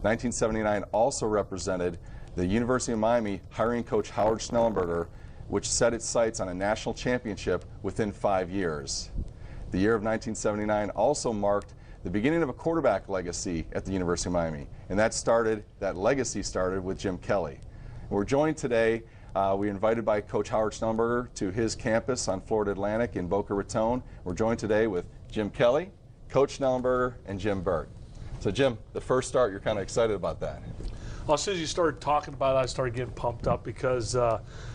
1979 also represented the University of Miami hiring coach Howard Schnellenberger, which set its sights on a national championship within 5 years. The year of 1979 also marked the beginning of a quarterback legacy at the University of Miami, and that legacy started with Jim Kelly. And we're joined today, we're invited by Coach Howard Schnellenberger to his campus on Florida Atlantic in Boca Raton. We're joined today with Jim Kelly, Coach Schnellenberger, and Jim Burt. So Jim, the first start, you're kind of excited about that. Well, as soon as you started talking about it, I started getting pumped up because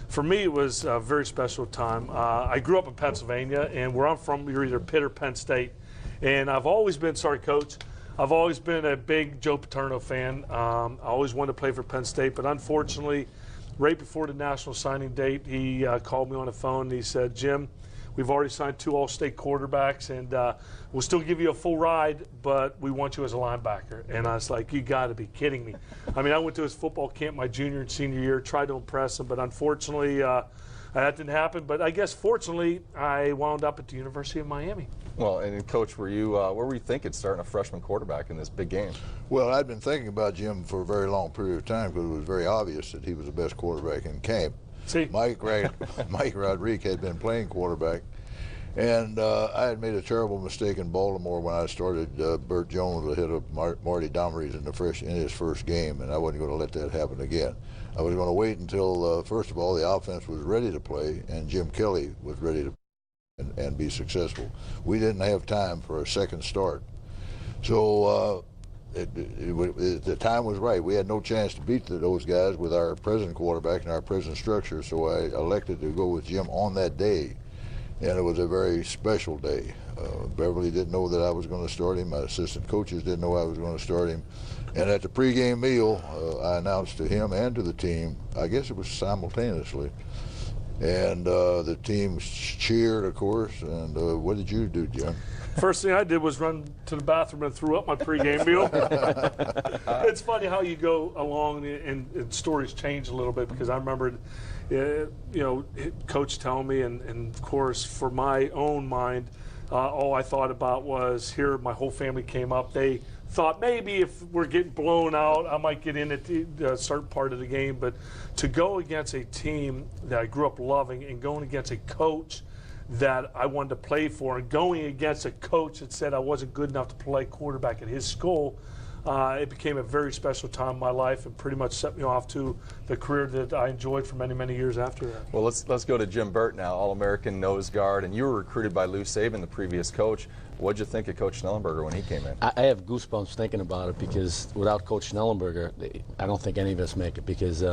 for me it was a very special time. I grew up in Pennsylvania, and where I'm from, you're either Pitt or Penn State. And I've always been, Coach, I've always been a big Joe Paterno fan. I always wanted to play for Penn State, but unfortunately, right before the national signing date, he called me on the phone and he said, Jim, we've already signed 2 All-State quarterbacks, and we'll still give you a full ride, but we want you as a linebacker. And I was like, you got to be kidding me. I mean, I went to his football camp my junior and senior year, tried to impress him, but unfortunately, that didn't happen. But I guess, fortunately, I wound up at the University of Miami. Well, and Coach, were you, where were you thinking starting a freshman quarterback in this big game? Well, I'd been thinking about Jim for a very long period of time because it was very obvious that he was the best quarterback in camp. See? Mike Rodriguez had been playing quarterback, and I had made a terrible mistake in Baltimore when I started Burt Jones ahead of Marty Domrese in his first game, and I wasn't going to let that happen again. I was going to wait until, first of all, the offense was ready to play and Jim Kelly was ready to and be successful. We didn't have time for a second start. So the time was right. We had no chance to beat those guys with our present quarterback and our present structure, so I elected to go with Jim on that day. And it was a very special day. Beverly didn't know that I was going to start him. My assistant coaches didn't know I was going to start him. And at the pregame meal, I announced to him and to the team, I guess it was simultaneously, and the team cheered, of course. And what did you do, Jim? First thing I did was run to the bathroom and threw up my pregame meal. It's funny how you go along and stories change a little bit, because I remember, Coach telling me, and of course, for my own mind, all I thought about was here. My whole family came up. They thought maybe if we're getting blown out, I might get in at the certain part of the game. But to go against a team that I grew up loving and going against a coach that I wanted to play for and going against a coach that said I wasn't good enough to play quarterback at his school, it became a very special time in my life and pretty much set me off to the career that I enjoyed for many, many years after that. Well, let's go to Jim Burt now, All-American nose guard, and you were recruited by Lou Saban, the previous coach. What did you think of Coach Schnellenberger when he came in? I have goosebumps thinking about it, because without Coach Schnellenberger, I don't think any of us make it, because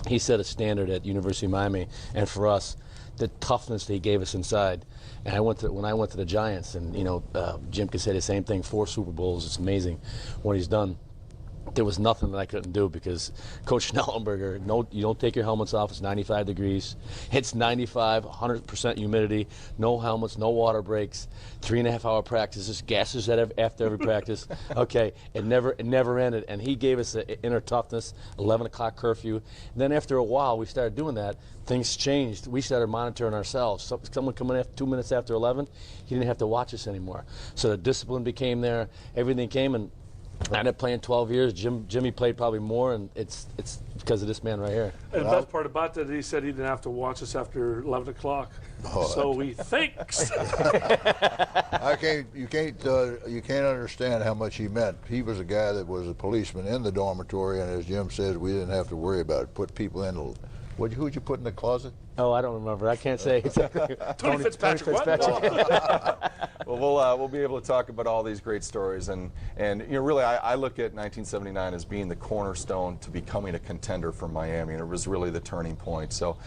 he set a standard at University of Miami, and for us, the toughness that he gave us inside. And when I went to the Giants, and Jim could say the same thing, 4 Super Bowls, it's amazing what he's done. There was nothing that I couldn't do, because Coach Schnellenberger, you don't take your helmets off. It's 95 degrees. It's 95, 100% humidity, no helmets, no water breaks, 3.5-hour practices, gases after every practice. Okay, it never ended. And he gave us the inner toughness, 11 o'clock curfew. And then after a while, we started doing that. Things changed. We started monitoring ourselves. Someone coming 2 minutes after 11, he didn't have to watch us anymore. So the discipline became there. Everything came, and I ended up playing 12 years. Jimmy played probably more, and it's because of this man right here. And the best part about that, he said he didn't have to watch us after 11 o'clock. Oh, so he thinks. You can't understand how much he meant. He was a guy that was a policeman in the dormitory, and as Jim says, we didn't have to worry about it. Put people in. Who'd you put in the closet? Oh, I don't remember. I can't say. Tony Fitzpatrick. Well, we'll be able to talk about all these great stories, and really, I look at 1979 as being the cornerstone to becoming a contender for Miami, and it was really the turning point. So,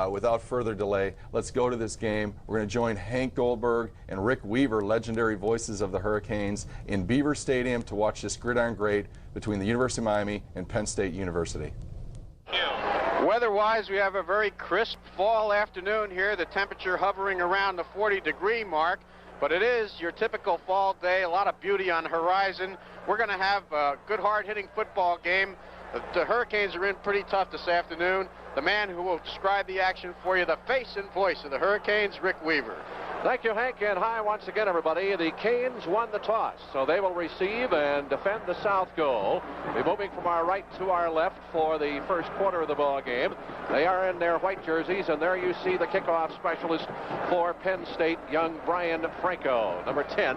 without further delay, let's go to this game. We're going to join Hank Goldberg and Rick Weaver, legendary voices of the Hurricanes, in Beaver Stadium to watch this gridiron great between the University of Miami and Penn State University. Weather-wise, we have a very crisp fall afternoon here, the temperature hovering around the 40-degree mark, but it is your typical fall day, a lot of beauty on the horizon. We're going to have a good hard-hitting football game. The Hurricanes are in pretty tough this afternoon. The man who will describe the action for you, the face and voice of the Hurricanes, Rick Weaver. Thank you, Hank, and hi once again, everybody. The Canes won the toss, so they will receive and defend the south goal. We're moving from our right to our left for the first quarter of the ball game. They are in their white jerseys, and there you see the kickoff specialist for Penn State, young Brian Franco, number 10.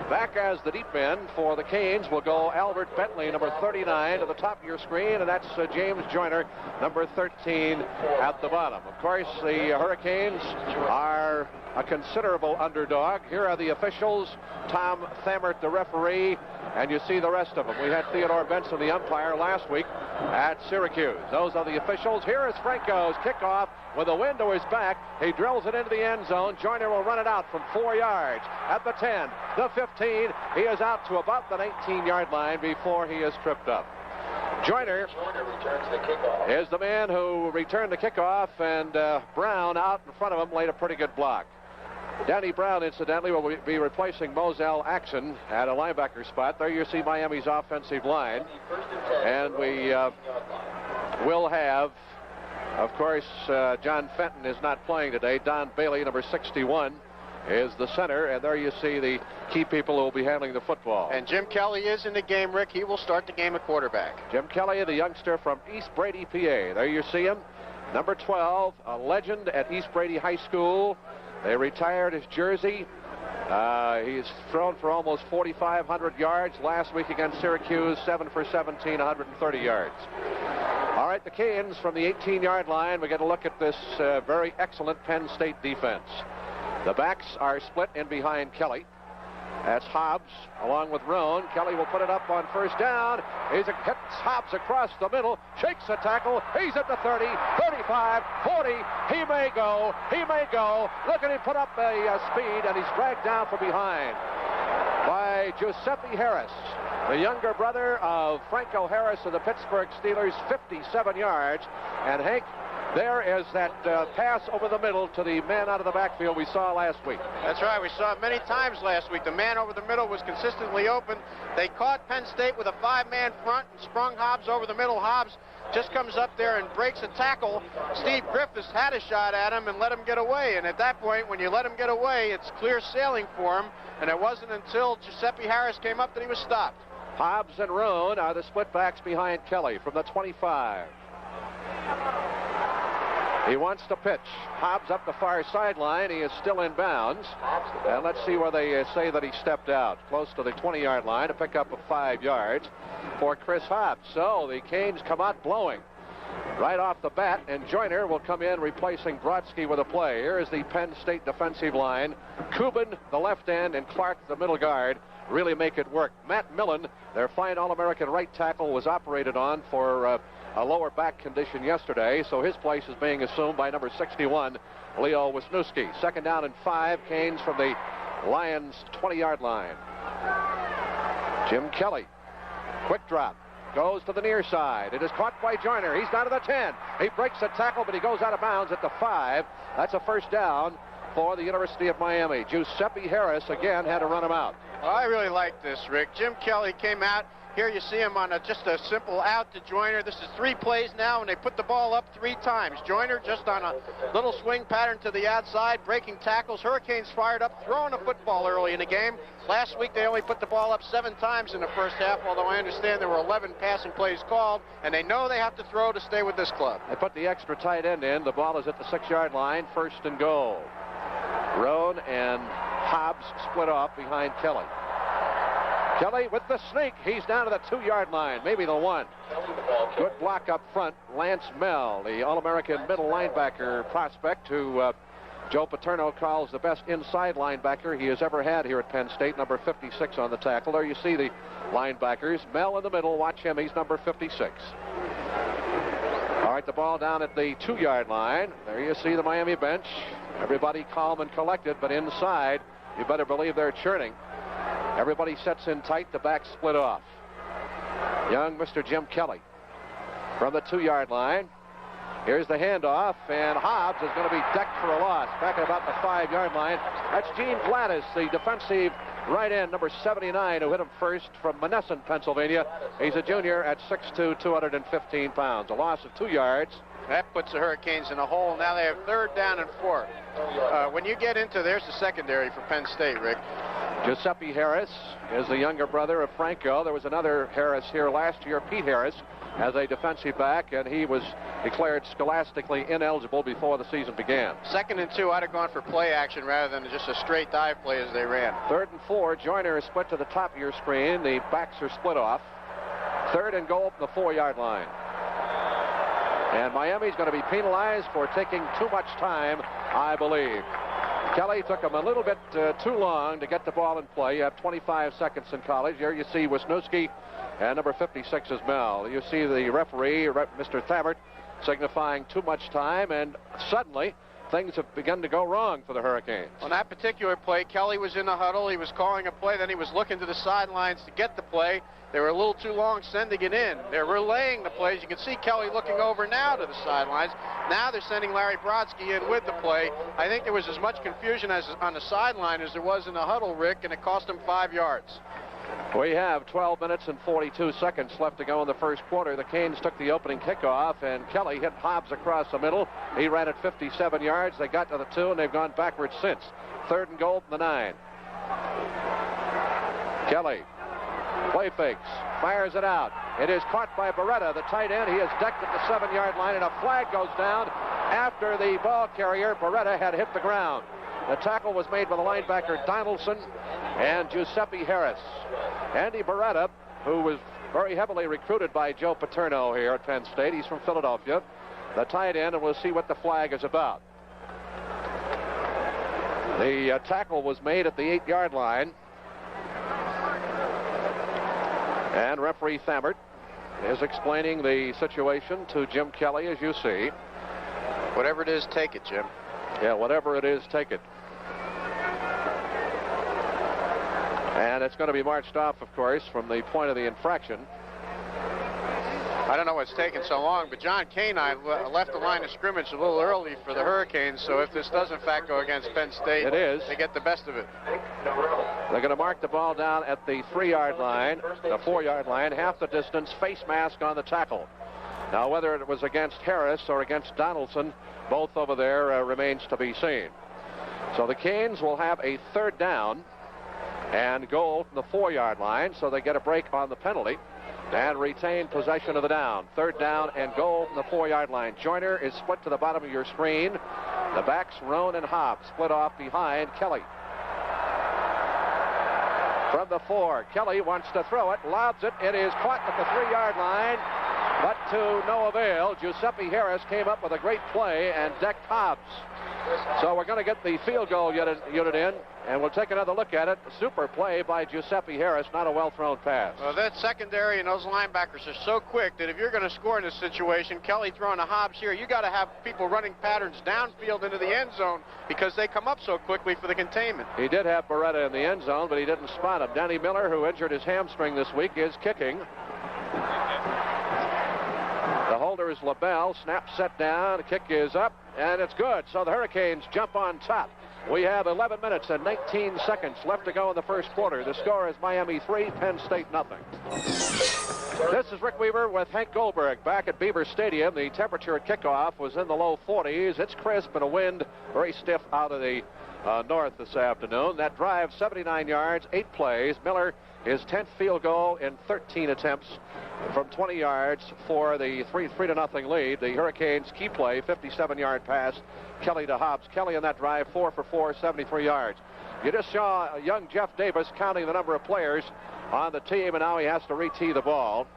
Back as the deep end for the Canes will go Albert Bentley, number 39, to the top of your screen, and that's James Joyner, number 13, at the bottom. Of course, the Hurricanes are a considerable underdog. Here are the officials, Tom Thammert, the referee, and you see the rest of them. We had Theodore Benson, the umpire, last week at Syracuse. Those are the officials. Here is Franco's kickoff with the wind to his back. He drills it into the end zone. Joyner will run it out from 4 yards at the 10, the 15. He is out to about the 19-yard line before he is tripped up. Joyner is the man who returned the kickoff, and Brown out in front of him laid a pretty good block. Danny Brown, incidentally, will be replacing Moselle Axon at a linebacker spot. There you see Miami's offensive line. And we will have, of course, John Fenton is not playing today. Don Bailey, number 61, is the center. And there you see the key people who will be handling the football. And Jim Kelly is in the game, Rick. He will start the game at quarterback. Jim Kelly, the youngster from East Brady, PA. There you see him. Number 12, a legend at East Brady High School. They retired his jersey. He's thrown for almost 4,500 yards. Last week against Syracuse, 7 for 17, 130 yards. All right, the Canes from the 18-yard line. We get a look at this very excellent Penn State defense. The backs are split in behind Kelly. That's Hobbs along with Roan. Kelly will put it up on first down. He hits Hobbs across the middle, shakes the tackle. He's at the 30, 35, 40. He may go. He may go. Look at him put up a speed, and he's dragged down from behind by Giuseppe Harris, the younger brother of Franco Harris of the Pittsburgh Steelers, 57 yards. And Hank, there is that pass over the middle to the man out of the backfield we saw last week. That's right. We saw it many times last week. The man over the middle was consistently open. They caught Penn State with a 5-man front and sprung Hobbs over the middle. Hobbs just comes up there and breaks a tackle. Steve Griffiths had a shot at him and let him get away. And at that point, when you let him get away, it's clear sailing for him. And it wasn't until Giuseppe Harris came up that he was stopped. Hobbs and Roan are the split backs behind Kelly from the 25. He wants to pitch. Hobbs up the far sideline. He is still in bounds. And let's see where they say that he stepped out. Close to the 20-yard line, a pickup of 5 yards for Chris Hobbs. So the Canes come out blowing right off the bat, and Joyner will come in replacing Brodsky with a play. Here is the Penn State defensive line. Kubin, the left end, and Clark, the middle guard, really make it work. Matt Millen, their fine All-American right tackle, was operated on for a lower back condition yesterday, so his place is being assumed by number 61, Leo Wisniewski. Second down and 5, Canes from the Lions' 20-yard line. Jim Kelly, quick drop, goes to the near side. It is caught by Joyner. He's down to the 10. He breaks the tackle, but he goes out of bounds at the 5. That's a first down for the University of Miami. Giuseppe Harris again had to run him out. Well, I really like this, Rick. Jim Kelly came out. Here you see him on just a simple out to Joyner. This is 3 plays now, and they put the ball up 3 times. Joyner just on a little swing pattern to the outside, breaking tackles. Hurricanes fired up, throwing the football early in the game. Last week they only put the ball up 7 times in the first half, although I understand there were 11 passing plays called, and they know they have to throw to stay with this club. They put the extra tight end in. The ball is at the 6-yard line, first and goal. Roan and Hobbs split off behind Kelly. Kelly with the sneak. He's down to the 2-yard line, maybe the 1. Good block up front. Lance Mell, the All-American middle linebacker prospect who Joe Paterno calls the best inside linebacker he has ever had here at Penn State, number 56 on the tackle. There you see the linebackers. Mell in the middle. Watch him. He's number 56. All right, the ball down at the 2-yard line. There you see the Miami bench. Everybody calm and collected, but inside, you better believe they're churning. Everybody sets in tight. The back split off. Young Mr. Jim Kelly from the 2-yard line. Here's the handoff, and Hobbs is going to be decked for a loss back at about the 5-yard line. That's Gene Gladys, the defensive right end, number 79, who hit him first, from Monessen, Pennsylvania. He's a junior at 6'2", 215 pounds. A loss of 2 yards. That puts the Hurricanes in a hole. Now they have 3rd down and 4. When you get into, there's the secondary for Penn State, Rick. Giuseppe Harris is the younger brother of Franco. There was another Harris here last year, Pete Harris, as a defensive back, and he was declared scholastically ineligible before the season began. 2nd and 2, I'd have gone for play action rather than just a straight dive play as they ran. 3rd and 4, Joyner is split to the top of your screen. The backs are split off. 3rd and goal from the 4-yard line. And Miami's going to be penalized for taking too much time, I believe. Kelly took him a little bit too long to get the ball in play. You have 25 seconds in college. Here you see Wisniewski, and number 56 is Mel. You see the referee, Mr. Thabert, signifying too much time, and suddenly things have begun to go wrong for the Hurricanes. On that particular play, Kelly was in the huddle. He was calling a play. Then he was looking to the sidelines to get the play. They were a little too long sending it in. They're relaying the plays. You can see Kelly looking over now to the sidelines. Now they're sending Larry Brodsky in with the play. I think there was as much confusion as on the sideline as there was in the huddle, Rick, and it cost them 5 yards. We have 12 minutes and 42 seconds left to go in the first quarter. The Canes took the opening kickoff, and Kelly hit Hobbs across the middle. He ran at 57 yards. They got to the 2, and they've gone backwards since. 3rd and goal from the 9. Kelly play fakes, fires it out. It is caught by Beretta, the tight end. He is decked at the 7-yard line, and a flag goes down after the ball carrier, Beretta, had hit the ground. The tackle was made by the linebacker Donaldson and Giuseppe Harris. Andy Beretta, who was very heavily recruited by Joe Paterno here at Penn State. He's from Philadelphia. The tight end, and we'll see what the flag is about. The tackle was made at the 8-yard line. And referee Thabert is explaining the situation to Jim Kelly, as you see. Whatever it is, take it, Jim. Yeah, whatever it is, take it. And it's going to be marched off, of course, from the point of the infraction. I don't know what's taking so long, but John Kane and I left the line of scrimmage a little early for the Hurricanes, so if this does in fact go against Penn State, they get the best of it. They're going to mark the ball down at the 3-yard line, the 4-yard line, half the distance, face mask on the tackle. Now, whether it was against Harris or against Donaldson, both over there remains to be seen. So the Canes will have a 3rd down and goal from the 4-yard line, so they get a break on the penalty and retain possession of the down. 3rd down and goal from the 4-yard line. Joyner is split to the bottom of your screen. The backs, Roan and Hobbs, split off behind Kelly. From the 4, Kelly wants to throw it, lobs it. It is caught at the 3-yard line, but to no avail. Giuseppe Harris came up with a great play and decked Hobbs. So we're going to get the field goal unit in, and we'll take another look at it. Super play by Giuseppe Harris, not a well-thrown pass. Well, that secondary and those linebackers are so quick that if you're going to score in this situation, Kelly throwing a Hobbs here, you got to have people running patterns downfield into the end zone because they come up so quickly for the containment. He did have Beretta in the end zone, but he didn't spot him. Danny Miller, who injured his hamstring this week, is kicking. The holder is LaBelle. Snap set down. The kick is up, and it's good. So the Hurricanes jump on top. We have 11 minutes and 19 seconds left to go in the first quarter. The score is Miami 3, Penn State nothing. This is Rick Weaver with Hank Goldberg back at Beaver Stadium. The temperature at kickoff was in the low 40s. It's crisp and a wind very stiff out of the north this afternoon. That drive, 79 yards, 8 plays. Miller, his 10th field goal in 13 attempts from 20 yards for the 3-0 lead. The Hurricanes' key play, 57-yard pass, Kelly to Hobbs. Kelly in that drive, 4 for 4, 73 yards. You just saw young Jeff Davis counting the number of players on the team, and now he has to re-tee the ball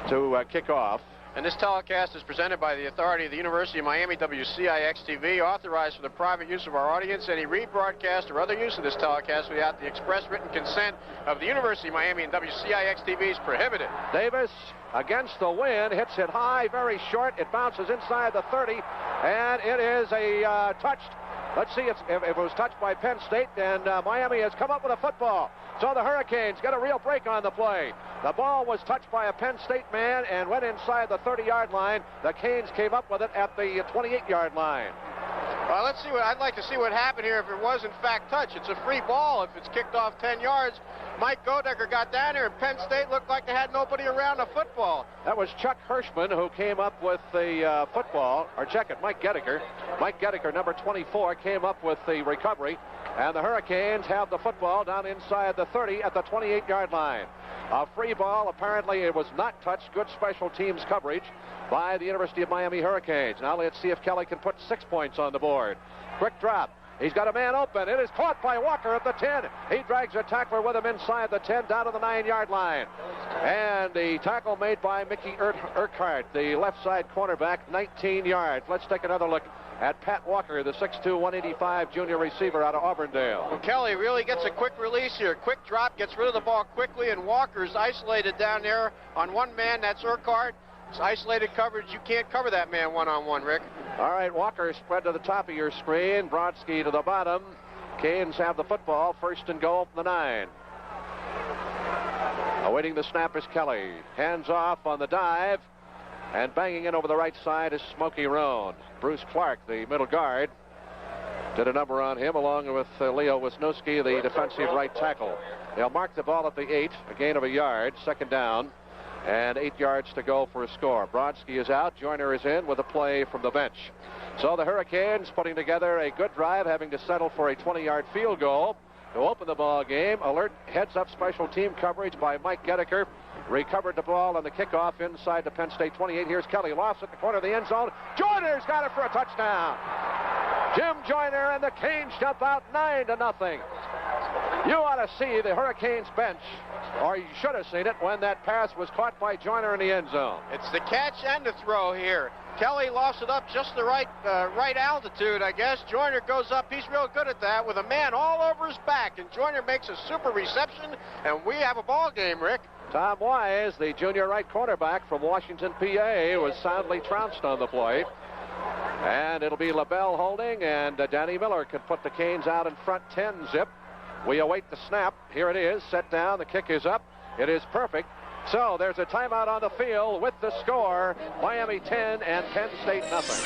to kick off. And this telecast is presented by the authority of the University of Miami, WCIX-TV, authorized for the private use of our audience. Any rebroadcast or other use of this telecast without the express written consent of the University of Miami and WCIX-TV is prohibited. Davis, against the wind, hits it high, very short. It bounces inside the 30, and it is a touched. Let's see if it was touched by Penn State, and Miami has come up with a football. So the Hurricanes get a real break on the play. The ball was touched by a Penn State man and went inside the 30-yard line. The Canes came up with it at the 28-yard line. Well, let's see I'd like to see what happened here if it was in fact touch. It's a free ball if it's kicked off 10 yards. Mike Godecker got down here, and Penn State looked like they had nobody around the football. That was Chuck Hirschman who came up with the football, or check it, Mike Godecker. Mike Godecker, number 24, came up with the recovery, and the Hurricanes have the football down inside the 30 at the 28-yard line. A free ball, apparently it was not touched. Good special teams coverage by the University of Miami Hurricanes. Now let's see if Kelly can put 6 points on the board. Quick drop. He's got a man open. It is caught by Walker at the 10. He drags a tackler with him inside the 10 down to the 9-yard line. And the tackle made by Mickey Urquhart, the left side cornerback, 19 yards. Let's take another look at Pat Walker, the 6'2", 185 junior receiver out of Auburndale. Well, Kelly really gets a quick release here. Quick drop, gets rid of the ball quickly, and Walker's isolated down there on one man. That's Urquhart. It's isolated coverage. You can't cover that man one-on-one, Rick. All right, Walker spread to the top of your screen. Brodsky to the bottom. Canes have the football. First and goal from the 9. Awaiting the snap is Kelly. Hands off on the dive. And banging in over the right side is Smokey Roan. Bruce Clark, the middle guard, did a number on him along with Leo Wisniewski, the defensive right tackle. They'll mark the ball at the 8, a gain of a yard, second down, and 8 yards to go for a score. Brodsky is out. Joyner is in with a play from the bench. So the Hurricanes putting together a good drive, having to settle for a 20-yard field goal to open the ball game. Alert heads-up special team coverage by Mike Godecker. Recovered the ball on the kickoff inside the Penn State 28. Here's Kelly. Lofts at the corner of the end zone. Joyner's got it for a touchdown. Jim Joyner and the Canes jump out 9-0. You ought to see the Hurricanes bench, or you should have seen it when that pass was caught by Joyner in the end zone. It's the catch and the throw here. Kelly lofts it up just the right altitude, I guess. Joyner goes up. He's real good at that with a man all over his back, and Joyner makes a super reception, and we have a ball game, Rick. Tom Wise, the junior right cornerback from Washington, PA, was soundly trounced on the play. And it'll be LaBelle holding, and Danny Miller can put the Canes out in front 10-zip. We await the snap. Here it is, set down. The kick is up. It is perfect. So there's a timeout on the field with the score. Miami 10 and Penn State nothing.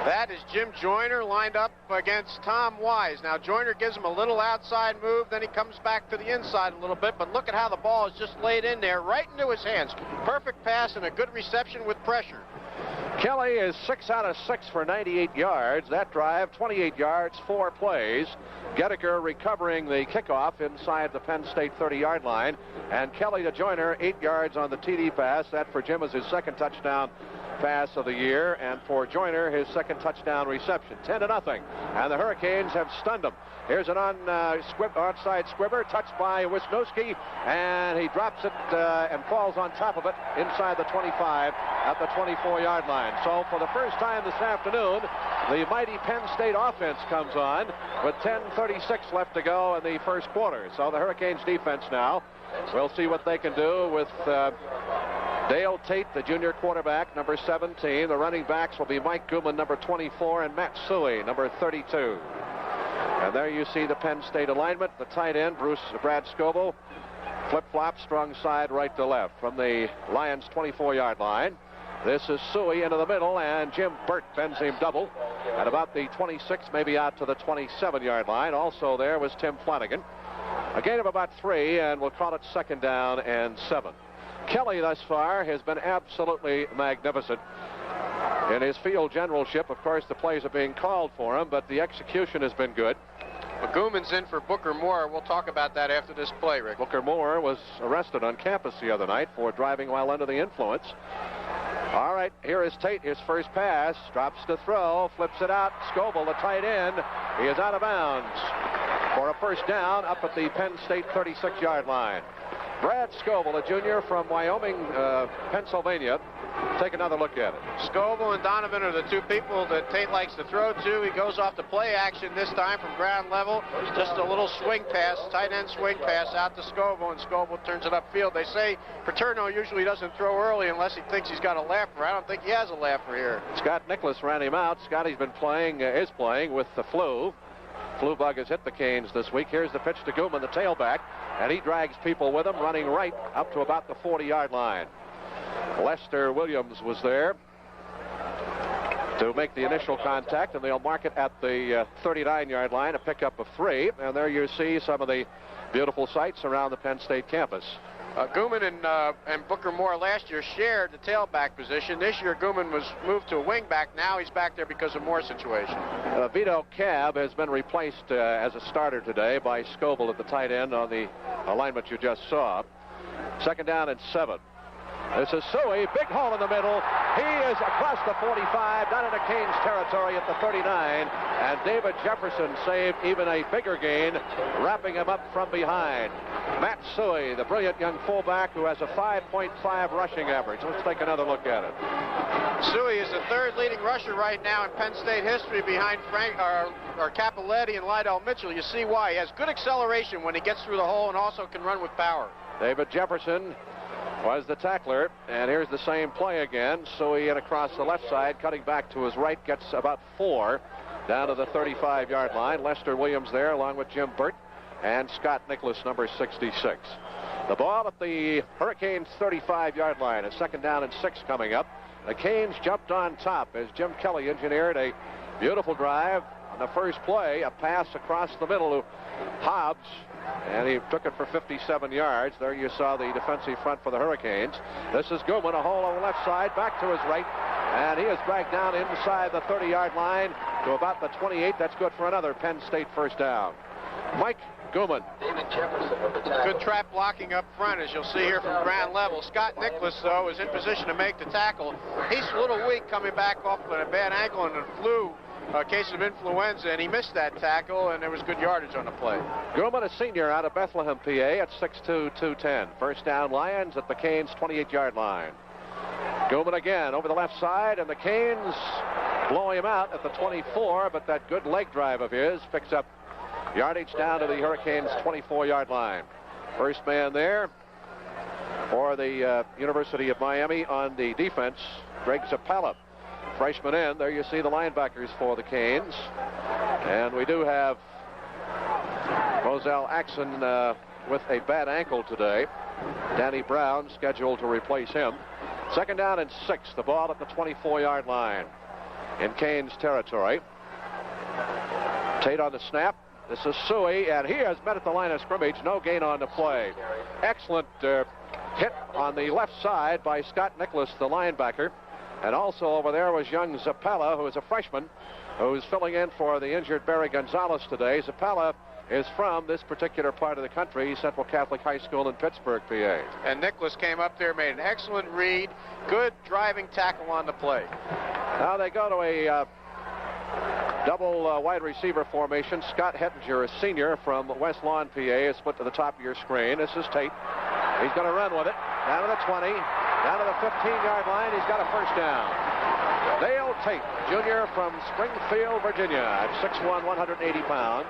That is Jim Joyner lined up against Tom Wise. Now Joyner gives him a little outside move, then he comes back to the inside a little bit, but look at how the ball is just laid in there right into his hands. Perfect pass and a good reception with pressure. Kelly is 6 out of 6 for 98 yards. That drive, 28 yards, 4 plays. Godecker recovering the kickoff inside the Penn State 30-yard line. And Kelly to Joyner, 8 yards on the TD pass. That for Jim is his second touchdown pass of the year, and for Joyner, his second touchdown reception. 10-0, and the Hurricanes have stunned them. Here's an onside squibber, touched by Wisniewski, and he drops it and falls on top of it inside the 25 at the 24-yard line. So for the first time this afternoon, the mighty Penn State offense comes on with 10:36 left to go in the first quarter. So the Hurricanes defense now, we'll see what they can do with Dale Tate, the junior quarterback, number 17. The running backs will be Mike Gooman, number 24, and Matt Suey, number 32. And there you see the Penn State alignment. The tight end, Brad Scoble, flip-flop, strong side right to left from the Lions' 24-yard line. This is Suey into the middle, and Jim Burt bends him double at about the 26, maybe out to the 27-yard line. Also there was Tim Flanagan. A gain of about 3, and we'll call it second down and 7. Kelly thus far has been absolutely magnificent in his field generalship. Of course, the plays are being called for him, but the execution has been good. Gooman's in for Booker Moore. We'll talk about that after this play, Rick. Booker Moore was arrested on campus the other night for driving while under the influence. All right, here is Tate, his first pass, drops to throw, flips it out. Scoble, the tight end, he is out of bounds for a first down up at the Penn State 36-yard line. Brad Scoble, a junior from Wyoming, Pennsylvania. Take another look at it. Scoble and Donovan are the two people that Tate likes to throw to. He goes off to play action this time from ground level. Just a little swing pass, tight end swing pass out to Scoble, and Scoble turns it upfield. They say Paterno usually doesn't throw early unless he thinks he's got a laugher. I don't think he has a laugher here. Scott Nicholas ran him out. Scotty's been playing, is playing with the flu. Flu bug has hit the Canes this week. Here's the pitch to Gooman, the tailback, and he drags people with him, running right up to about the 40-yard line. Lester Williams was there. to make the initial contact, and they'll mark it at the 39-yard line, a pickup of 3. And there you see some of the beautiful sights around the Penn State campus. Gooman and Booker Moore last year shared the tailback position. This year, Gooman was moved to a wingback. Now he's back there because of Moore's situation. Vito Cab has been replaced as a starter today by Scoble at the tight end on the alignment you just saw. 2nd down and 7. This is Suey, big hole in the middle. He is across the 45, down into Canes territory at the 39, and David Jefferson saved even a bigger gain, wrapping him up from behind. Matt Suey, the brilliant young fullback who has a 5.5 rushing average. Let's take another look at it. Suey is the 3rd leading rusher right now in Penn State history behind Capoletti and Lydell Mitchell. You see why. He has good acceleration when he gets through the hole and also can run with power. David Jefferson was the tackler, and here's the same play again. Suey in across the left side, cutting back to his right, gets about 4 down to the 35-yard line. Lester Williams there along with Jim Burt and Scott Nicholas, number 66. The ball at the Hurricanes 35-yard line. A 2nd down and 6 coming up. The Canes jumped on top as Jim Kelly engineered a beautiful drive on the first play, a pass across the middle to Hobbs, and he took it for 57 yards. There you saw the defensive front for the Hurricanes. This is Gooman, a hole on the left side, back to his right, and he is dragged down inside the 30-yard line to about the 28. That's good for another Penn State first down. Mike Gooman. Good trap blocking up front, as you'll see here from ground level. Scott Nicholas, though, is in position to make the tackle. He's a little weak coming back off of a bad ankle and a flu case of influenza, and he missed that tackle, and there was good yardage on the play. Gooman, a senior out of Bethlehem, PA, at 6'2", 210. First down, Lions at the Canes' 28-yard line. Gooman again over the left side, and the Canes blow him out at the 24, but that good leg drive of his picks up yardage down to the Hurricanes' 24-yard line. First man there for the University of Miami on the defense, Greg Zappala. Freshman in. There you see the linebackers for the Canes. And we do have Moselle Axon with a bad ankle today. Danny Brown scheduled to replace him. 2nd down and 6. The ball at the 24-yard line in Canes territory. Tate on the snap. This is Suey, and he has met at the line of scrimmage. No gain on the play. Excellent hit on the left side by Scott Nicholas, the linebacker. And also over there was young Zappala, who is a freshman, who's filling in for the injured Barry Gonzalez today. Zappala is from this particular part of the country, Central Catholic High School in Pittsburgh, PA. And Nicholas came up there, made an excellent read, good driving tackle on the play. Now they go to a double wide receiver formation. Scott Hettinger, a senior from West Lawn, PA, is split to the top of your screen. This is Tate. He's going to run with it. Down to the 20. Down to the 15-yard line. He's got a first down. Dale Tate, junior from Springfield, Virginia, at 6'1", 180 pounds.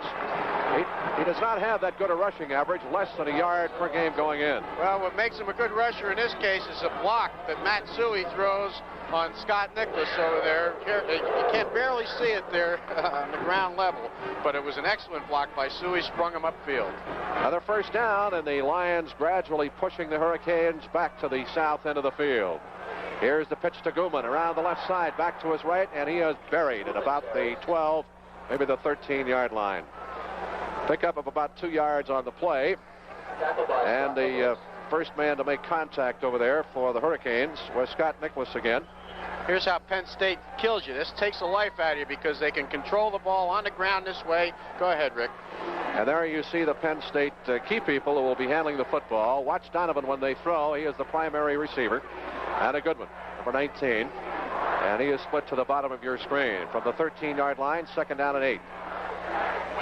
He does not have that good a rushing average, less than a yard per game going in. Well, what makes him a good rusher in this case is a block that Matt Suey throws on Scott Nicholas over there. You can barely see it there on the ground level, but it was an excellent block by Suey, sprung him upfield. Another first down, and the Lions gradually pushing the Hurricanes back to the south end of the field. Here's the pitch to Gooman around the left side, back to his right, and he is buried at about the 12, maybe the 13-yard line. Pickup of about 2 yards on the play, and the first man to make contact over there for the Hurricanes was Scott Nicholas again. Here's how Penn State kills you. This takes the life out of you because they can control the ball on the ground this way. Go ahead, Rick. And there you see the Penn State key people who will be handling the football. Watch Donovan when they throw. He is the primary receiver. And a good one, number 19. And he is split to the bottom of your screen from the 13-yard line, 2nd down and 8.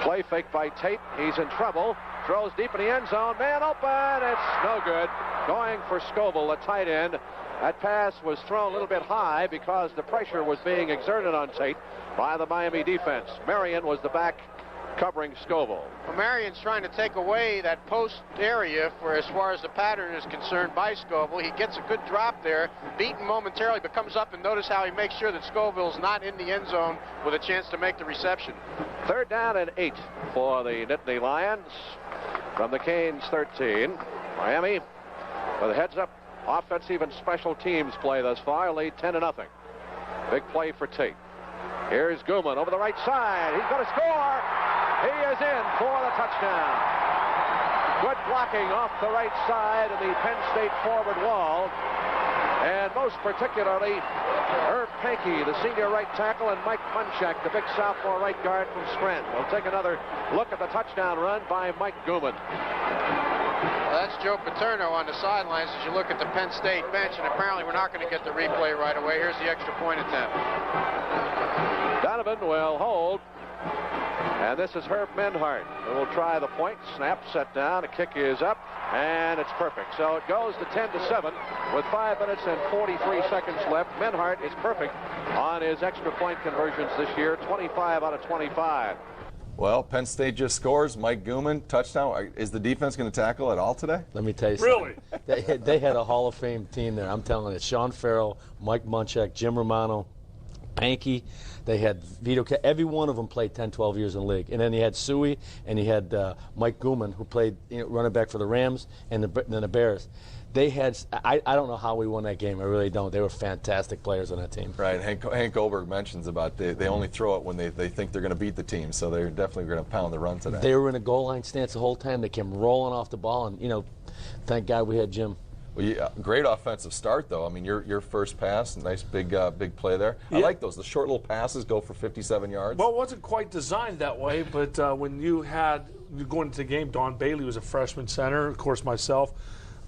Play fake by Tate. He's in trouble. Throws deep in the end zone. Man open. It's no good. Going for Scoble, the tight end. That pass was thrown a little bit high because the pressure was being exerted on Tate by the Miami defense. Marion was the back covering Scoble. Well, Marion's trying to take away that post area for as far as the pattern is concerned by Scoble. He gets a good drop there, beaten momentarily, but comes up, and notice how he makes sure that Scoville's not in the end zone with a chance to make the reception. 3rd down and 8 for the Nittany Lions from the Canes 13. Miami with a heads-up offensive and special teams play thus far, lead 10-0. Big play for Tate. Here's Gooman over the right side. He's going to score. He is in for the touchdown. Good blocking off the right side of the Penn State forward wall. And most particularly, Herb Pankey, the senior right tackle, and Mike Munchak, the big sophomore right guard from Scranton. We'll take another look at the touchdown run by Mike Gooman. Well, that's Joe Paterno on the sidelines as you look at the Penn State bench, and apparently we're not going to get the replay right away. Here's the extra point attempt. Donovan will hold. And this is Herb Menhart, who will try the point. Snap, set down, a kick is up, and it's perfect. So it goes to 10-7 with 5 minutes and 43 seconds left. Menhart is perfect on his extra point conversions this year, 25 out of 25. Well, Penn State just scores. Mike Gooman, touchdown. Is the defense going to tackle at all today? Let me tell you something. Really? They had a Hall of Fame team there. I'm telling you. Sean Farrell, Mike Munchak, Jim Romano, Pankey. They had Vito. Every one of them played 10, 12 years in the league. And then you had Suey, and you had Mike Gooman, who played running back for the Rams and then the Bears. They had. I don't know how we won that game. I really don't. They were fantastic players on that team. Right. Hank Goldberg mentions about they only throw it when they think they're going to beat the team. So they're definitely going to pound the run today. They were in a goal line stance the whole time. They came rolling off the ball, and thank God we had Jim. Well, yeah, great offensive start, though. I mean, your first pass, nice big play there. Yeah. I like those. The short little passes go for 57 yards. Well, it wasn't quite designed that way, but when you're going into the game, Don Bailey was a freshman center, of course, myself.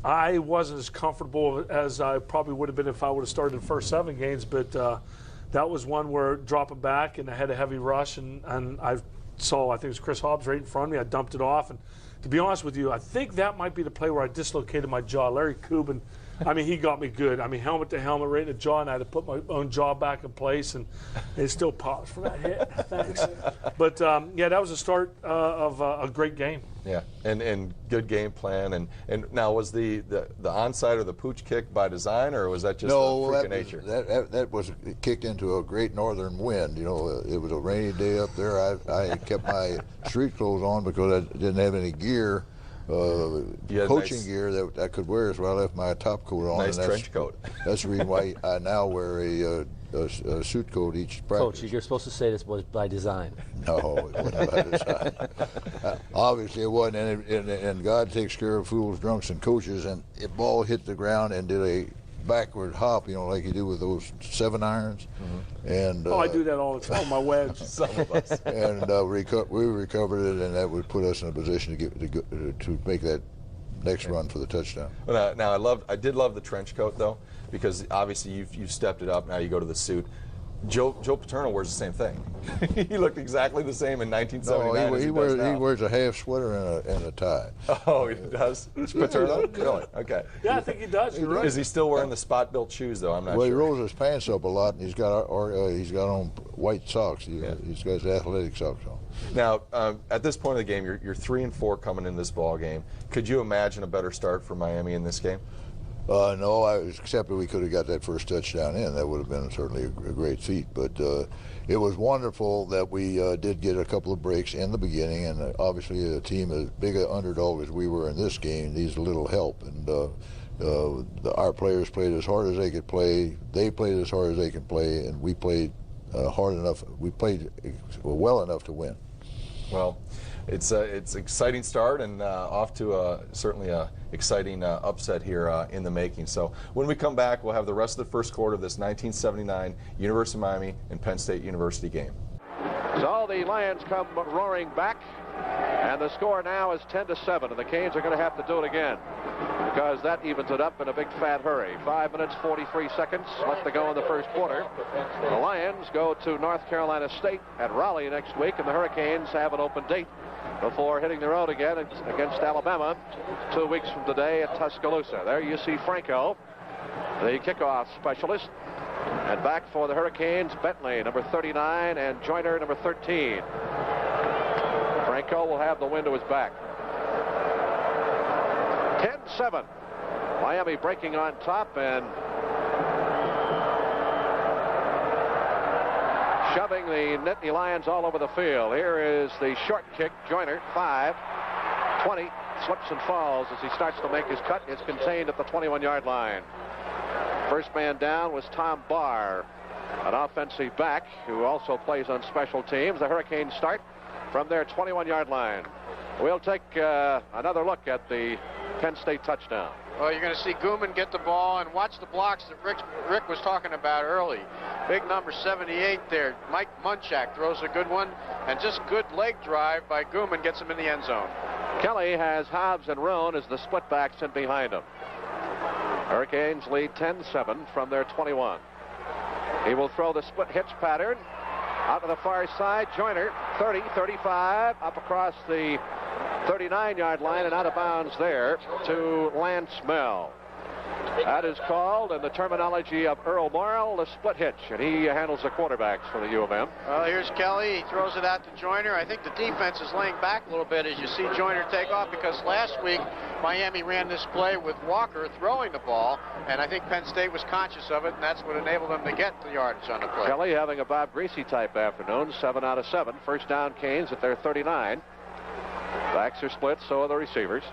I wasn't as comfortable as I probably would have been if I would have started the first 7 games, but that was one where dropping back, and I had a heavy rush, and I think it was Chris Hobbs right in front of me. I dumped it off, and to be honest with you, I think that might be the play where I dislocated my jaw. Larry Cuban, he got me good. Helmet to helmet right in the jaw, and I had to put my own jaw back in place, and it still pops from that hit. Thanks. But, that was the start of a great game. Yeah, and good game plan. And now, was the onside or the pooch kick by design, or was that just a freak of nature? That was kicked into a great northern wind. It was a rainy day up there. I kept my street clothes on because I didn't have any gear. Coaching gear that I could wear, so I left my top coat on. Nice trench coat. That's the reason why I now wear a suit coat each practice. Coach, you're supposed to say this was by design. No, it wasn't by design. Obviously it wasn't, and God takes care of fools, drunks, and coaches, and the ball hit the ground and did a backward hop, like you do with those 7 irons. Mm-hmm. And I do that all the time, my wedge. Some of us. And we recovered it, and that would put us in a position to make that next run for the touchdown. Well, now I did love the trench coat, though, because obviously you've stepped it up. Now you go to the suit. Joe Paterno wears the same thing. He looked exactly the same in 1979 as he does now. He wears a half sweater and a tie. Oh, he does? It's Paterno? Really? Okay. Yeah, I think he does. You're right. Is he still wearing the spot-built shoes, though? I'm not sure. Well, he rolls his pants up a lot, and he's got on white socks. He's got his athletic socks on. Now, at this point of the game, you're 3-4 coming in this ball game. Could you imagine a better start for Miami in this game? No, except that we could have got that first touchdown in. That would have been certainly a great feat. But it was wonderful that we did get a couple of breaks in the beginning, and obviously a team as big an underdog as we were in this game needs a little help. And our players played as hard as they could play. They played as hard as they could play, and we played hard enough. We played well enough to win. Well, it's an exciting start, and off to certainly a exciting upset here in the making. So when we come back, we'll have the rest of the first quarter of this 1979 University of Miami and Penn State University game. So the Lions come roaring back, and the score now is 10-7, and the Canes are going to have to do it again because that evens it up in a big fat hurry. 5 minutes 43 seconds left to go in the first quarter. The Lions go to North Carolina State at Raleigh next week, and the Hurricanes have an open date before hitting the road again against Alabama 2 weeks from today at Tuscaloosa. There you see Franco, the kickoff specialist. And back for the Hurricanes, Bentley, number 39, and Joyner, number 13. Franco will have the wind to his back. 10-7. Miami breaking on top and shoving the Nittany Lions all over the field. Here is the short kick. Joyner, 5, 20, slips and falls as he starts to make his cut. It's contained at the 21-yard line. First man down was Tom Barr. an offensive back who also plays on special teams. The Hurricanes start from their 21-yard line. We'll take another look at the Penn State touchdown. Well, you're going to see Gooman get the ball, and watch the blocks that Rick was talking about early. Big number 78 there. Mike Munchak throws a good one, and just good leg drive by Gooman gets him in the end zone. Kelly has Hobbs and Roan as the split backs in behind him. Hurricanes lead 10-7 from their 21. He will throw the split hitch pattern out to the far side. Joyner, 30, 35, up across the 39-yard line and out of bounds there to Lance Mell. That is called, in the terminology of Earl Morrill, the split hitch, and he handles the quarterbacks for the U of M. Well, here's Kelly. He throws it out to Joyner. I think the defense is laying back a little bit as you see Joyner take off, because last week Miami ran this play with Walker throwing the ball, and I think Penn State was conscious of it, and that's what enabled them to get the yardage on the play. Kelly having a Bob Greasy type afternoon, 7 out of 7. First down, Canes at their 39. Backs are split, so are the receivers.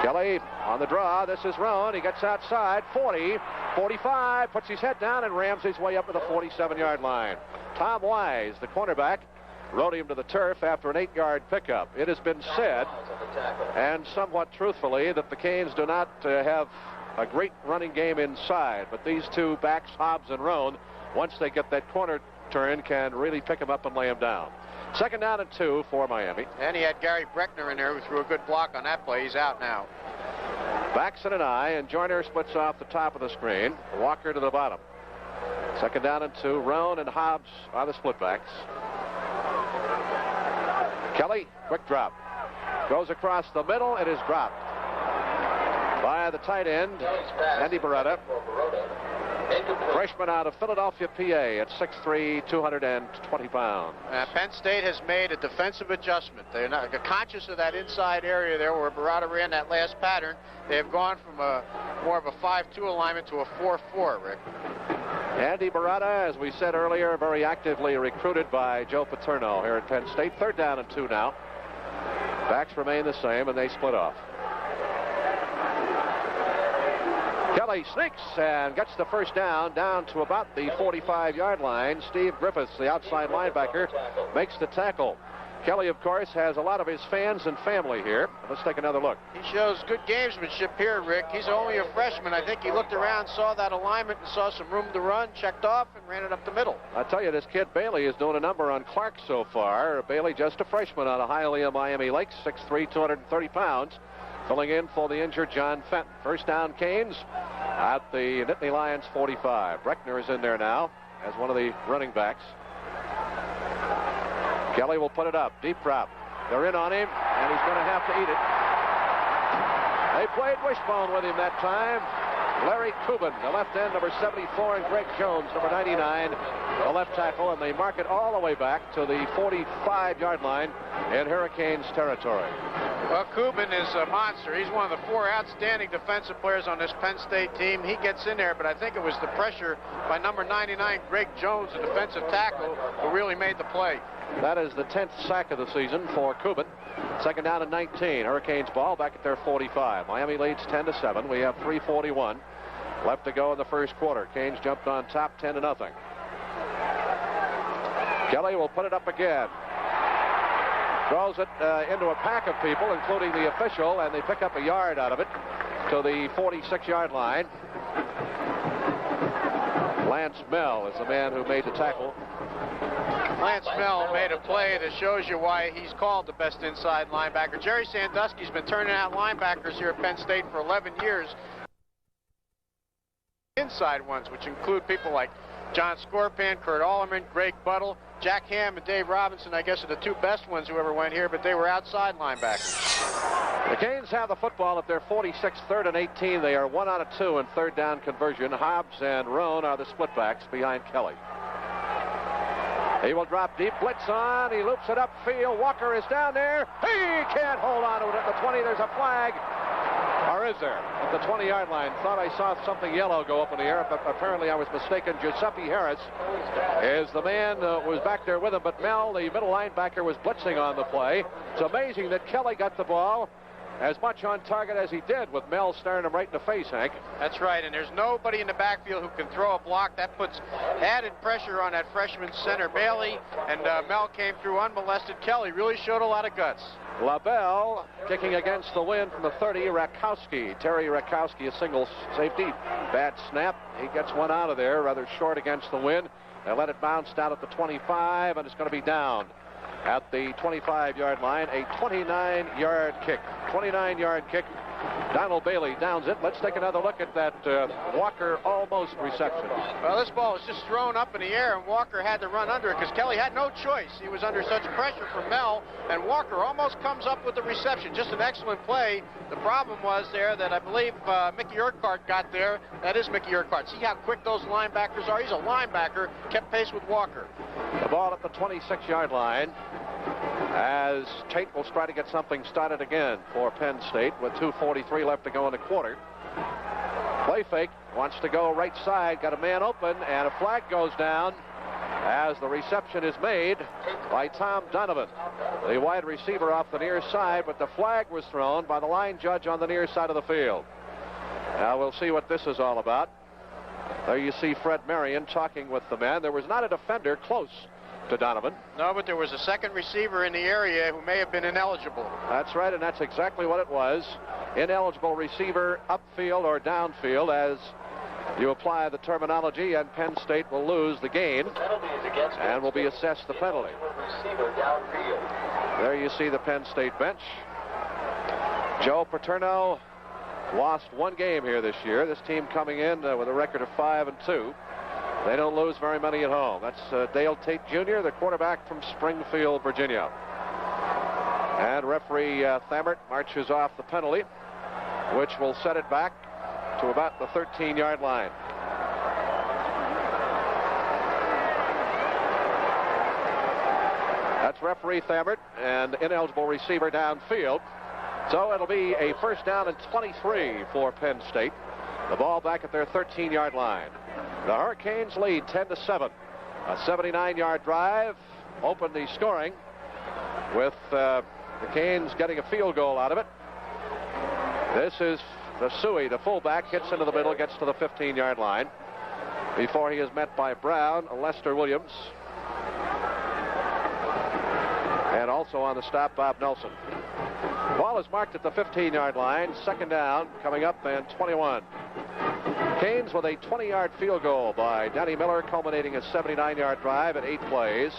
Kelly on the draw. This is Roan. He gets outside. 40, 45, puts his head down and rams his way up to the 47-yard line. Tom Wise, the cornerback, rode him to the turf after an 8-yard pickup. It has been said, and somewhat truthfully, that the Canes do not have a great running game inside, but these two backs, Hobbs and Roan, once they get that corner turn, can really pick him up and lay him down. Second down and 2 for Miami. And he had Gary Breckner in there who threw a good block on that play. He's out now. Backs in an eye, and Joyner splits off the top of the screen. Walker to the bottom. Second down and 2. Roan and Hobbs are the split backs. Kelly, quick drop. Goes across the middle. It is dropped by the tight end, Andy Beretta. Freshman out of Philadelphia, PA, at 6'3", 220 pounds. Penn State has made a defensive adjustment. They're not conscious of that inside area there where Beretta ran that last pattern. They have gone from more of a 5-2 alignment to a 4-4, Rick. Andy Beretta, as we said earlier, very actively recruited by Joe Paterno here at Penn State. Third down and 2 now. Backs remain the same, and they split off. Kelly sneaks and gets the first down to about the 45-yard line. Steve Griffiths, the outside linebacker, makes the tackle. Kelly, of course, has a lot of his fans and family here. Let's take another look. He shows good gamesmanship here, Rick. He's only a freshman. I think he looked around, saw that alignment, and saw some room to run, checked off, and ran it up the middle. I tell you, this kid Bailey is doing a number on Clark so far. Bailey, just a freshman out of Hialeah, Miami Lakes, 6'3", 230 pounds. Filling in for the injured John Fenton. First down, Canes at the Nittany Lions 45. Breckner is in there now as one of the running backs. Kelly will put it up. Deep drop. They're in on him, and he's going to have to eat it. They played wishbone with him that time. Larry Kubin, the left end, number 74, and Greg Jones, number 99, the left tackle, and they mark it all the way back to the 45-yard line in Hurricanes territory. Well, Kubin is a monster. He's one of the 4 outstanding defensive players on this Penn State team. He gets in there, but I think it was the pressure by number 99, Greg Jones, the defensive tackle, who really made the play. That is the 10th sack of the season for Kubin. Second down and 19. Hurricanes ball back at their 45. Miami leads 10-7. We have 3:41 left to go in the first quarter. Canes jumped on top 10-0. Kelly will put it up again. Throws it into a pack of people, including the official, and they pick up a yard out of it to the 46-yard line. Lance Mell is the man who made the tackle. Lance Mell made a play that shows you why he's called the best inside linebacker. Jerry Sandusky's been turning out linebackers here at Penn State for 11 years. Inside ones, which include people like John Scorpion, Kurt Alleman, Greg Buttle, Jack Ham, and Dave Robinson, I guess, are the 2 best ones who ever went here, but they were outside linebackers. The Canes have the football at their 46, 3rd and 18. They are 1 out of 2 in third down conversion. Hobbs and Roan are the splitbacks behind Kelly. He will drop deep, blitz on, he loops it upfield. Walker is down there. He can't hold on to it at the 20. There's a flag. Or is there? At the 20-yard line. Thought I saw something yellow go up in the air, but apparently I was mistaken. Giuseppe Harris is the man who was back there with him, but Mel, the middle linebacker, was blitzing on the play. It's amazing that Kelly got the ball as much on target as he did with Mel staring him right in the face, Hank. That's right, and there's nobody in the backfield who can throw a block. That puts added pressure on that freshman center, Bailey, and Mel came through unmolested. Kelly really showed a lot of guts. LaBelle kicking against the wind from the 30, Rakowski. Terry Rakowski, a single safety. Bad snap. He gets one out of there, rather short against the wind. They let it bounce down at the 25, and it's going to be down at the 25-yard line. A 29-yard kick. 29-yard kick. Donald Bailey downs it. Let's take another look at that Walker almost reception. Well, this ball was just thrown up in the air, and Walker had to run under it because Kelly had no choice. He was under such pressure from Mel, and Walker almost comes up with the reception. Just an excellent play. The problem was there that I believe Mickey Urquhart got there. That is Mickey Urquhart. See how quick those linebackers are? He's a linebacker. Kept pace with Walker. The ball at the 26-yard line, as Tate will try to get something started again for Penn State with 2:43 left to go in the quarter. Play fake, wants to go right side, got a man open, and a flag goes down as the reception is made by Tom Donovan, the wide receiver off the near side, but the flag was thrown by the line judge on the near side of the field. Now we'll see what this is all about. There you see Fred Marion talking with the man. There was not a defender close to Donovan. No, but there was a second receiver in the area who may have been ineligible. That's right, and that's exactly what it was. Ineligible receiver upfield or downfield, as you apply the terminology, and Penn State will lose the game and will be assessed the penalty. There you see the Penn State bench. Joe Paterno lost one game here this year. This team coming in with a record of 5-2. They don't lose very many at home. That's Dale Tate Jr., the quarterback from Springfield, Virginia. And referee Thammert marches off the penalty, which will set it back to about the 13-yard line. That's referee Thammert, and ineligible receiver downfield. So it'll be a first down and 23 for Penn State. The ball back at their 13-yard line. The Hurricanes lead 10-7. A 79-yard drive opened the scoring with the Canes getting a field goal out of it. This is the Suey, the fullback, hits into the middle, gets to the 15-yard line before he is met by Brown, Lester Williams, and also on the stop, Bob Nelson. Ball is marked at the 15-yard line. Second down coming up and 21. Canes with a 20-yard field goal by Danny Miller, culminating a 79-yard drive at 8 plays.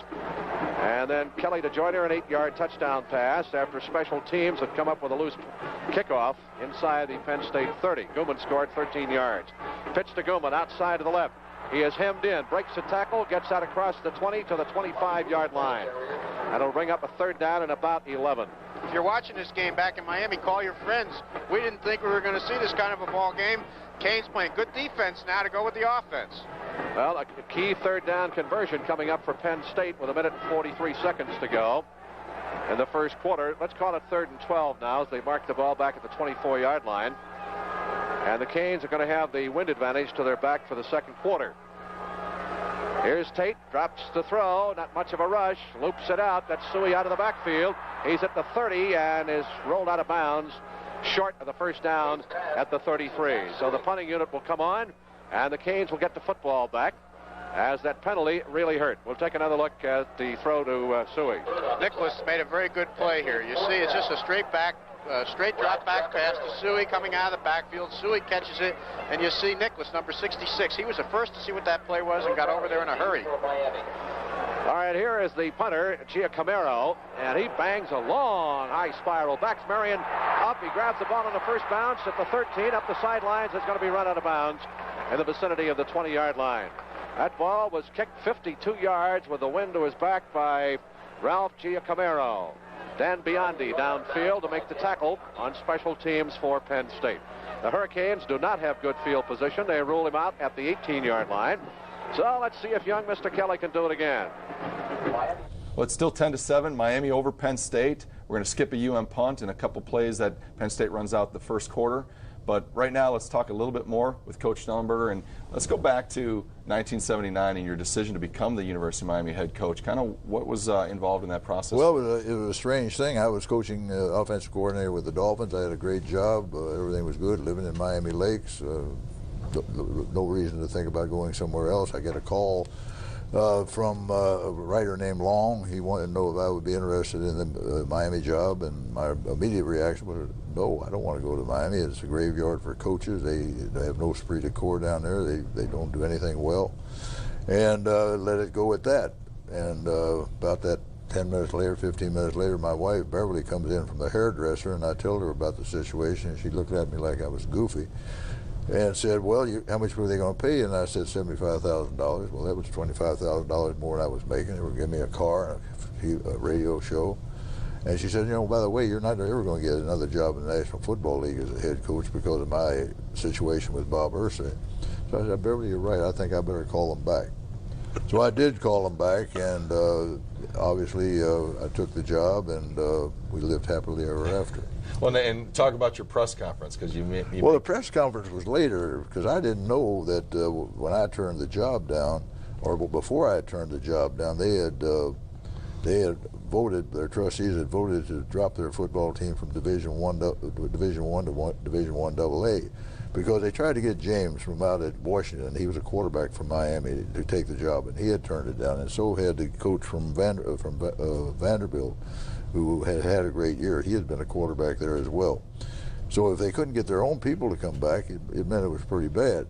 And then Kelly DeJoyner, an 8-yard touchdown pass after special teams had come up with a loose kickoff inside the Penn State 30. Gooman scored 13 yards. Pitch to Gooman outside to the left. He is hemmed in, breaks the tackle, gets out across the 20 to the 25-yard line. That'll bring up a third down and about 11. If you're watching this game back in Miami, call your friends. We didn't think we were going to see this kind of a ball game. Canes playing good defense now to go with the offense. Well, a key third down conversion coming up for Penn State with 1 minute and 43 seconds to go in the first quarter. Let's call it 3rd and 12 now as they mark the ball back at the 24-yard line. And the Canes are going to have the wind advantage to their back for the second quarter. Here's Tate, drops the throw, not much of a rush, loops it out. That's Suey out of the backfield. He's at the 30 and is rolled out of bounds, short of the first down at the 33. So the punting unit will come on, and the Canes will get the football back as that penalty really hurt. We'll take another look at the throw to Suey. Nicholas made a very good play here. You see, it's just a straight drop back pass to Suey coming out of the backfield. Suey catches it, and you see Nicholas, number 66. He was the first to see what that play was and got over there in a hurry. All right, here is the punter, Giacomo, and he bangs a long high spiral. Backs Marion up. He grabs the ball on the first bounce at the 13. Up the sidelines. It's going to be run out of bounds in the vicinity of the 20-yard line. That ball was kicked 52 yards with the wind to his back by Ralph Giacomo. Dan Biondi downfield to make the tackle on special teams for Penn State. The Hurricanes do not have good field position. They rule him out at the 18-yard line. So let's see if young Mr. Kelly can do it again. Well, it's still 10-7, Miami over Penn State. We're going to skip a UM punt and a couple plays that Penn State runs out the first quarter. But right now, let's talk a little bit more with Coach Schnellenberger, and let's go back to 1979 and your decision to become the University of Miami head coach. Kind of what was involved in that process? Well, it was a strange thing. I was coaching offensive coordinator with the Dolphins. I had a great job. Everything was good, living in Miami Lakes. No reason to think about going somewhere else. I get a call from a writer named Long. He wanted to know if I would be interested in the Miami job, and my immediate reaction was, no, I don't want to go to Miami. It's a graveyard for coaches. They have no esprit de corps down there. They don't do anything well. And let it go at that. And about that 10 minutes later, 15 minutes later, my wife, Beverly, comes in from the hairdresser, and I told her about the situation, and she looked at me like I was goofy and said, well, how much were they going to pay you? And I said, $75,000. Well, that was $25,000 more than I was making. They were giving me a car and a radio show. And she said, by the way, you're not ever going to get another job in the National Football League as a head coach because of my situation with Bob Irsay. So I said, Beverly, you're right. I think I better call them back. So I did call them back, and obviously I took the job, and we lived happily ever after. Well, and talk about your press conference, because Well, the press conference was later, because I didn't know that when I turned the job down, or before I had turned the job down, they had voted, their trustees had voted to drop their football team from Division I to Division I AA, because they tried to get James from out at Washington. He was a quarterback from Miami to take the job, and he had turned it down. And so had the coach from Vanderbilt, who had had a great year. He had been a quarterback there as well. So if they couldn't get their own people to come back, it meant it was pretty bad.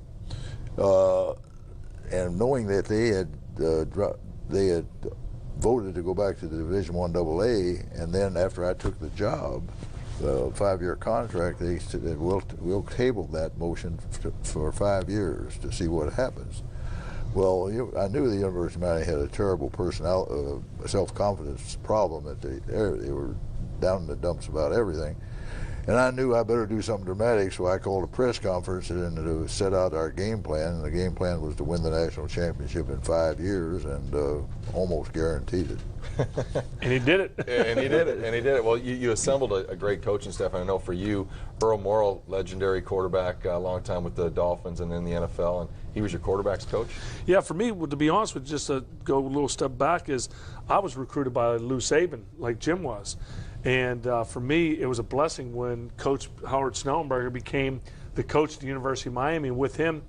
And knowing that they had voted to go back to the Division I AA, and then after I took the job, the 5-year contract, they said, we'll table that motion for 5 years to see what happens. Well, I knew the University of Miami had a terrible self-confidence problem. That they were down in the dumps about everything. And I knew I better do something dramatic, so I called a press conference and to set out our game plan. And the game plan was to win the national championship in 5 years, and almost guaranteed it. And he did it. And he did it. Well, you assembled a great coaching staff. And I know for you, Earl Morrall, legendary quarterback, a long time with the Dolphins and in the NFL, and he was your quarterback's coach? Yeah, for me, to be honest with you, just to go a little step back, is I was recruited by Lou Saban, like Jim was. And for me, it was a blessing when Coach Howard Schnellenberger became the coach at the University of Miami, and with him,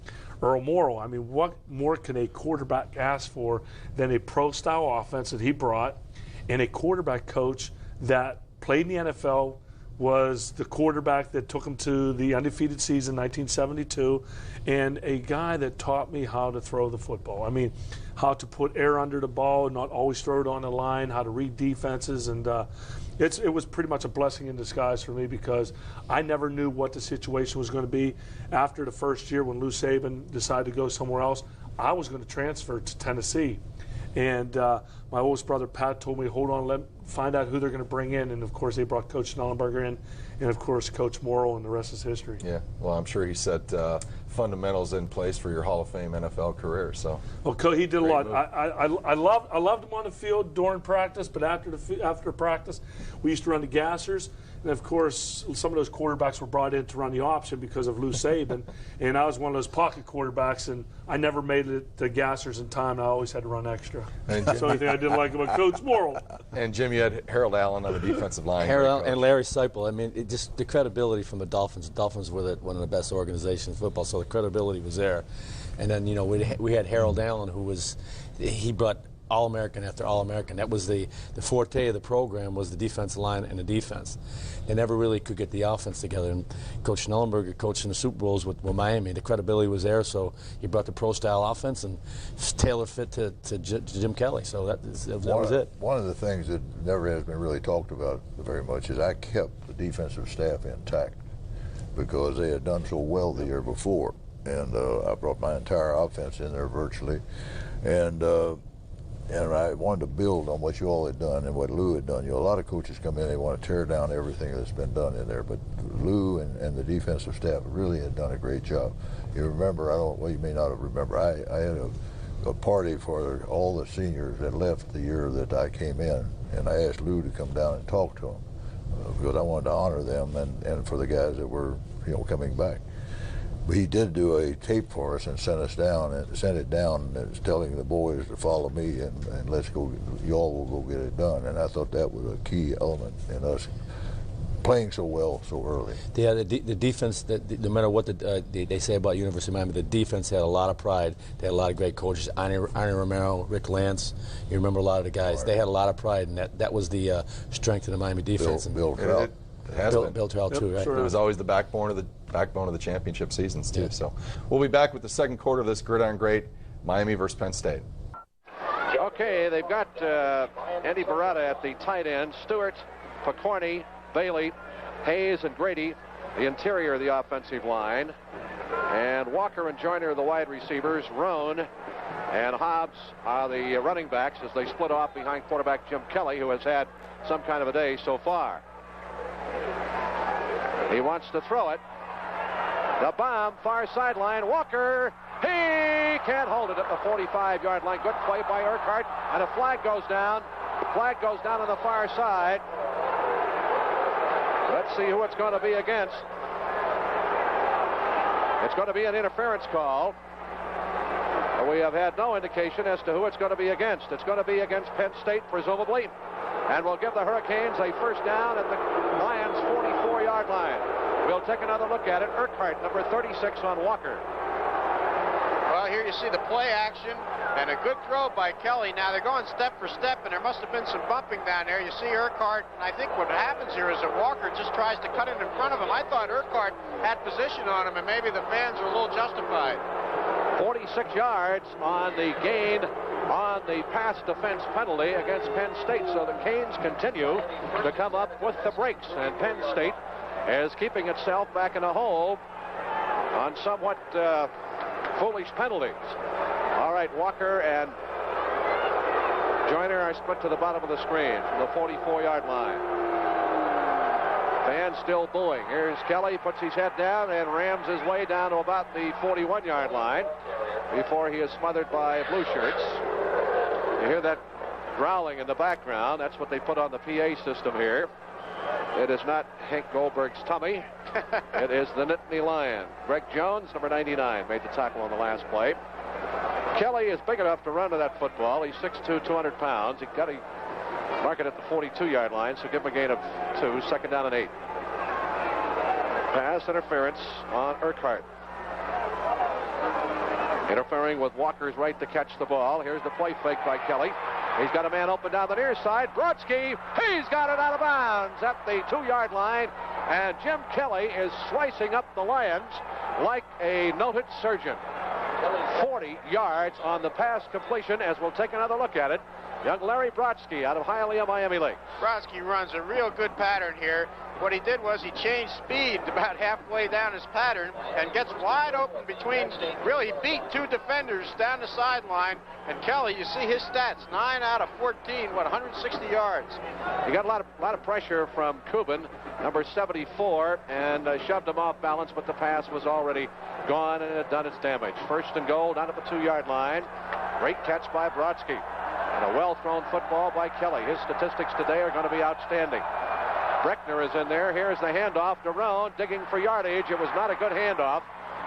Earl Morrall. I mean, what more can a quarterback ask for than a pro-style offense that he brought, and a quarterback coach that played in the NFL, was the quarterback that took him to the undefeated season in 1972, and a guy that taught me how to throw the football. I mean, how to put air under the ball and not always throw it on the line, how to read defenses, and it was pretty much a blessing in disguise for me, because I never knew what the situation was going to be. After the first year, when Lou Saban decided to go somewhere else, I was going to transfer to Tennessee. And my oldest brother, Pat, told me, hold on, find out who they're going to bring in. And, of course, they brought Coach Schnellenberger in, and, of course, Coach Morrall, and the rest is history. Yeah, well, I'm sure he set fundamentals in place for your Hall of Fame NFL career. So, well, he did a lot. I loved him on the field during practice, but after practice, we used to run the gassers. And, of course, some of those quarterbacks were brought in to run the option because of Lou Saban. And I was one of those pocket quarterbacks, and I never made it to gassers in time. I always had to run extra. That's the only thing I didn't like about Coach Morrall. And, Jim, you had Harold Allen on the defensive line. Harold and Larry Seipel. I mean, just the credibility from the Dolphins. The Dolphins were one of the best organizations in football, so the credibility was there. And then, we had Harold Allen, he brought All-American after All-American. That was the forte of the program, was the defensive line and the defense. They never really could get the offense together. And Coach Schnellenberger coached in the Super Bowls with Miami. The credibility was there, so he brought the pro-style offense and tailor-fit to Jim Kelly. So that was it. One of the things that never has been really talked about very much is I kept the defensive staff intact because they had done so well the year before. And I brought my entire offense in there virtually. And I wanted to build on what you all had done and what Lou had done. A lot of coaches come in, they want to tear down everything that's been done in there, but Lou and the defensive staff really had done a great job. You remember, you may not have remembered, I had a party for all the seniors that left the year that I came in, and I asked Lou to come down and talk to them because I wanted to honor them and for the guys that were coming back. But he did do a tape for us and sent it down, and telling the boys to follow me and let's go. Y'all will go get it done. And I thought that was a key element in us playing so well so early. Yeah, the defense, no matter what they say about University of Miami, the defense had a lot of pride. They had a lot of great coaches. Arnie Romero, Rick Lance, you remember a lot of the guys. Right. They had a lot of pride, and that was the strength of the Miami defense. Bill Trout. Bill Trout too, right? Sure. It was always the backbone of the championship seasons too. Yeah. So we'll be back with the second quarter of this Gridiron Great, Miami versus Penn State. Okay, they've got Andy Barata at the tight end, Stewart, Picorni, Bailey, Hayes, and Grady, the interior of the offensive line, and Walker and Joyner the wide receivers, Roan and Hobbs are the running backs as they split off behind quarterback Jim Kelly, who has had some kind of a day so far. He wants to throw it. The bomb, far sideline, Walker, he can't hold it at the 45-yard line. Good play by Urquhart, and a flag goes down. Flag goes down on the far side. Let's see who it's going to be against. It's going to be an interference call. We have had no indication as to who it's going to be against. It's going to be against Penn State, presumably. And we'll give the Hurricanes a first down at the Lions' 44-yard line. We'll take another look at it. Urquhart, number 36 on Walker. Well, here you see the play action and a good throw by Kelly. Now they're going step for step, and there must have been some bumping down there. You see Urquhart, and I think what happens here is that Walker just tries to cut it in front of him. I thought Urquhart had position on him, and maybe the fans are a little justified. 46 yards on the gain on the pass defense penalty against Penn State. So the Canes continue to come up with the breaks, and Penn State is keeping itself back in a hole on somewhat foolish penalties. All right, Walker and Joyner are split to the bottom of the screen from the 44-yard line. Fans still booing. Here's Kelly, puts his head down and rams his way down to about the 41-yard line before he is smothered by blue shirts. You hear that growling in the background. That's what they put on the PA system here. It is not Hank Goldberg's tummy. It is the Nittany Lion. Greg Jones, number 99, made the tackle on the last play. Kelly is big enough to run to that football. He's 6'2", 200 pounds. He got to mark it at the 42-yard line, so give him a gain of 2, second down and 8. Pass interference on Urquhart. Interfering with Walker's right to catch the ball. Here's the play fake by Kelly. He's got a man open down the near side. Brodsky, he's got it out of bounds at the 2-yard line. And Jim Kelly is slicing up the Lions like a noted surgeon. 40 yards on the pass completion, as we'll take another look at it. Young Larry Brodsky out of Hialeah, Miami Lakes. Brodsky runs a real good pattern here. What he did was he changed speed about halfway down his pattern and gets wide open between, really, he beat 2 defenders down the sideline. And Kelly, you see his stats, 9 out of 14, 160 yards. He got a lot of pressure from Cuban, number 74, and shoved him off balance, but the pass was already gone and it had done its damage. First and goal down at the 2-yard line. Great catch by Brodsky. And a well-thrown football by Kelly. His statistics today are going to be outstanding. Breckner is in there. Here's the handoff to Roan, digging for yardage. It was not a good handoff.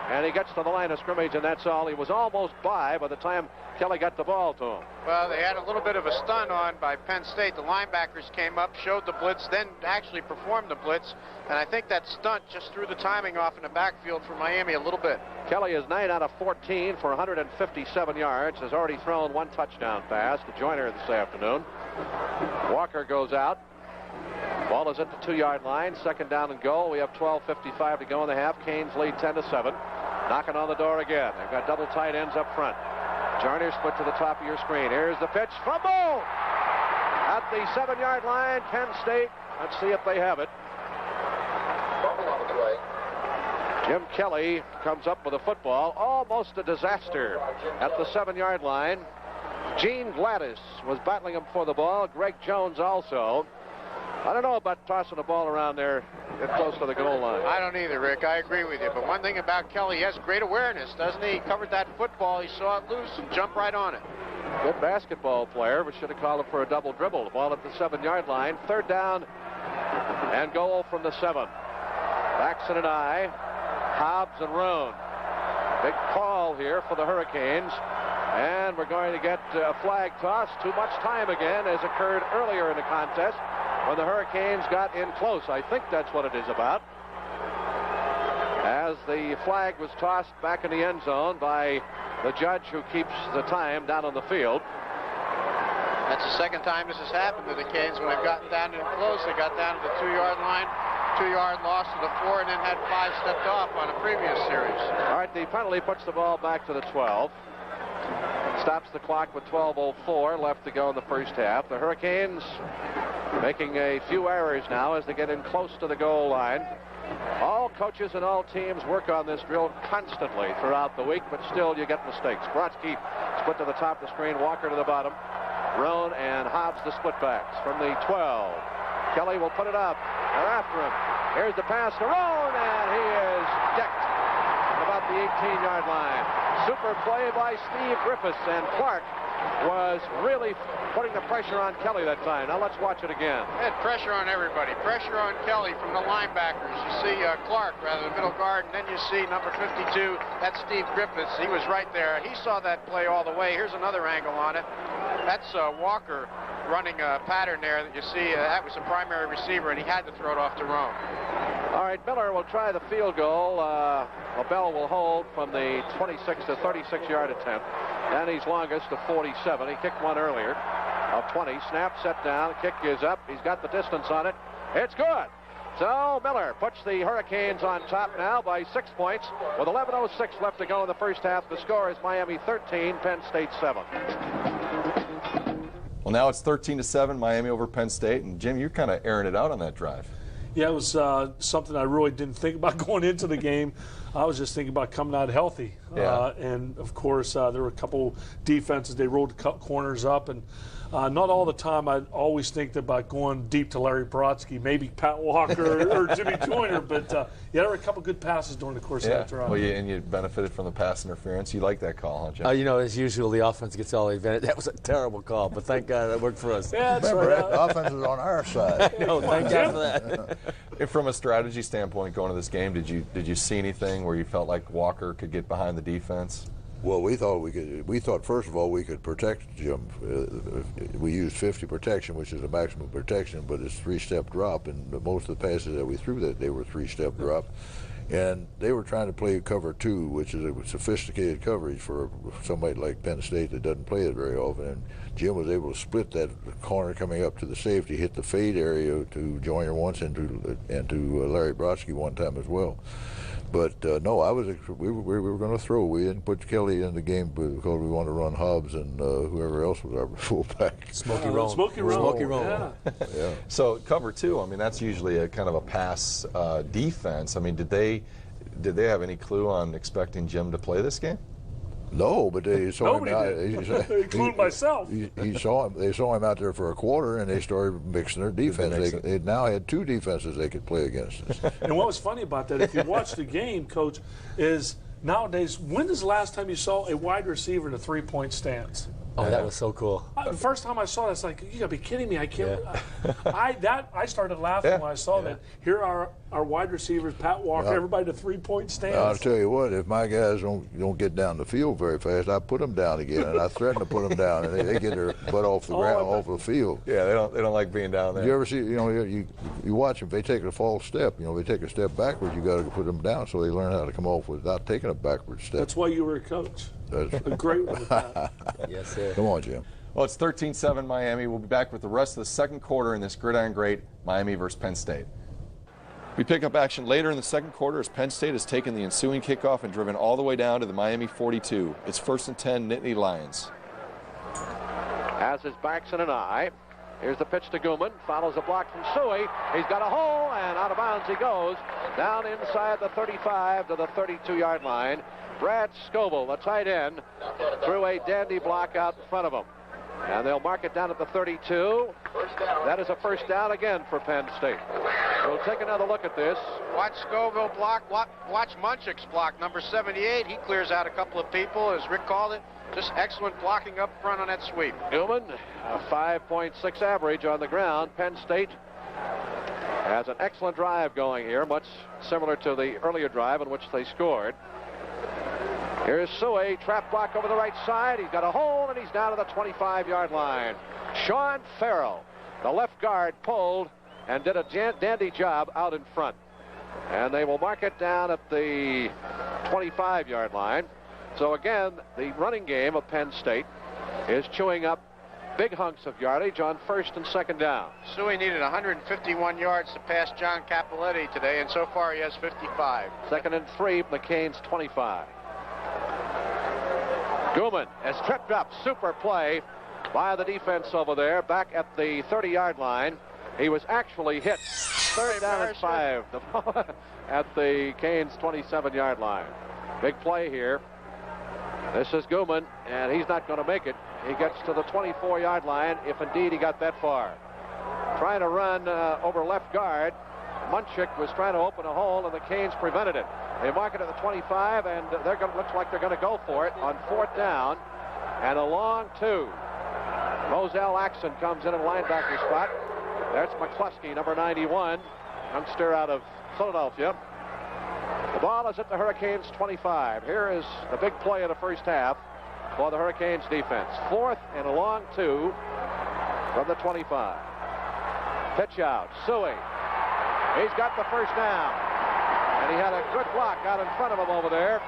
And he gets to the line of scrimmage, and that's all. He was almost by the time Kelly got the ball to him. Well, they had a little bit of a stun on by Penn State. The linebackers came up, showed the blitz, then actually performed the blitz. And I think that stunt just threw the timing off in the backfield for Miami a little bit. Kelly is 9 out of 14 for 157 yards. Has already thrown 1 touchdown pass to Joyner this afternoon. Walker goes out. Ball is at the 2-yard line. Second down and goal. We have 12:55 to go in the half. Canes lead 10-7. Knocking on the door again. They've got double tight ends up front. Joyner split to the top of your screen. Here's the pitch. Fumble! At the 7-yard line, Penn State. Let's see if they have it. Jim Kelly comes up with a football. Almost a disaster at the 7-yard line. Gene Gladys was battling him for the ball. Greg Jones also. I don't know about tossing the ball around there close to the goal line. I don't either, Rick. I agree with you. But one thing about Kelly, he has great awareness, doesn't he? He covered that football. He saw it loose and jumped right on it. Good basketball player, but should have called him for a double dribble. The ball at the 7-yard line. Third down and goal from the 7. Baxton and I Hobbs and Roan. Big call here for the Hurricanes. And we're going to get a flag toss. Too much time again, as occurred earlier in the contest when the Hurricanes got in close. I think that's what it is about. As the flag was tossed back in the end zone by the judge who keeps the time down on the field. That's the second time this has happened to the Canes. When they've gotten down in close, they got down to the 2-yard line, 2-yard loss to the 4, and then had 5 stepped off on a previous series. All right, the penalty puts the ball back to the 12. Stops the clock with 12:04 left to go in the first half. The Hurricanes making a few errors now as they get in close to the goal line. All coaches and all teams work on this drill constantly throughout the week, but still you get mistakes. Brodsky split to the top of the screen, Walker to the bottom. Roan and Hobbs the split backs from the 12. Kelly will put it up. They're after him. Here's the pass to Roan, and he is decked at about the 18-yard line. Super play by Steve Griffiths, and Clark was really putting the pressure on Kelly that time. Now let's watch it again. Had pressure on everybody. Pressure on Kelly from the linebackers. You see Clark, rather, the middle guard, and then you see number 52. That's Steve Griffiths. He was right there. He saw that play all the way. Here's another angle on it. That's Walker running a pattern there that you see. That was a primary receiver, and he had to throw it off to Rome. All right, Miller will try the field goal. LaBelle will hold from the 26 to 36-yard attempt. Danny's longest to 47. He kicked one earlier of 20. Snap, set down. Kick is up. He's got the distance on it. It's good. So Miller puts the Hurricanes on top now by 6 points with 11:06 left to go in the first half. The score is Miami 13, Penn State 7. Well, now it's 13-7, Miami over Penn State. And Jim, you're kind of airing it out on that drive. Yeah, it was something I really didn't think about going into the game. I was just thinking about coming out healthy. Yeah. And, of course, there were a couple defenses. They rolled the corners up. And not all the time. I always think about going deep to Larry Brodsky, maybe Pat Walker or Jimmy Joyner. But, yeah, there were a couple good passes during the course of that drive. Well, and you benefited from the pass interference. You like that call, huh, Jim? You know, as usual, the offense gets all the advantage. That was a terrible call, but thank God it worked for us. Yeah, that's Remember, right. the offense is on our side. No, thank God for that. And from a strategy standpoint going to this game, did you see anything where you felt like Walker could get behind the defense? Well, we thought first of all we could protect Jim. We used 50 protection, which is the maximum protection, but it's 3-step drop, and most of the passes that we threw they were 3-step drop. And they were trying to play cover 2, which is a sophisticated coverage for somebody like Penn State that doesn't play it very often. And Jim was able to split that corner coming up to the safety, hit the fade area to Joyner once and to Larry Brodsky one time as well. But no, we were going to throw. We didn't put Kelly in the game because we wanted to run Hobbs and whoever else was our fullback. Smoky Roan. Smoky Roan. Yeah. Yeah. So cover 2, I mean, that's usually a kind of a pass defense. I mean, did they have any clue on expecting Jim to play this game? No, but they saw him out. Including myself. They saw him out there for a quarter, and they started mixing their defense. They now had 2 defenses they could play against us. And what was funny about that, if you watch the game, Coach, is nowadays, when is the last time you saw a wide receiver in a 3-point stance? Oh, that was so cool. The first time I saw it, it's like, you got to be kidding me. I can't. Yeah. I started laughing when I saw that. Here are our wide receivers, Pat Walker, everybody to 3-point stance. I'll tell you what, if my guys don't get down the field very fast, I put them down again, and I threaten to put them down, and they get their butt off the ground, off the field. Yeah, they don't like being down there. You ever see, you watch them, if they take a false step, they take a step backwards, you got to put them down so they learn how to come off without taking a backward step. That's why you were a coach. A great one with that. Yes, sir. Come on, Jim. Well, it's 13-7 Miami. We'll be back with the rest of the second quarter in this Gridiron Great, Miami versus Penn State. We pick up action later in the second quarter as Penn State has taken the ensuing kickoff and driven all the way down to the Miami 42. It's 1st and 10, Nittany Lions. Has his backs in an eye. Here's the pitch to Gooman. Follows a block from Suey. He's got a hole, and out of bounds he goes. Down inside the 35 to the 32-yard line. Brad Scoble, the tight end, threw a dandy block out in front of him. And they'll mark it down at the 32. That is a first down again for Penn State. We'll take another look at this. Watch Scoville block. Watch Munchik's block, number 78. He clears out a couple of people, as Rick called it. Just excellent blocking up front on that sweep. Newman, a 5.6 average on the ground. Penn State has an excellent drive going here, much similar to the earlier drive in which they scored. Here's Suey, trap block over the right side. He's got a hole, and he's down to the 25-yard line. Sean Farrell, the left guard, pulled and did a dandy job out in front. And they will mark it down at the 25-yard line. So again, the running game of Penn State is chewing up big hunks of yardage on first and second down. Suey needed 151 yards to pass John Capoletti today, and so far he has 55. Second and 3, McCain's 25. Gooman has tripped up. Super play by the defense over there, back at the 30-yard line. He was actually hit. Third down and 5 at the Canes' 27-yard line. Big play here. This is Gooman, and he's not going to make it. He gets to the 24-yard line, if indeed he got that far. Trying to run over left guard. Munchik was trying to open a hole, and the Canes prevented it. They mark it at the 25, and looks like they're going to go for it on fourth down. And a long two. Moselle Axon comes in at linebacker spot. There's McCluskey, number 91, youngster out of Philadelphia. The ball is at the Hurricanes' 25. Here is the big play of the first half for the Hurricanes defense. Fourth and a long two from the 25. Pitch out. Suey. He's got the first down. And he had a good block out in front of him over there.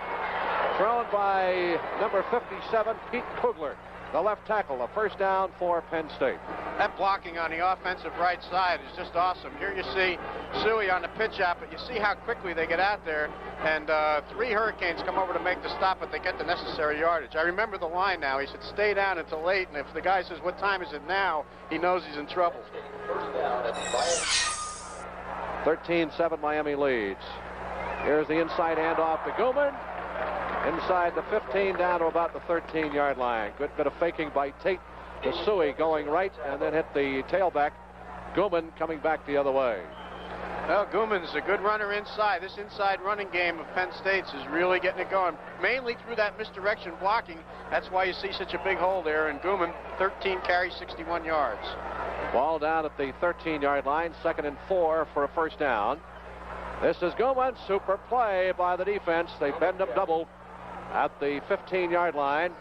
Thrown by number 57, Pete Kugler, the left tackle. A first down for Penn State. That blocking on the offensive right side is just awesome. Here you see Suey on the pitch out, but you see how quickly they get out there. And 3 Hurricanes come over to make the stop, but they get the necessary yardage. I remember the line now. He said, stay down until late. And if the guy says, what time is it now? He knows he's in trouble. 13-7 Miami leads. Here's the inside handoff to Gooman. Inside the 15 down to about the 13-yard line. Good bit of faking by Tate to Suey going right and then hit the tailback. Gooman coming back the other way. Well, Gooman's a good runner inside. This inside running game of Penn State's is really getting it going, mainly through that misdirection blocking. That's why you see such a big hole there. And Gooman, 13 carries, 61 yards. Ball down at the 13-yard line, 2nd and 4 for a first down. This is Gooman. Super play by the defense. They bend him double at the 15-yard line.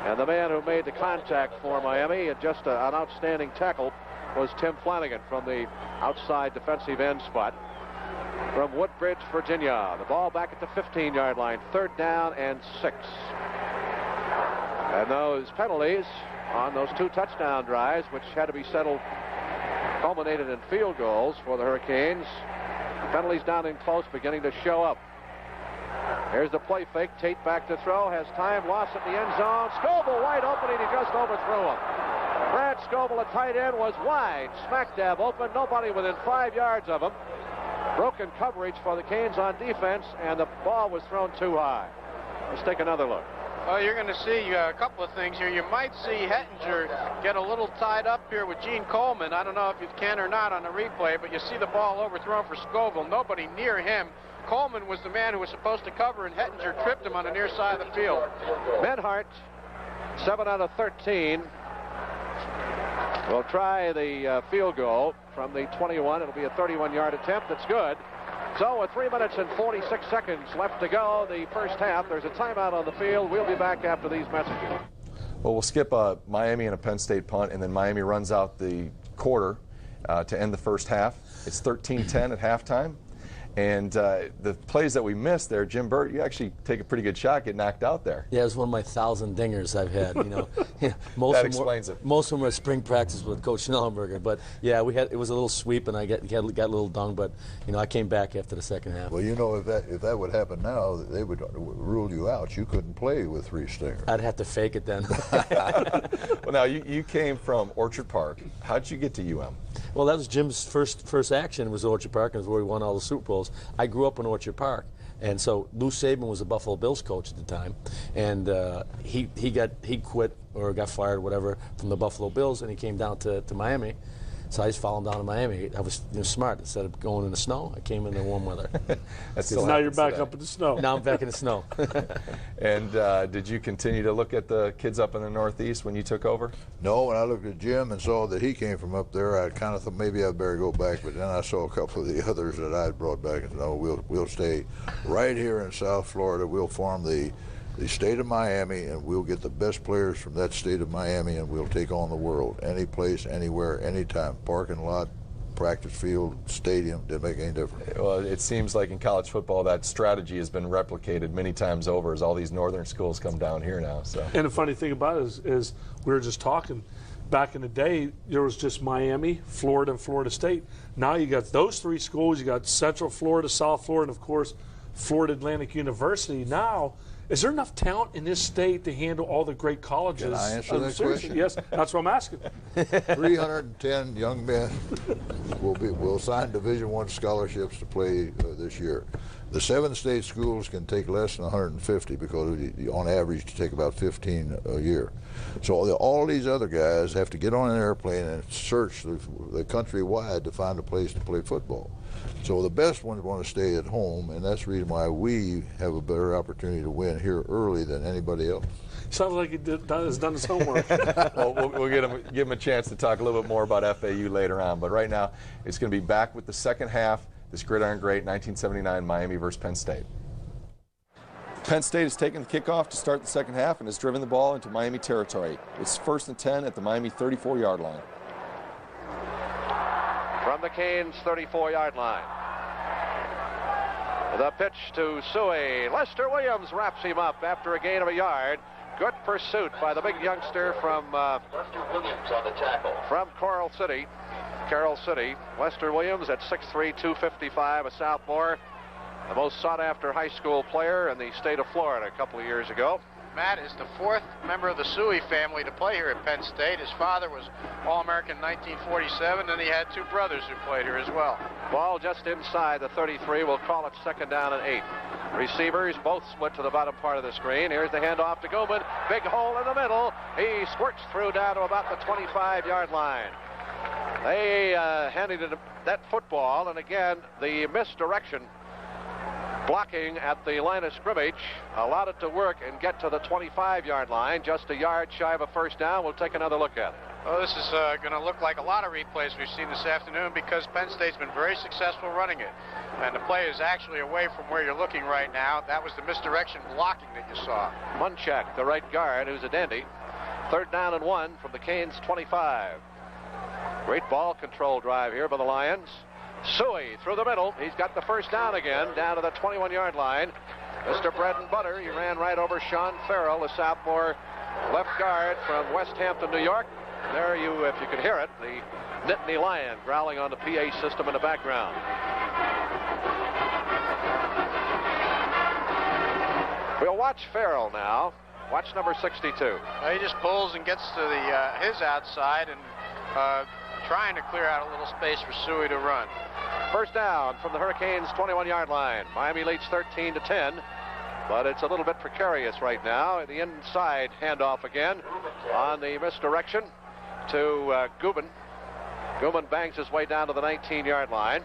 And the man who made the contact for Miami, and just an outstanding tackle, was Tim Flanagan from the outside defensive end spot from Woodbridge, Virginia. The ball back at the 15-yard line, 3rd down and 6. And those penalties on those 2 touchdown drives, which had to be settled, culminated in field goals for the Hurricanes. Penalties down in close, beginning to show up. Here's the play fake. Tate back to throw. Has time. Lost in the end zone. Scoble wide open, and he just overthrew him. Brad Scoble, a tight end, was wide. Smack dab open. Nobody within 5 yards of him. Broken coverage for the Canes on defense, and the ball was thrown too high. Let's take another look. Well, you're going to see a couple of things here. You might see Hettinger get a little tied up here with Gene Coleman. I don't know if you can or not on the replay, but you see the ball overthrown for Scoble. Nobody near him. Coleman was the man who was supposed to cover, and Hettinger tripped him on the near side of the field. Menhart, 7 out of 13. Will try the field goal from the 21. It'll be a 31-yard attempt. That's good. So with 3 minutes and 46 seconds left to go, the first half, there's a timeout on the field. We'll be back after these messages. Well, we'll skip Miami and a Penn State punt, and then Miami runs out the quarter to end the first half. It's 13-10 at halftime. And the plays that we missed there, Jim Burt, you actually take a pretty good shot, get knocked out there. Yeah, it was one of my 1,000 dingers I've had. You know, that explains it. Most of them were spring practice with Coach Schnellenberger. But yeah, it was a little sweep, and I got a little dung. But you know, I came back after the second half. Well, you know, if that would happen now, they would rule you out. You couldn't play with 3 stingers. I'd have to fake it then. Well, now you came from Orchard Park. How'd you get to UM? Well, that was Jim's first action was Orchard Park, and it was where he won all the Super Bowls. I grew up in Orchard Park, and so Lou Saban was the Buffalo Bills coach at the time, and he quit or got fired or whatever from the Buffalo Bills, and he came down to Miami. So I just followed them down to Miami. I was smart. Instead of going in the snow, I came in the warm weather. Now you're back up in the snow. Now I'm back in the snow. And did you continue to look at the kids up in the Northeast when you took over? No, when I looked at Jim and saw that he came from up there, I kind of thought maybe I'd better go back. But then I saw a couple of the others that I had brought back and said, no, we'll stay right here in South Florida. We'll form the state of Miami, and we'll get the best players from that state of Miami, and we'll take on the world. Any place, anywhere, anytime. Parking lot, practice field, stadium, didn't make any difference. Well, it seems like in college football that strategy has been replicated many times over as all these northern schools come down here now. So. And the funny thing about it is we were just talking, back in the day, there was just Miami, Florida, and Florida State. Now you got those three schools. You got Central Florida, South Florida, and, of course, Florida Atlantic University. Now, is there enough talent in this state to handle all the great colleges? Can I answer that question? Yes, that's what I'm asking. 310 young men will sign Division I scholarships to play this year. The 7 state schools can take less than 150 because on average you take about 15 a year. So all these other guys have to get on an airplane and search the country wide to find a place to play football. So the best ones want to stay at home, and that's the reason why we have a better opportunity to win here early than anybody else. Sounds like he has done his homework. Well, we'll give him a chance to talk a little bit more about FAU later on. But right now, it's going to be back with the second half, this Gridiron Great 1979 Miami versus Penn State. Penn State has taken the kickoff to start the second half and has driven the ball into Miami territory. It's 1st and 10 at the Miami 34-yard line. From the Canes' 34-yard line. The pitch to Suey. Lester Williams wraps him up after a gain of a yard. Good pursuit by the big youngster from Lester Williams on the tackle. From Carroll City. Lester Williams at 6'3", 255, a sophomore. The most sought-after high school player in the state of Florida a couple of years ago. Matt is the 4th member of the Suey family to play here at Penn State. His father was All-American in 1947, and he had 2 brothers who played here as well. Ball just inside the 33. We'll call it 2nd down and 8. Receivers both split to the bottom part of the screen. Here's the handoff to Goodman. Big hole in the middle. He squirts through down to about the 25-yard line. They handed it that football, and again, the misdirection blocking at the line of scrimmage allowed it to work and get to the 25-yard line, just a yard shy of a first down. We'll take another look at it. Well, this is going to look like a lot of replays we've seen this afternoon because Penn State's been very successful running it. And the play is actually away from where you're looking right now. That was the misdirection blocking that you saw. Munchak, the right guard, who's a dandy. 3rd down and 1 from the Canes' 25. Great ball control drive here by the Lions. Suey through the middle. He's got the first down again, down to the 21-yard line. Mr. Bread and Butter, he ran right over Sean Farrell, the sophomore left guard from West Hampton, New York. There you, if you could hear it, the Nittany Lion growling on the PA system in the background. We'll watch Farrell now. Watch number 62. He just pulls and gets to the his outside and trying to clear out a little space for Suey to run. First down from the Hurricanes' 21-yard line. Miami leads 13-10, but it's a little bit precarious right now. The inside handoff again on the misdirection to Gubin. Gubin bangs his way down to the 19-yard line.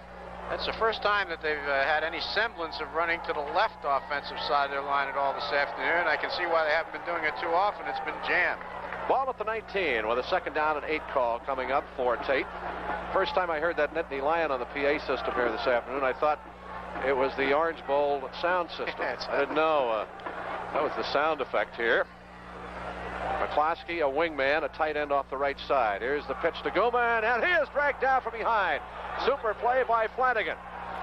That's the first time that they've had any semblance of running to the left offensive side of their line at all this afternoon. I can see why they haven't been doing it too often. It's been jammed. Ball at the 19 with a 2nd down and 8 call coming up for Tate. First time I heard that Nittany Lion on the PA system here this afternoon, I thought it was the Orange Bowl sound system. I didn't know that was the sound effect here. McCloskey, a wingman, a tight end off the right side. Here's the pitch to Gilman, and he is dragged down from behind. Super play by Flanagan.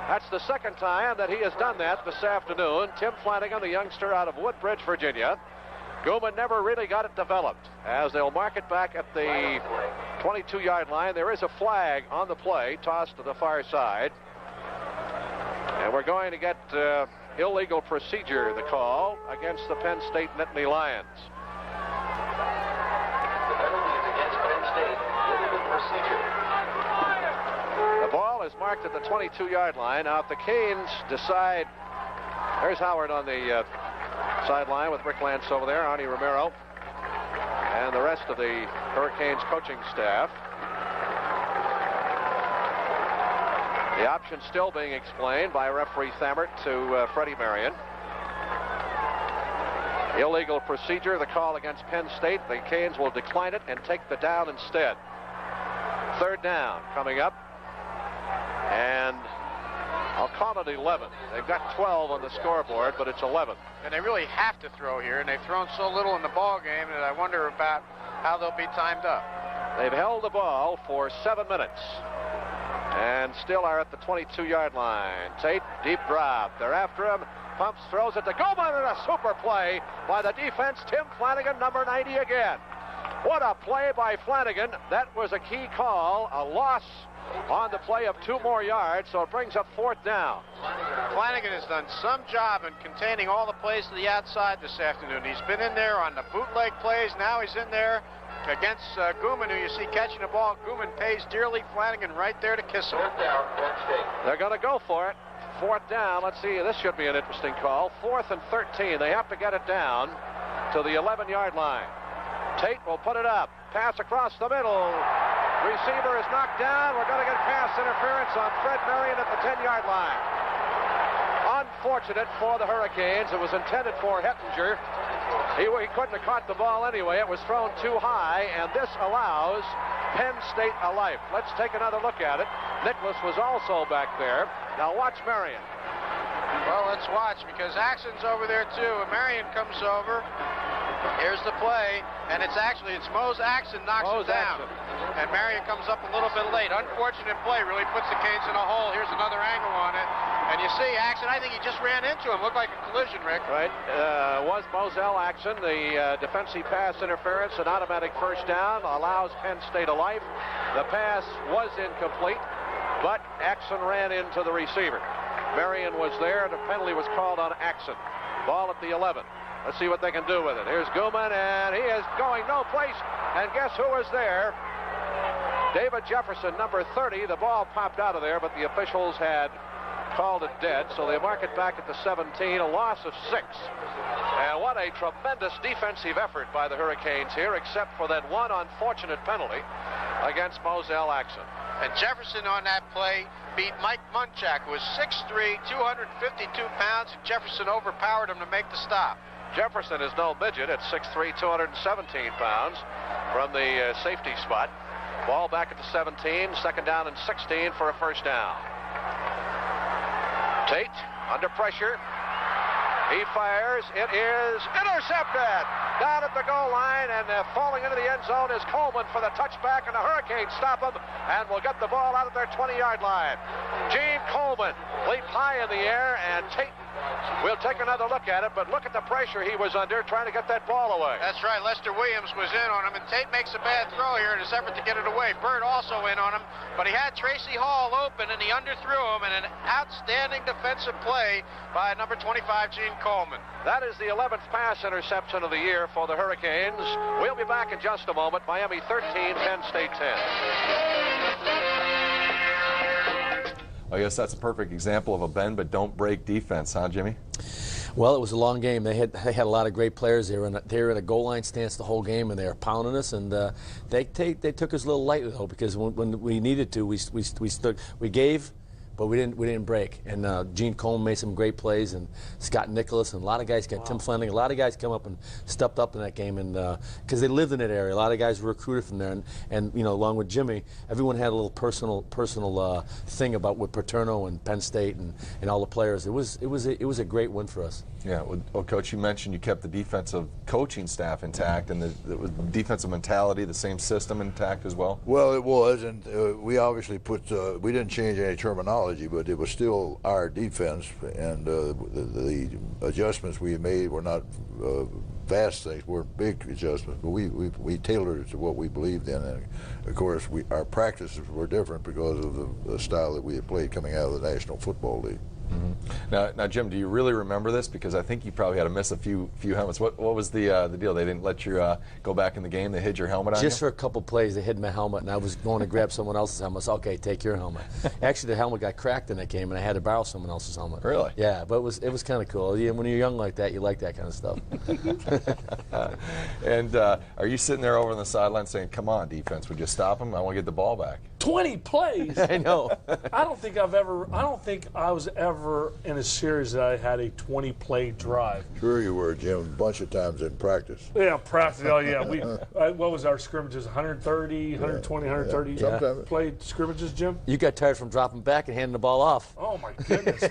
That's the 2nd time that he has done that this afternoon. Tim Flanagan, the youngster out of Woodbridge, Virginia. Gilman never really got it developed. As they'll mark it back at the 22-yard line, there is a flag on the play, tossed to the far side. And we're going to get illegal procedure, the call, against the Penn State Nittany Lions. The penalty is against Penn State, illegal procedure. The ball is marked at the 22-yard line. Now, if the Canes decide, there's Howard on the sideline with Rick Lance over there, Arnie Romero, and the rest of the Hurricanes coaching staff. The option still being explained by referee Thammert to Freddie Marion. Illegal procedure, the call against Penn State. The Canes will decline it and take the down instead. Third down coming up. And I'll call it 11. They've got 12 on the scoreboard, but it's 11. And they really have to throw here, and they've thrown so little in the ball game that I wonder about how they'll be timed up. They've held the ball for 7 minutes and still are at the 22-yard line. Tate, deep drop. They're after him. Pumps, throws it to Goldman, and a super play by the defense. Tim Flanagan, number 90 again. What a play by Flanagan. That was a key call. A loss on the play of 2 more yards, so it brings up 4th down. Flanagan has done some job in containing all the plays to the outside this afternoon. He's been in there on the bootleg plays. Now he's in there against Gooman, who you see catching the ball. Gooman pays dearly. Flanagan right there to kiss him. They're going to go for it. 4th down. Let's see. This should be an interesting call. 4th and 13. They have to get it down to the 11-yard line. Tate will put it up. Pass across the middle. Receiver is knocked down. We're going to get pass interference on Fred Marion at the 10-yard line. Unfortunate for the Hurricanes. It was intended for Hettinger. He couldn't have caught the ball anyway. It was thrown too high, and this allows Penn State a life. Let's take another look at it. Nicholas was also back there. Now watch Marion. Well, let's watch, because Axon's over there too. And Marion comes over. Here's the play, and it's Mose Axon knocks him down. And Marion comes up a little bit late. Unfortunate play, really puts the Canes in a hole. Here's another angle on it. And you see Axon, I think he just ran into him. Looked like a collision, Rick. Right. Was Moselle Axon. The defensive pass interference, an automatic first down, allows Penn State a life. The pass was incomplete, but Axon ran into the receiver. Marion was there. The penalty was called on Axon. Ball at the 11. Let's see what they can do with it. Here's Gooman, and he is going no place. And guess who was there? David Jefferson, number 30. The ball popped out of there, but the officials had called it dead, so they mark it back at the 17, a loss of 6. And what a tremendous defensive effort by the Hurricanes here, except for that one unfortunate penalty against Moselle Axon. And Jefferson on that play beat Mike Munchak, who was 6'3", 252 pounds. Jefferson overpowered him to make the stop. Jefferson is no midget at 6'3", 217 pounds from the safety spot. Ball back at the 17, 2nd down and 16 for a first down. Tate under pressure. He fires. It is intercepted. Down at the goal line, and falling into the end zone is Coleman for the touchback, and the Hurricanes stop him and will get the ball out of their 20-yard line. Gene Coleman leaped high in the air, and Tate will take another look at it, but look at the pressure he was under trying to get that ball away. That's right. Lester Williams was in on him, and Tate makes a bad throw here in his effort to get it away. Bird also in on him, but he had Tracy Hall open, and he underthrew him, and an outstanding defensive play by number 25, Gene Coleman. That is the 11th pass interception of the year for the Hurricanes. We'll be back in just a moment. Miami 13, Penn State 10. I guess that's a perfect example of a bend but don't break defense, huh, Jimmy? Well, it was a long game. They had a lot of great players. They were in a goal line stance the whole game, and they were pounding us. And they took us a little lightly though, because when we needed to, we gave. But we didn't break. And Gene Coleman made some great plays, and Scott Nicholas, and a lot of guys got Tim Flanagan. A lot of guys come up and stepped up in that game, and because they lived in that area, a lot of guys were recruited from there. And you know, along with Jimmy, everyone had a little personal thing about with Paterno and Penn State and all the players. It was a great win for us. Yeah, well, Coach, you mentioned you kept the defensive coaching staff intact, and the defensive mentality, the same system intact as well. Well, it was, and we obviously we didn't change any terminology, but it was still our defense, and the adjustments we made were not vast things, weren't big adjustments, but we tailored it to what we believed in, and of course our practices were different because of the style that we had played coming out of the National Football League. Mm-hmm. Now, Jim, do you really remember this? Because I think you probably had to miss a few helmets. What was the deal? They didn't let you go back in the game? They hid your helmet on you? Just for a couple plays, they hid my helmet, and I was going to grab someone else's helmet. So, okay, take your helmet. Actually, the helmet got cracked in that game, and I had to borrow someone else's helmet. Really? Yeah, but it was kind of cool. Yeah, when you're young like that, you like that kind of stuff. And are you sitting there over on the sideline saying, "Come on, defense, would you stop him? I want to get the ball back"? 20 plays. I know. I don't think I was ever in a series that I had a 20-play drive. Sure you were, Jim. A bunch of times in practice. Yeah, practice. Oh, yeah. We what was our scrimmages? 130, 120, 130 played scrimmages, Jim? You got tired from dropping back and handing the ball off. Oh, my goodness.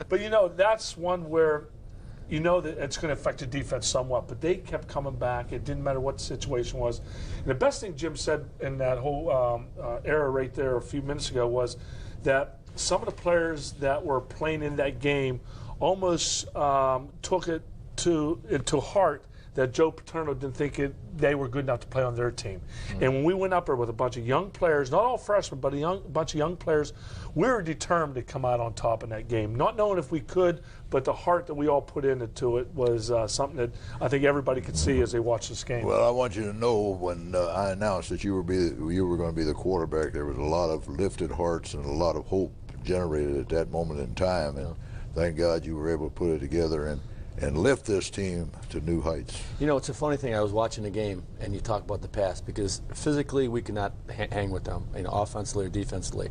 But, you know, that's one where you know that it's going to affect the defense somewhat, but they kept coming back. It didn't matter what the situation was. And the best thing Jim said in that whole era right there a few minutes ago was that some of the players that were playing in that game almost took it into heart that Joe Paterno didn't think they were good enough to play on their team. Mm-hmm. And when we went up there with a bunch of young players, not all freshmen, but a bunch of young players, we were determined to come out on top in that game. Not knowing if we could, but the heart that we all put into it was something that I think everybody could see as they watched this game. Well, I want you to know when I announced that you were going to be the quarterback, there was a lot of lifted hearts and a lot of hope generated at that moment in time. And thank God you were able to put it together and lift this team to new heights. You know, it's a funny thing. I was watching the game, and you talk about the pass, because physically we could not hang with them, you know, offensively or defensively.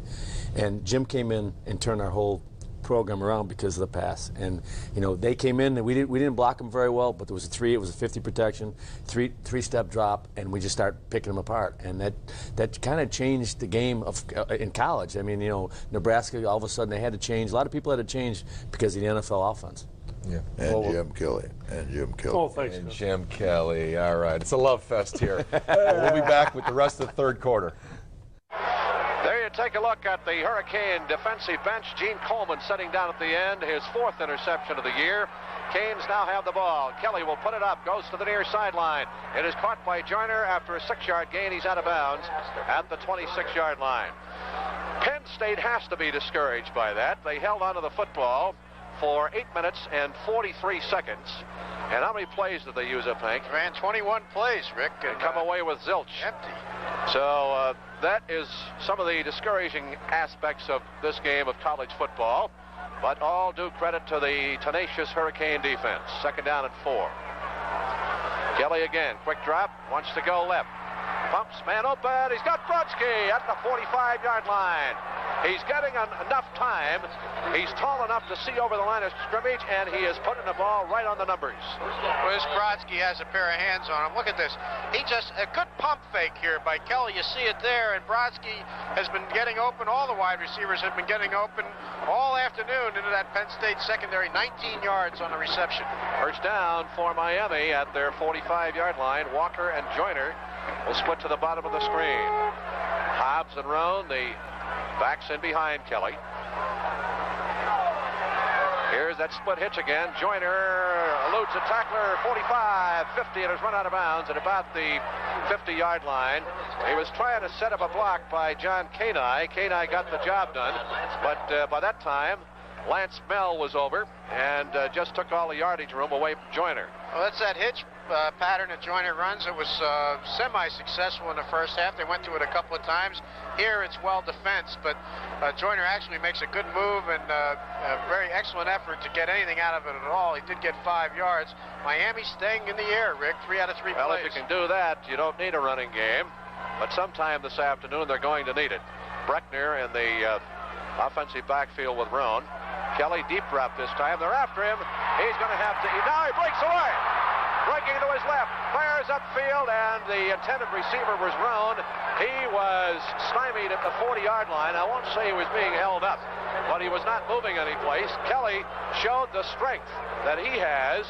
And Jim came in and turned our whole program around because of the pass. And, you know, they came in, and we didn't block them very well, but there was it was a 50 protection, three-step drop, and we just started picking them apart. And that kind of changed the game in college. I mean, you know, Nebraska, all of a sudden they had to change. A lot of people had to change because of the NFL offense. Yeah. And Jim Kelly. Oh, thanks. And Jim Kelly. All right. It's a love fest here. We'll be back with the rest of the third quarter. There you take a look at the Hurricane defensive bench. Gene Coleman sitting down at the end, his 4th interception of the year. Canes now have the ball. Kelly will put it up, goes to the near sideline. It is caught by Joyner after a 6-yard gain. He's out of bounds at the 26-yard line. Penn State has to be discouraged by that. They held onto the football for 8 minutes and 43 seconds. And how many plays did they use up, Hank? Ran 21 plays, Rick. And come away with zilch. Empty. So that is some of the discouraging aspects of this game of college football. But all due credit to the tenacious Hurricane defense. 2nd down and 4. Kelly again. Quick drop. Wants to go left. Pumps, man open. He's got Brodsky at the 45-yard line. He's getting enough time. He's tall enough to see over the line of scrimmage, and he is putting the ball right on the numbers. Well, this Brodsky has a pair of hands on him. Look at this. He just, a good pump fake here by Kelly. You see it there, and Brodsky has been getting open. All the wide receivers have been getting open all afternoon into that Penn State secondary. 19 yards on the reception. First down for Miami at their 45-yard line. Walker and Joyner will split to the bottom of the screen. Hobbs and Roan, the backs in behind Kelly. Here's that split hitch again. Joyner eludes a tackler, 45, 50, and has run out of bounds at about the 50-yard line. He was trying to set up a block by John Kenai. Kenai got the job done, but by that time, Lance Mell was over and just took all the yardage room away from Joyner. Well, that's that hitch pattern that Joyner runs. It was semi-successful in the first half. They went to it a couple of times. Here it's well defensed, but Joyner actually makes a good move and a very excellent effort to get anything out of it at all. He did get 5 yards. Miami staying in the air, Rick. 3 out of 3 Well, plays. if you can do that, you don't need a running game, but sometime this afternoon they're going to need it. Breckner in the offensive backfield with Roan. Kelly deep drop this time. They're after him. He's going to have to. Now he breaks away. Breaking to his left. Fires upfield, and the intended receiver was Roan. He was stymied at the 40-yard line. I won't say he was being held up, but he was not moving anyplace. Kelly showed the strength that he has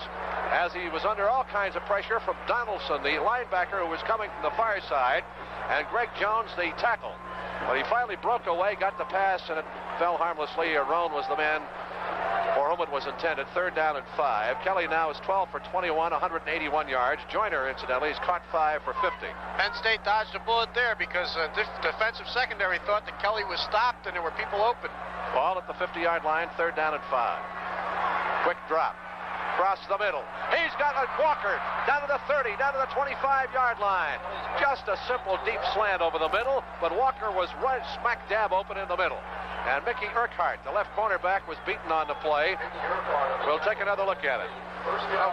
as he was under all kinds of pressure from Donaldson, the linebacker who was coming from the far side, and Greg Jones, the tackle. But he finally broke away, got the pass, and it fell harmlessly. Roan was the man for whom it was intended. 3rd down and 5. Kelly now is 12 for 21, 181 yards. Joyner, incidentally, has caught 5 for 50. Penn State dodged a bullet there because defensive secondary thought that Kelly was stopped and there were people open. Ball at the 50-yard line, 3rd down and 5. Quick drop. Across the middle. He's got a Walker down to the 30, down to the 25-yard line. Just a simple deep slant over the middle, but Walker was right smack dab open in the middle. And Mickey Urquhart, the left cornerback, was beaten on the play. We'll take another look at it.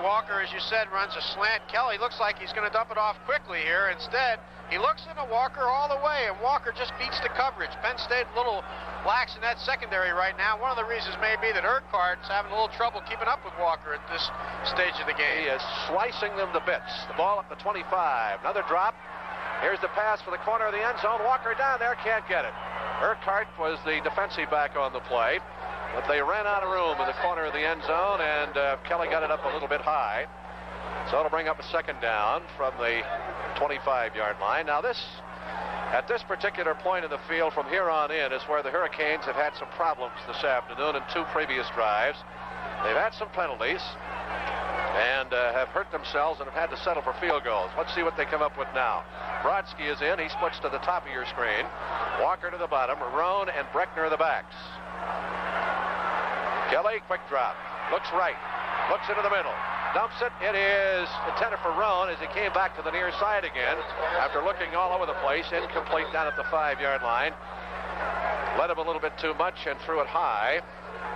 Walker, as you said, runs a slant. Kelly looks like he's going to dump it off quickly here. Instead, he looks into Walker all the way, and Walker just beats the coverage. Penn State a little lax in that secondary right now. One of the reasons may be that Urquhart's having a little trouble keeping up with Walker at this stage of the game. He is slicing them to bits. The ball at the 25. Another drop. Here's the pass for the corner of the end zone. Walker down there, can't get it. Urquhart was the defensive back on the play, but they ran out of room in the corner of the end zone, and Kelly got it up a little bit high. So it'll bring up a second down from the 25-yard line. Now at this particular point in the field from here on in is where the Hurricanes have had some problems this afternoon in 2 previous drives. They've had some penalties and have hurt themselves and have had to settle for field goals. Let's see what they come up with now. Brodsky is in. He splits to the top of your screen. Walker to the bottom. Roan and Breckner the backs. Kelly, quick drop. Looks right. Looks into the middle. Dumps it. It is intended for Roan as he came back to the near side again after looking all over the place. Incomplete down at the 5-yard line. Led him a little bit too much and threw it high.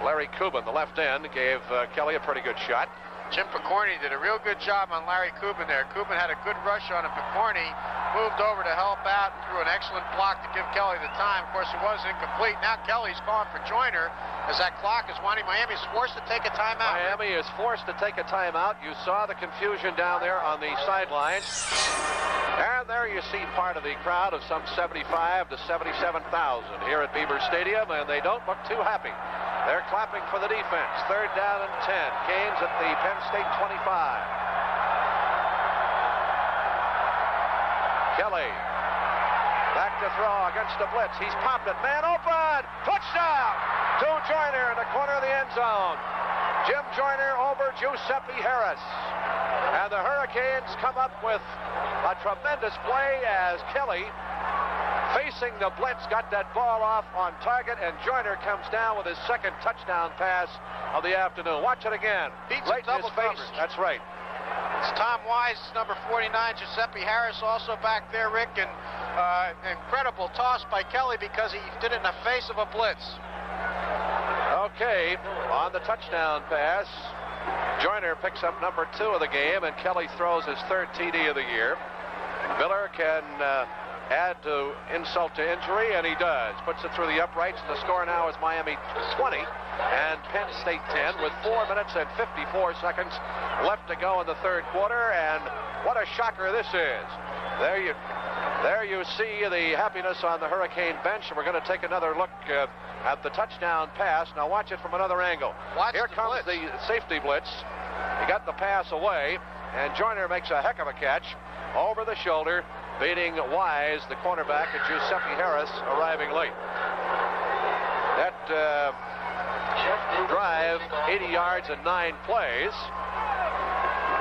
Larry Kubin, the left end, gave Kelly a pretty good shot. Jim Picorni did a real good job on Larry Kubin there. Kubin had a good rush on him. Picorni moved over to help out and threw an excellent block to give Kelly the time. Of course, it was incomplete. Now Kelly's calling for Joyner as that clock is winding. Miami's forced to take a timeout. Miami is forced to take a timeout. You saw the confusion down there on the sidelines. And there you see part of the crowd of some 75 to 77,000 here at Beaver Stadium, and they don't look too happy. They're clapping for the defense. 3rd down and 10. Canes at the Penn State 25. Kelly back to throw against the blitz. He's popped it. Man open. Touchdown to Joyner in the corner of the end zone. Jim Joyner over Giuseppe Harris. And the Hurricanes come up with a tremendous play as Kelly, facing the blitz, got that ball off on target, and Joyner comes down with his 2nd touchdown pass of the afternoon. Watch it again. Beats right in his face. Coverage. That's right. It's Tom Wise, number 49. Giuseppe Harris also back there, Rick, and incredible toss by Kelly because he did it in the face of a blitz. Okay, on the touchdown pass, Joyner picks up number 2 of the game, and Kelly throws his 3rd TD of the year. Miller can add to insult to injury, and he does. Puts it through the uprights. The score now is Miami 20 and Penn State 10 with 4 minutes and 54 seconds left to go in the 3rd quarter. And what a shocker this is. There you see the happiness on the Hurricane bench, and we're going to take another look at the touchdown pass. Now watch it from another angle. Here comes the safety blitz. He got the pass away, and Joyner makes a heck of a catch over the shoulder, beating Wise, the cornerback, and Giuseppe Harris arriving late. That drive, 80 yards and 9 plays,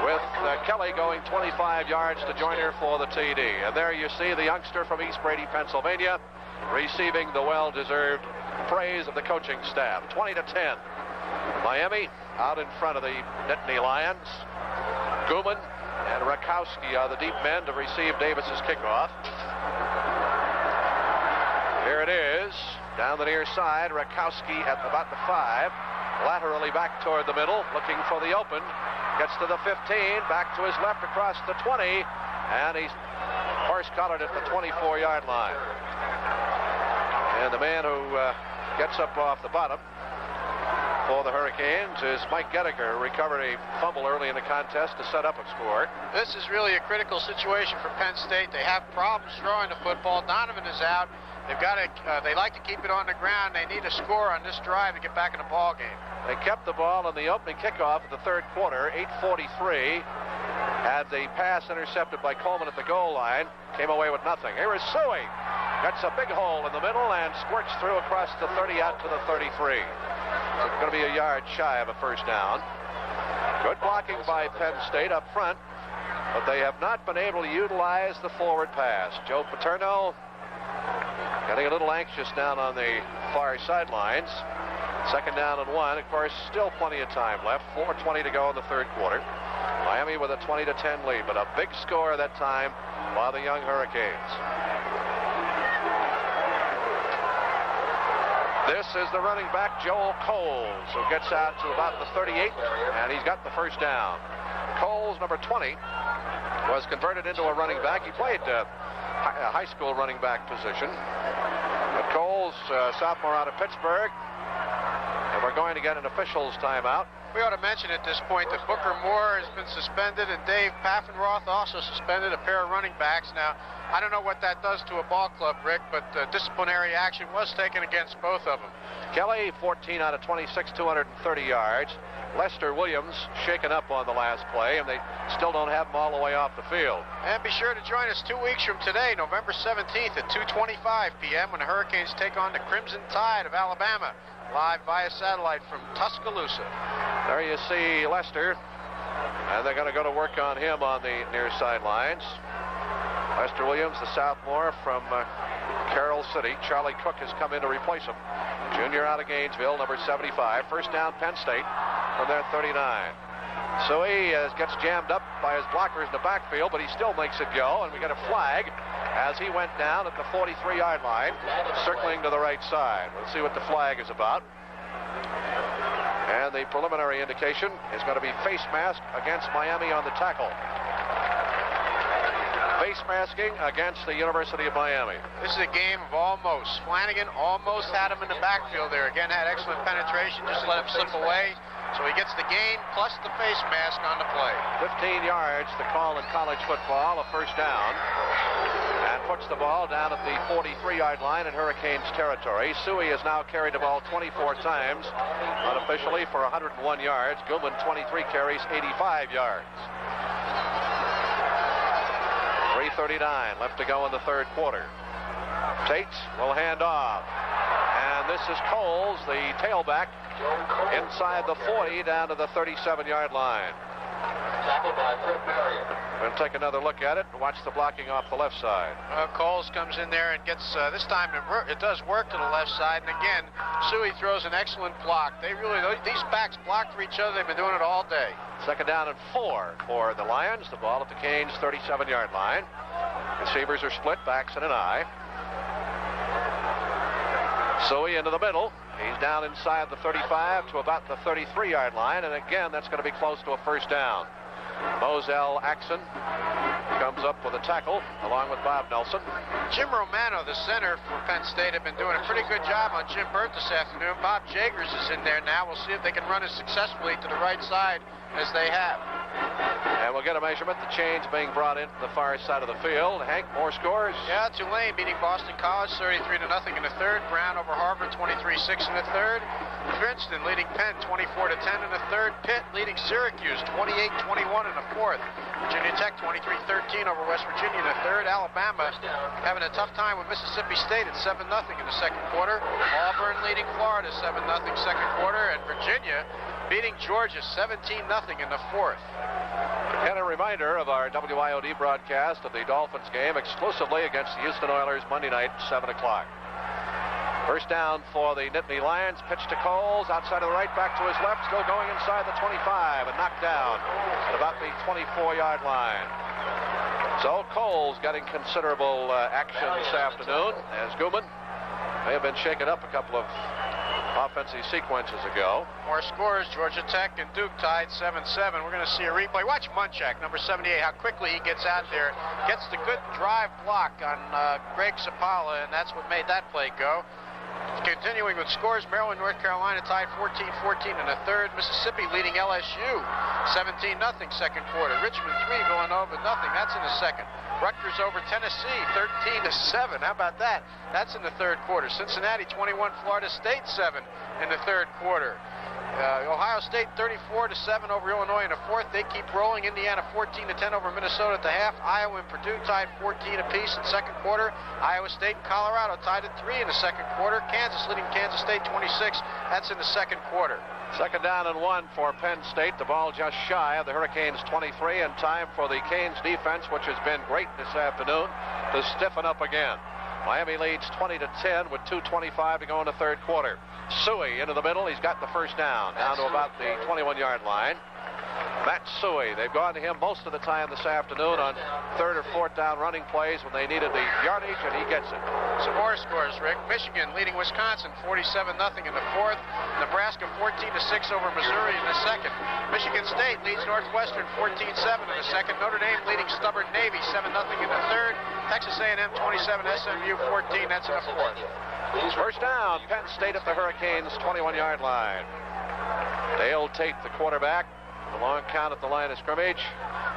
with Kelly going 25 yards to Joyner for the TD. And there you see the youngster from East Brady, Pennsylvania, receiving the well-deserved praise of the coaching staff. 20 to 10. Miami out in front of the Nittany Lions. Guman and Rakowski are the deep men to receive Davis's kickoff. Here it is, down the near side. Rakowski at about the 5, laterally back toward the middle, looking for the open. Gets to the 15, back to his left across the 20, and he's horse-collared at the 24-yard line. And the man who gets up off the bottom for the Hurricanes is Mike Gettiger, who recovered a fumble early in the contest to set up a score. This is really a critical situation for Penn State. They have problems throwing the football. Donovan is out. They've got to. They like to keep it on the ground. They need a score on this drive to get back in the ball game. They kept the ball in the opening kickoff of the 3rd quarter. 8:43. Had the pass intercepted by Coleman at the goal line. Came away with nothing. Here is Suey. Gets a big hole in the middle and squirts through across the 30 out to the 33. So it's going to be a yard shy of a 1st down. Good blocking by Penn State up front, but they have not been able to utilize the forward pass. Joe Paterno getting a little anxious down on the far sidelines. 2nd down and 1. Of course, still plenty of time left. 4:20 to go in the 3rd quarter. Miami with a 20 to 10 lead, but a big score that time by the young Hurricanes. This is the running back, Joel Coles, who gets out to about the 38, and he's got the first down. Coles, number 20, was converted into a running back. He played a high school running back position. But Coles, sophomore out of Pittsburgh, and we're going to get an official's timeout. We ought to mention at this point that Booker Moore has been suspended and Dave Paffenroth also suspended, a pair of running backs. Now, I don't know what that does to a ball club, Rick, but disciplinary action was taken against both of them. Kelly, 14 out of 26, 230 yards. Lester Williams shaken up on the last play, and they still don't have him all the way off the field. And be sure to join us 2 weeks from today, November 17th at 2:25 p.m. when the Hurricanes take on the Crimson Tide of Alabama, live via satellite from Tuscaloosa. There you see Lester, and they're going to go to work on him on the near sidelines. Lester Williams, the sophomore from Carroll City. Charlie Cook has come in to replace him. Junior out of Gainesville, number 75. First down, Penn State from their 39. So he gets jammed up by his blockers in the backfield, but he still makes it go, and we get a flag as he went down at the 43-yard line, circling to the right side. Let's see what the flag is about. And the preliminary indication is going to be face mask against Miami on the tackle. Face masking against the University of Miami. This is a game of almost. Flanagan almost had him in the backfield there. Again, had excellent penetration, just let him slip away. So he gets the gain plus the face mask on the play. 15 yards to call in college football, a first down. And puts the ball down at the 43-yard line in Hurricanes territory. Suey has now carried the ball 24 times, unofficially for 101 yards. Gilman, 23 carries, 85 yards. 3:39 left to go in the third quarter. Tate will hand off. And this is Coles, the tailback, inside the 40 down to the 37-yard line. We'll take another look at it and watch the blocking off the left side. Coles comes in there and gets, this time it does work to the left side. And again, Suey throws an excellent block. These backs block for each other. They've been doing it all day. Second down and 4 for the Lions. The ball at the Canes' 37-yard line. Receivers are split, backs in an eye. Suey into the middle. He's down inside the 35 to about the 33-yard line, and again, that's going to be close to a first down. Moselle Axon comes up with a tackle, along with Bob Nelson. Jim Romano, the center for Penn State, have been doing a pretty good job on Jim Burt this afternoon. Bob Jagers is in there now. We'll see if they can run as successfully to the right side as they have. And we'll get a measurement. The chains being brought into the far side of the field. Hank, more scores? Yeah, Tulane beating Boston College 33-0 in the third. Brown over Harvard 23-6 in the third. Princeton leading Penn 24-10 in the third. Pitt leading Syracuse 28-21 in the fourth. Virginia Tech 23-13 over West Virginia in the third. Alabama having a tough time with Mississippi State at 7-0 in the second quarter. Auburn leading Florida 7-0 second quarter. And Virginia beating Georgia 17-0 in the fourth. And a reminder of our WIOD broadcast of the Dolphins game exclusively against the Houston Oilers Monday night, 7 o'clock. First down for the Nittany Lions. Pitch to Coles, outside of the right, back to his left, still going inside the 25 and knocked down at about the 24-yard line. So Coles getting considerable action this afternoon as Gooman may have been shaken up a couple of offensive sequences ago. More scores. Georgia Tech and Duke tied 7-7. We're going to see a replay. Watch Munchak, number 78, how quickly he gets out there. Gets the good drive block on Greg Sapala, and that's what made that play go. Continuing with scores, Maryland, North Carolina tied 14-14 in the third. Mississippi leading LSU 17-0 second quarter. Richmond 3 going over nothing. That's in the second. Rutgers over Tennessee 13-7. How about that? That's in the third quarter. Cincinnati 21, Florida State 7 in the third quarter. Ohio State 34-7 over Illinois in the fourth. They keep rolling. Indiana 14-10 over Minnesota at the half. Iowa and Purdue tied 14 apiece in second quarter. Iowa State and Colorado tied at 3 in the second quarter. Kansas leading Kansas State 26. That's in the second quarter. Second down and 1 for Penn State. The ball just shy of the Hurricanes' 23, and time for the Canes defense, which has been great this afternoon, to stiffen up again. Miami leads 20-10 with 2:25 to go in the third quarter. Suey into the middle. He's got the first down to about the 21-yard line. Matt Suey. They've gone to him most of the time this afternoon on 3rd or 4th down running plays when they needed the yardage, and he gets it. Some more scores, Rick. Michigan leading Wisconsin 47-0 in the 4th. Nebraska 14-6 over Missouri in the 2nd. Michigan State leads Northwestern 14-7 in the 2nd. Notre Dame leading stubborn Navy 7-0 in the 3rd. Texas A&M 27, SMU 14. That's in the 4th. First down, Penn State at the Hurricanes' 21-yard line. Dale Tate, the quarterback. The long count at the line of scrimmage.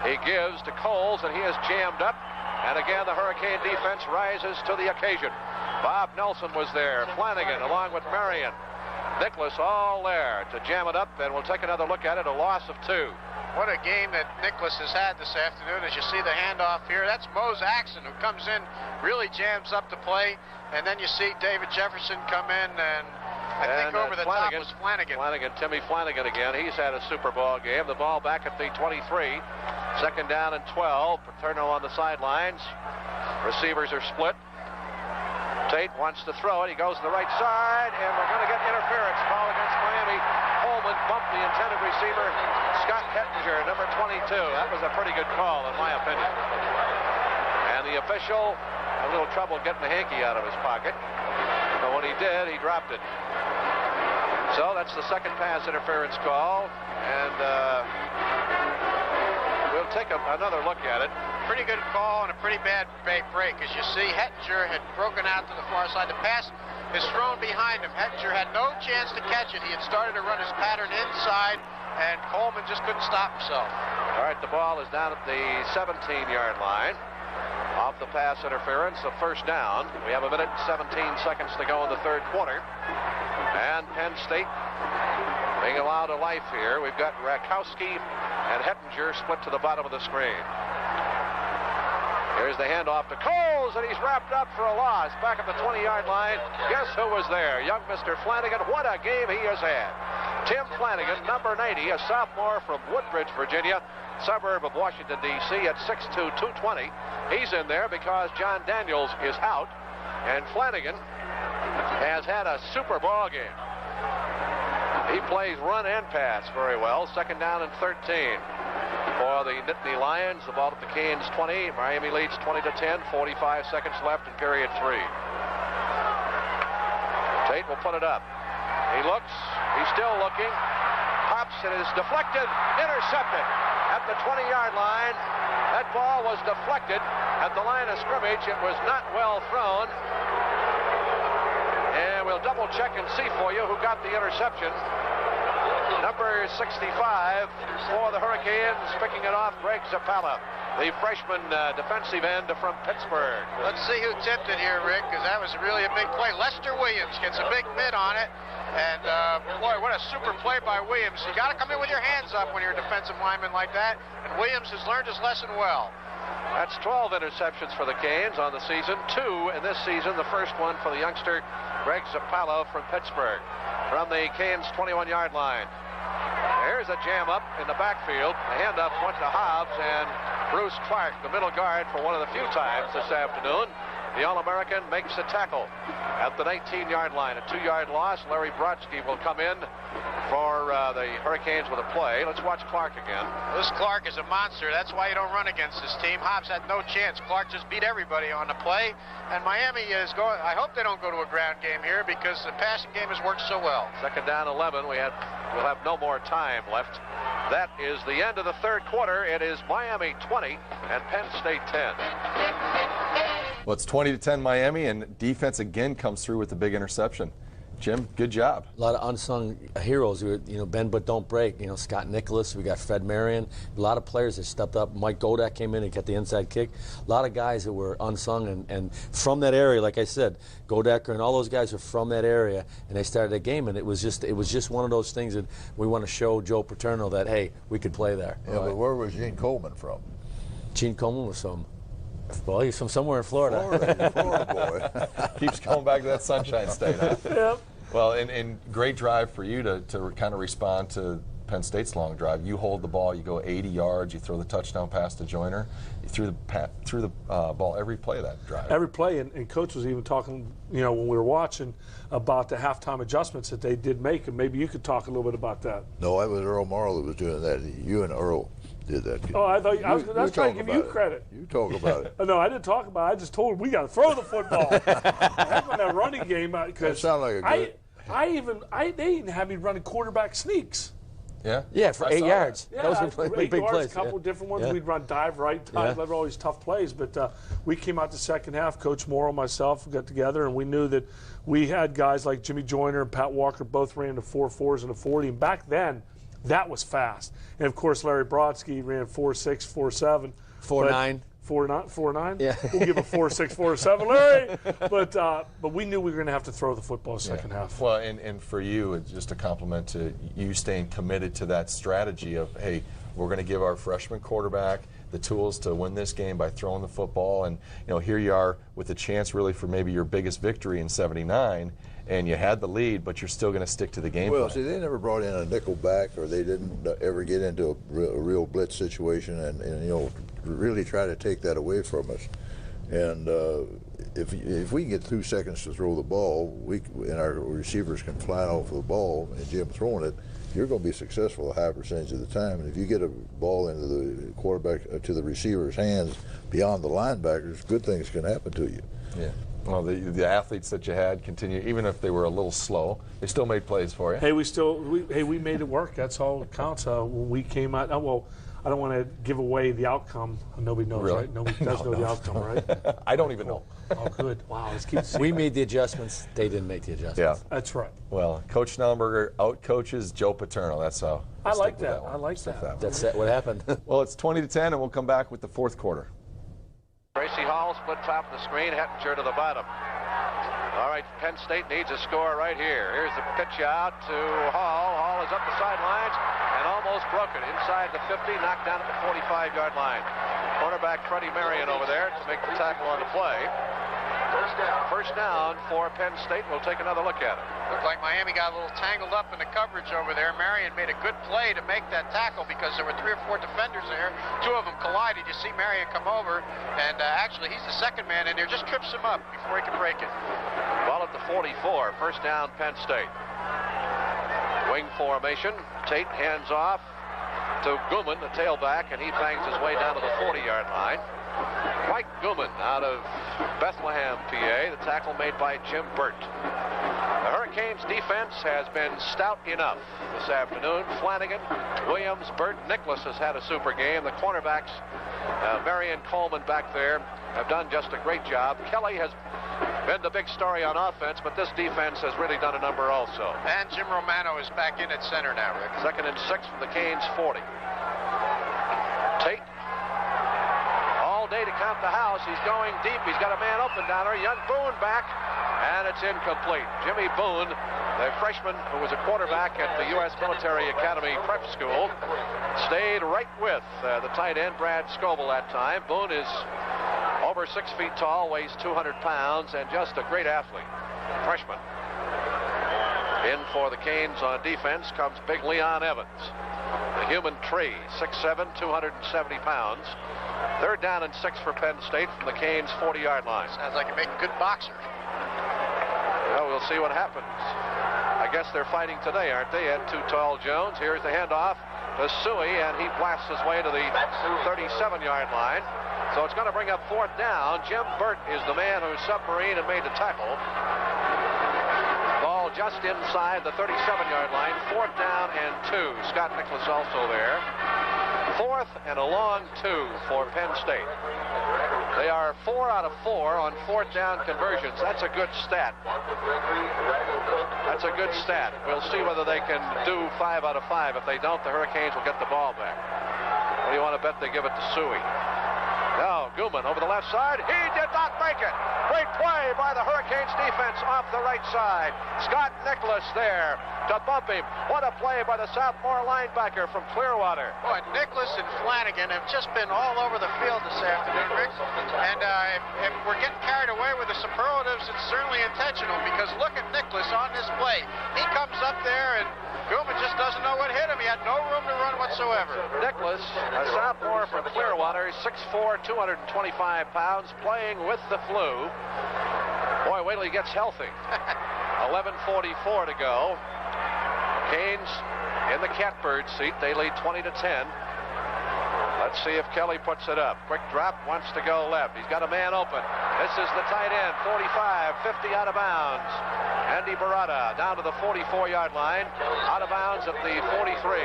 He gives to Coles, and he is jammed up. And again, the Hurricane defense rises to the occasion. Bob Nelson was there. Flanagan along with Marion. Nicholas all there to jam it up, and we'll take another look at it. A loss of 2. What a game that Nicholas has had this afternoon. As you see the handoff here, that's Mose Axon, who comes in, really jams up the play. And then you see David Jefferson come in, and I think over the top was Flanagan. Timmy Flanagan again. He's had a Super Bowl game. The ball back at the 23. 2nd down and 12. Paterno on the sidelines. Receivers are split. Tate wants to throw it. He goes to the right side, and we're going to get interference. Call against Miami. Coleman bumped the intended receiver, Scott Hettinger, number 22. That was a pretty good call, in my opinion. And the official, a little trouble getting the hanky out of his pocket. But when he did, he dropped it. So that's the 2nd pass interference call, and we'll take another look at it. Pretty good call and a pretty bad break. As you see, Hettinger had broken out to the far side. The pass is thrown behind him. Hettinger had no chance to catch it. He had started to run his pattern inside, and Coleman just couldn't stop himself. All right, the ball is down at the 17-yard line. Off the pass interference, a first down. We have 1 minute and 17 seconds to go in the 3rd quarter. And Penn State being allowed a life here. We've got Rakowski and Hettinger split to the bottom of the screen. Here's the handoff to Coles, and he's wrapped up for a loss. Back at the 20-yard line. Guess who was there? Young Mr. Flanagan. What a game he has had. Tim Flanagan, number 90, a sophomore from Woodbridge, Virginia, suburb of Washington, D.C. at 6'2", 220. He's in there because John Daniels is out, and Flanagan has had a super ball game. He plays run and pass very well. 2nd down and 13 for the Nittany Lions. The ball at the Canes 20. Miami leads 20-10. 45 seconds left in period 3. Tate will put it up. He looks. He's still looking. Pops, and is deflected. Intercepted at the 20-yard line. That ball was deflected at the line of scrimmage. It was not well thrown. And we'll double check and see for you who got the interception. Number 65 for the Hurricanes, picking it off, Greg Zappala, the freshman defensive end from Pittsburgh. Let's see who tipped it here, Rick, because that was really a big play. Lester Williams gets a big mid on it. And, boy, what a super play by Williams. You got to come in with your hands up when you're a defensive lineman like that. And Williams has learned his lesson well. That's 12 interceptions for the Canes on the season. 2 in this season. The first one for the youngster, Greg Zappala from Pittsburgh. From the Canes' 21-yard line. There's a jam up in the backfield. The handoff went to Hobbs, and Bruce Clark, the middle guard, for one of the few times this afternoon, the All-American, makes a tackle at the 19-yard line. A 2-yard loss. Larry Brodsky will come in for the Hurricanes with a play. Let's watch Clark again. This Clark is a monster. That's why you don't run against this team. Hobbs had no chance. Clark just beat everybody on the play. And Miami is going. I hope they don't go to a ground game here because the passing game has worked so well. 2nd down 11. We'll have no more time left. That is the end of the 3rd quarter. It is Miami 20 and Penn State 10. Well, it's 20-10 Miami, and defense again comes through with the big interception. Jim, good job. A lot of unsung heroes who, bend but don't break. Scott Nicholas, we got Fred Marion. A lot of players that stepped up. Mike Godak came in and got the inside kick. A lot of guys that were unsung and from that area, like I said, Godak and all those guys were from that area, and they started a game, and it was just one of those things that we want to show Joe Paterno that, hey, we could play there. Yeah, but where was Gene Coleman from? Gene Coleman was from, well, he's from somewhere in Florida. Florida boy. Keeps going back to that Sunshine State, huh? Yep. Well, and great drive for you to kind of respond to Penn State's long drive. You hold the ball, you go 80 yards, you throw the touchdown pass to Joyner, you threw the ball every play of that drive. Every play, and Coach was even talking, when we were watching, about the halftime adjustments that they did make, and maybe you could talk a little bit about that. No, it was Earl Morrow that was doing that. You and Earl did that. Oh, I thought I was trying to give you credit. You talk about it. No, I didn't talk about it. I just told him we got to throw the football. Heck on that running game, because that sounded like a good. they even had me running quarterback sneaks. Yeah, for 8 yards. Yeah, those were big plays. A couple of different ones. We'd run dive right, dive left, all these tough plays. But we came out the second half. Coach Morrow, myself, got together, and we knew that we had guys like Jimmy Joyner and Pat Walker both ran the 4.4s and a 40. And back then, that was fast. And of course, Larry Brodsky ran 4.6, 4.7, 4.9. 4.9? Yeah. We'll give a 4.6, 4.7, Larry. But we knew we were going to have to throw the football second half. Well, and for you, it's just a compliment to you staying committed to that strategy of, hey, we're going to give our freshman quarterback the tools to win this game by throwing the football. And, here you are with a chance really for maybe your biggest victory in '79. And you had the lead, but you're still going to stick to the game plan. Well, see, they never brought in a nickel back, or they didn't ever get into a real blitz situation and really try to take that away from us. And if we can get 2 seconds to throw the ball, and our receivers can fly off the ball, and Jim throwing it, you're going to be successful a high percentage of the time. And if you get a ball into the quarterback, to the receiver's hands beyond the linebackers, good things can happen to you. Yeah. Well, the athletes that you had continue, even if they were a little slow, they still made plays for you. Hey, we made it work. That's all that counts. When we came out, I don't want to give away the outcome. Nobody knows, really? Right? Nobody does know the outcome, right? I don't even know. Oh, good. Wow. Let's keep We made the adjustments. They didn't make the adjustments. Yeah. That's right. Well, Coach Schnellenberger out-coaches Joe Paterno. That's how. I like that. I like that. That's what happened. Well, it's 20-10, and we'll come back with the fourth quarter. Tracy Hall split top of the screen, Hettinger to the bottom. All right, Penn State needs a score right here. Here's the pitch out to Hall. Hall is up the sidelines and almost broke it. Inside the 50, knocked down at the 45-yard line. Cornerback Freddie Marion over there to make the tackle on the play. First down for Penn State. We'll take another look at it. Looked like Miami got a little tangled up in the coverage over there. Marion made a good play to make that tackle because there were 3 or 4 defenders there. 2 of them collided. You see Marion come over, and actually he's the second man in there. Just trips him up before he can break it. Ball at the 44. First down, Penn State. Wing formation. Tate hands off to Gooman, the tailback, and he bangs his way down to the 40-yard line. Mike Gooman out of Bethlehem, PA. The tackle made by Jim Burt. The Hurricanes defense has been stout enough this afternoon. Flanagan, Williams, Burt, Nicholas has had a super game. The cornerbacks, Marion, Coleman back there, have done just a great job. Kelly has been the big story on offense, but this defense has really done a number also. And Jim Romano is back in at center now, Rick. 2nd and 6 from the Canes 40. Tate. All day to count the house. He's going deep. He's got a man open down there. Young Boone back, and it's incomplete. Jimmy Boone, the freshman who was a quarterback at the U.S. Military Academy Prep School, stayed right with the tight end, Brad Scoble, that time. Boone is over 6 feet tall, weighs 200 pounds, and just a great athlete. Freshman. In for the Canes on defense comes big Leon Evans. The human tree, 6'7", 270 pounds. 3rd down and 6 for Penn State from the Canes' 40-yard line. Sounds like you make a good boxer. Well, we'll see what happens. I guess they're fighting today, aren't they? At Too Tall Jones. Here's the handoff to Suey, and he blasts his way to the 37-yard line. So it's going to bring up 4th down. Jim Burt is the man who submarined and made the tackle. Ball just inside the 37-yard line. 4th down and 2. Scott Nicholas also there. 4th and a long 2 for Penn State. They are 4 out of 4 on 4th down conversions. That's a good stat. That's a good stat. We'll see whether they can do 5 out of 5. If they don't, the Hurricanes will get the ball back. What do you want to bet they give it to Suey? Now, Gooman over the left side. He did not make it. Great play by the Hurricanes defense off the right side. Scott Nicholas there to bump him. What a play by the sophomore linebacker from Clearwater. Boy, Nicholas and Flanagan have just been all over the field this afternoon, Rick. And if we're getting carried away with the superlatives, it's certainly intentional, because look at Nicholas on this play. He comes up there, and Gooman just doesn't know what hit him. He had no room to run whatsoever. Nicholas, a sophomore from Clearwater, 6'4", 225 pounds, playing with the flu. Boy, wait till he gets healthy. 11:44 to go. Canes in the catbird seat. They lead 20-10. Let's see if Kelly puts it up. Quick drop, wants to go left. He's got a man open. This is the tight end, 45, 50 out of bounds. Andy Barada down to the 44-yard line, out of bounds at the 43.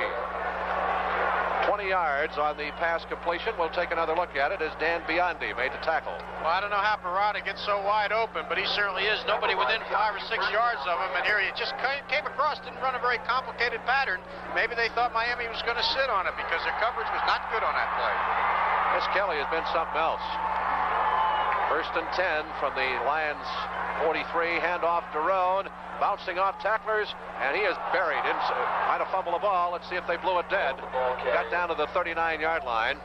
20 yards on the pass completion. We'll take another look at it as Dan Biondi made the tackle. Well, I don't know how Barada gets so wide open, but he certainly is. Nobody within 5 or 6 yards of him, and here he just came across, didn't run a very complicated pattern. Maybe they thought Miami was going to sit on it because their coverage was not good on that play. This Kelly has been something else. 1st and 10 from the Lions 43, handoff to Roan, bouncing off tacklers, and he is buried. Might have fumbled the ball. Let's see if they blew it dead. Got down to the 39-yard line.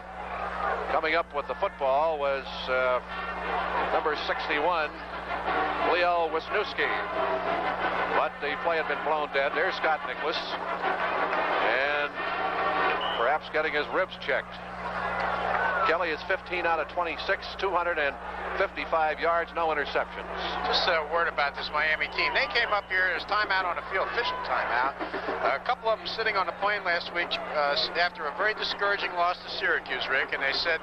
Coming up with the football was number 61, Leo Wisniewski. But the play had been blown dead. There's Scott Nicholas, and perhaps getting his ribs checked. Kelly is 15 out of 26, 255 yards, no interceptions. Just a word about this Miami team. They came up here, there's timeout on the field, official timeout. A couple of them sitting on the plane last week after a very discouraging loss to Syracuse, Rick, and they said,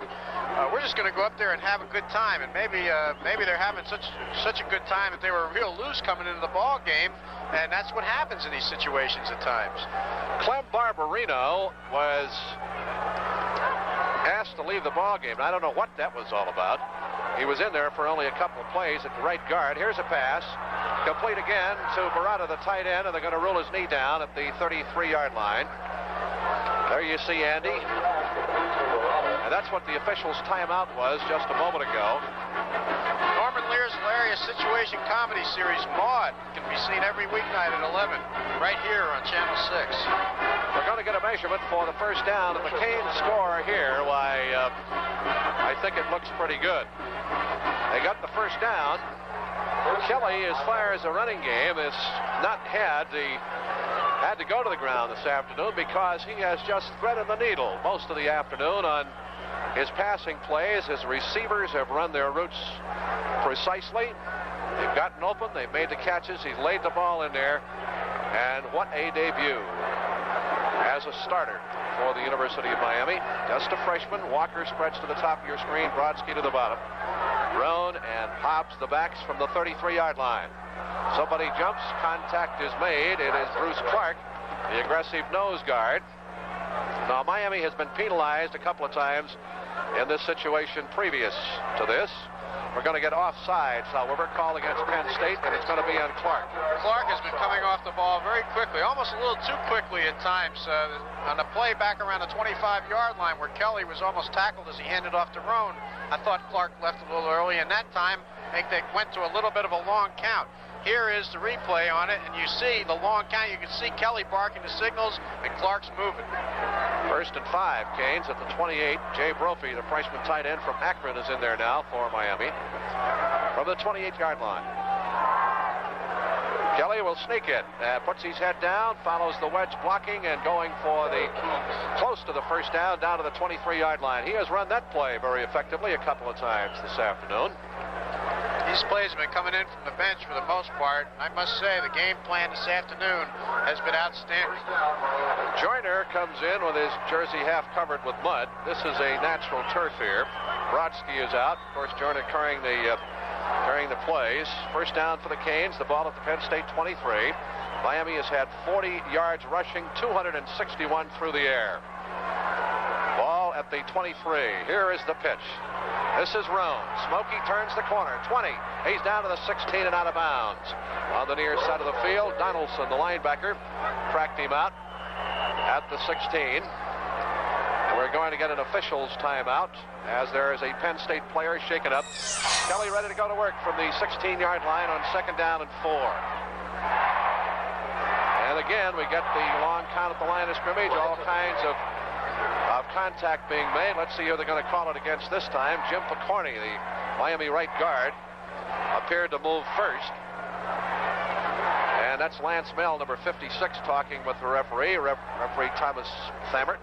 we're just going to go up there and have a good time, and maybe they're having such a good time that they were real loose coming into the ball game, and that's what happens in these situations at times. Clem Barberino was asked to leave the ball game. I don't know what that was all about. He was in there for only a couple of plays at the right guard. Here's a pass. Complete again to Barada, the tight end, and they're going to rule his knee down at the 33-yard line. There you see Andy. And that's what the officials' timeout was just a moment ago. Norman Lear's hilarious situation comedy series, Maude, can be seen every weeknight at 11, right here on Channel 6. We're going to get a measurement for the first down, and the Canes score here. Why, I think it looks pretty good. They got the first down. Kelly, as far as the running game, has not had to go to the ground this afternoon because he has just threaded the needle most of the afternoon on his passing plays. His receivers have run their routes precisely. They've gotten open. They've made the catches. He's laid the ball in there. And what a debut as a starter for the University of Miami. Just a freshman. Walker spreads to the top of your screen. Brodsky to the bottom. Roan and pops the backs from the 33-yard line. Somebody jumps. Contact is made. It is Bruce Clark, the aggressive nose guard. Now, Miami has been penalized a couple of times in this situation previous to this. We're going to get offsides, however, called against Penn State, and it's going to be on Clark. Clark has been coming off the ball very quickly, almost a little too quickly at times. On the play back around the 25-yard line where Kelly was almost tackled as he handed off to Roan, I thought Clark left a little early, and that time they went to a little bit of a long count. Here is the replay on it, and you see the long count. You can see Kelly barking the signals, and Clark's moving. 1st and 5, Canes at the 28. Jay Brophy, the freshman tight end from Akron, is in there now for Miami from the 28-yard line. Kelly will sneak it, puts his head down, follows the wedge blocking, and going for the close to the first down to the 23-yard line. He has run that play very effectively a couple of times this afternoon. These plays have been coming in from the bench for the most part. I must say the game plan this afternoon has been outstanding. Joyner comes in with his jersey half covered with mud. This is a natural turf here. Brodsky is out. Of course, Joyner carrying the plays. First down for the Canes. The ball at the Penn State 23. Miami has had 40 yards rushing, 261 through the air. Ball at the 23. Here is the pitch. This is Roan. Smokey turns the corner. 20. He's down to the 16 and out of bounds. On the near side of the field, Donaldson, the linebacker, cracked him out at the 16. And we're going to get an official's timeout as there is a Penn State player shaken up. Kelly ready to go to work from the 16-yard line on 2nd down and 4. And again, we get the long count at the line of scrimmage. All kinds of contact being made. Let's see who they're going to call it against this time. Jim Picorni, the Miami right guard, appeared to move first. And that's Lance Mell, number 56, talking with the referee, Referee Thomas Thammert.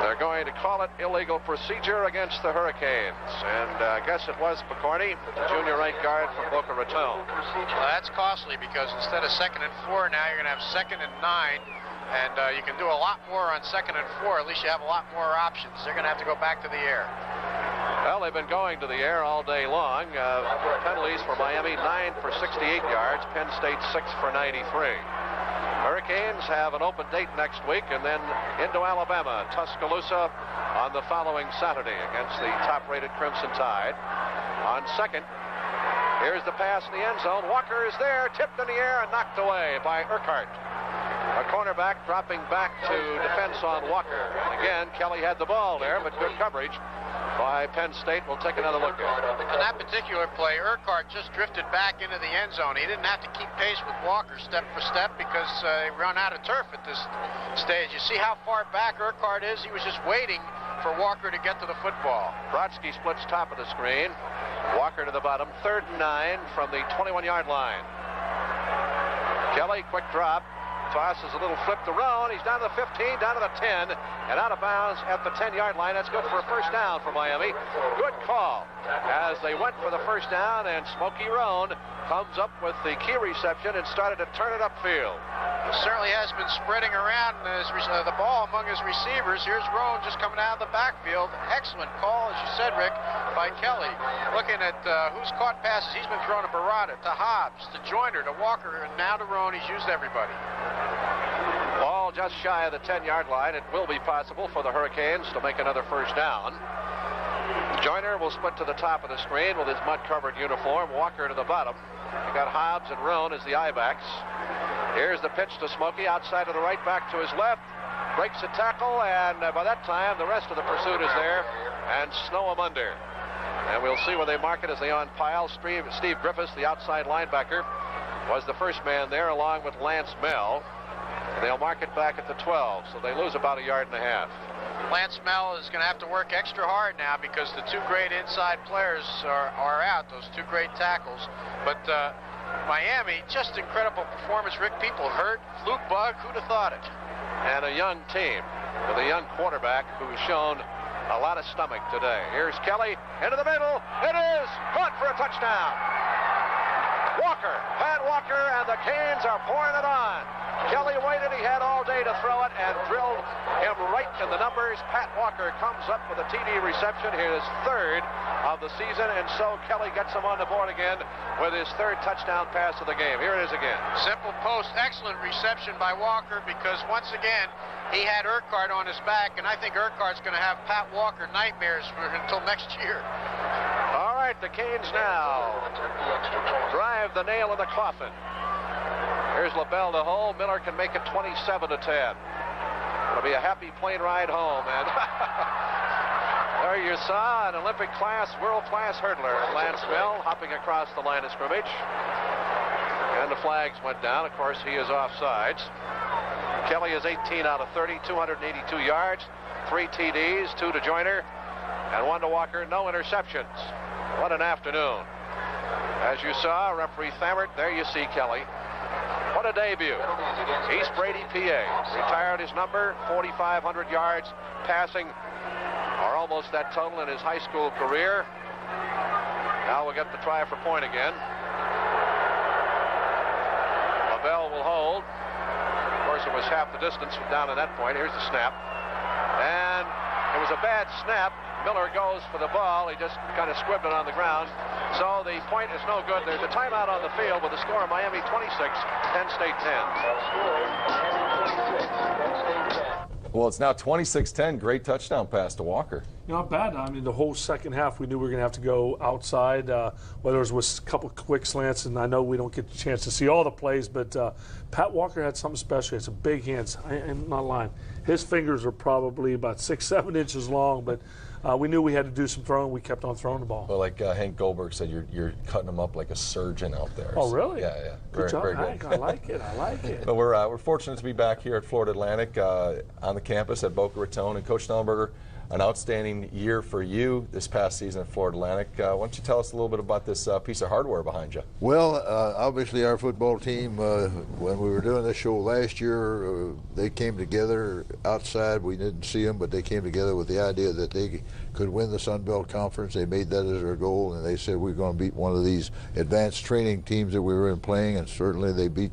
They're They're going to call it illegal procedure against the Hurricanes. And I guess it was McCorney, junior right guard from Boca Raton. Well, that's costly because instead of 2nd and 4, now you're going to have 2nd and 9. And you can do a lot more on 2nd and 4. At least you have a lot more options. They're going to have to go back to the air. Well, they've been going to the air all day long. Penalties for Miami, 9 for 68 yards. Penn State, 6 for 93. Hurricanes have an open date next week, and then into Alabama, Tuscaloosa on the following Saturday against the top-rated Crimson Tide. On 2nd, here's the pass in the end zone. Walker is there, tipped in the air and knocked away by Urquhart. A cornerback dropping back to defense on Walker. Again, Kelly had the ball there, but good coverage by Penn State. We'll take another look at it. On that particular play, Urquhart just drifted back into the end zone. He didn't have to keep pace with Walker step for step because they run out of turf at this stage. You see how far back Urquhart is? He was just waiting for Walker to get to the football. Brodsky splits top of the screen. Walker to the bottom. 3rd and 9 from the 21-yard line. Kelly, quick drop. Tosses a little flip to Roan. He's down to the 15, down to the 10, and out of bounds at the 10-yard line. That's good for a first down for Miami. Good call as they went for the first down, and Smokey Roan comes up with the key reception and started to turn it upfield. He certainly has been spreading around the ball among his receivers. Here's Roan just coming out of the backfield. Excellent call, as you said, Rick, by Kelly. Looking at who's caught passes. He's been thrown to Barada, to Hobbs, to Joyner, to Walker, and now to Roan. He's used everybody. Ball just shy of the 10-yard line. It will be possible for the Hurricanes to make another first down. Joyner will split to the top of the screen with his mud-covered uniform. Walker to the bottom. You got Hobbs and Roan as the I-backs. Here's the pitch to Smokey outside of the right, back to his left. Breaks a tackle, and by that time, the rest of the pursuit is there, and snow him under. And we'll see where they mark it as they on-pile. Steve Griffiths, the outside linebacker, was the first man there, along with Lance Mell. And they'll mark it back at the 12, so they lose about 1.5 yards. Lance Mell is going to have to work extra hard now because the two great inside players are out, those two great tackles. But Miami, just incredible performance. Rick, people hurt, fluke bug, who'd have thought it? And a young team with a young quarterback who's shown a lot of stomach today. Here's Kelly into the middle. It is caught for a touchdown. Walker, Pat Walker, and the Canes are pouring it on. Kelly waited, he had all day to throw it and drilled him right in the numbers. Pat Walker comes up with a TD reception, his 3rd of the season, and so Kelly gets him on the board again with his 3rd touchdown pass of the game. Here it is again. Simple post, excellent reception by Walker because once again, he had Urquhart on his back, and I think Urquhart's going to have Pat Walker nightmares until next year. All right, the Canes now drive the nail in the coffin. Here's LaBelle to hold. Miller can make it 27-10. It'll be a happy plane ride home. And there you saw an Olympic class, world-class hurdler, Lance Mell, hopping across the line of scrimmage. And the flags went down. Of course, he is offsides. Kelly is 18 out of 30, 282 yards, 3 TDs, 2 to Joyner, and 1 to Walker. No interceptions. What an afternoon. As you saw, referee Thammert, there you see Kelly. What a debut. East Brady, PA. Retired his number, 4,500 yards passing, or almost that total in his high school career. Now we'll get the try for point again. LaBelle will hold. Of course, it was half the distance from down to that point. Here's the snap. And it was a bad snap. Miller goes for the ball. He just kind of squibbed it on the ground. So the point is no good. There's a timeout on the field with the score of Miami 26, Penn State 10. Well, it's now 26-10. Great touchdown pass to Walker. Not bad. I mean, the whole second half, we knew we were going to have to go outside, whether it was a couple quick slants, and I know we don't get the chance to see all the plays, but Pat Walker had something special. He had some big hands. I'm not lying. His fingers are probably about 6-7 inches long, but we knew we had to do some throwing. We kept on throwing the ball. Well, like Hank Goldberg said, you're cutting them up like a surgeon out there. Oh, really? Yeah. Good job, very Hank. good. I like it. I like it. But we're fortunate to be back here at Florida Atlantic on the campus at Boca Raton, and Coach Schnellenberger, an outstanding year for you this past season at Florida Atlantic. Why don't you tell us a little bit about this piece of hardware behind you? Well, obviously our football team, when we were doing this show last year, they came together outside. We didn't see them, but they came together with the idea that they could win the Sun Belt Conference. They made that as their goal, and they said we're going to beat one of these advanced training teams that we were in playing, and certainly they beat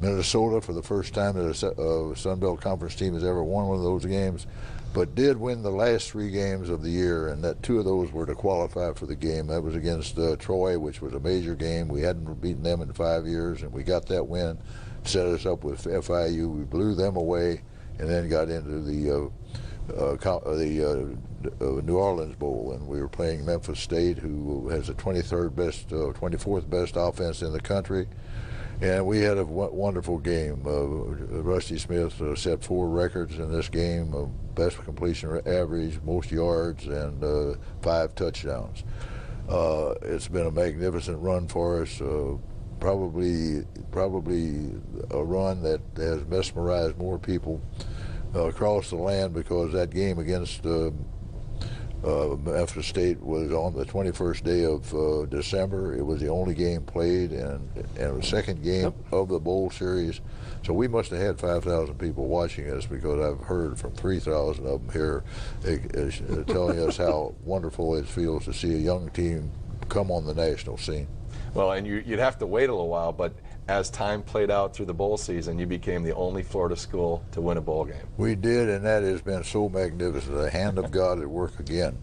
Minnesota for the first time that a Sun Belt Conference team has ever won one of those games, but did win the last 3 games of the year, and that 2 of those were to qualify for the game. That was against Troy, which was a major game. We hadn't beaten them in 5 years, and we got that win, set us up with FIU. We blew them away, and then got into the New Orleans Bowl, and we were playing Memphis State, who has the 24th best offense in the country. And we had a wonderful game. Rusty Smith set 4 records in this game: best completion average, most yards, and 5 touchdowns. It's been a magnificent run for us. Probably a run that has mesmerized more people across the land, because that game against Memphis State was on the 21st day of December. It was the only game played, and the second game of the bowl series. So we must have had 5,000 people watching us, because I've heard from 3,000 of them here telling us how wonderful it feels to see a young team come on the national scene. Well, and you'd have to wait a little while, but as time played out through the bowl season, you became the only Florida school to win a bowl game. We did, and that has been so magnificent. The hand of God at work again.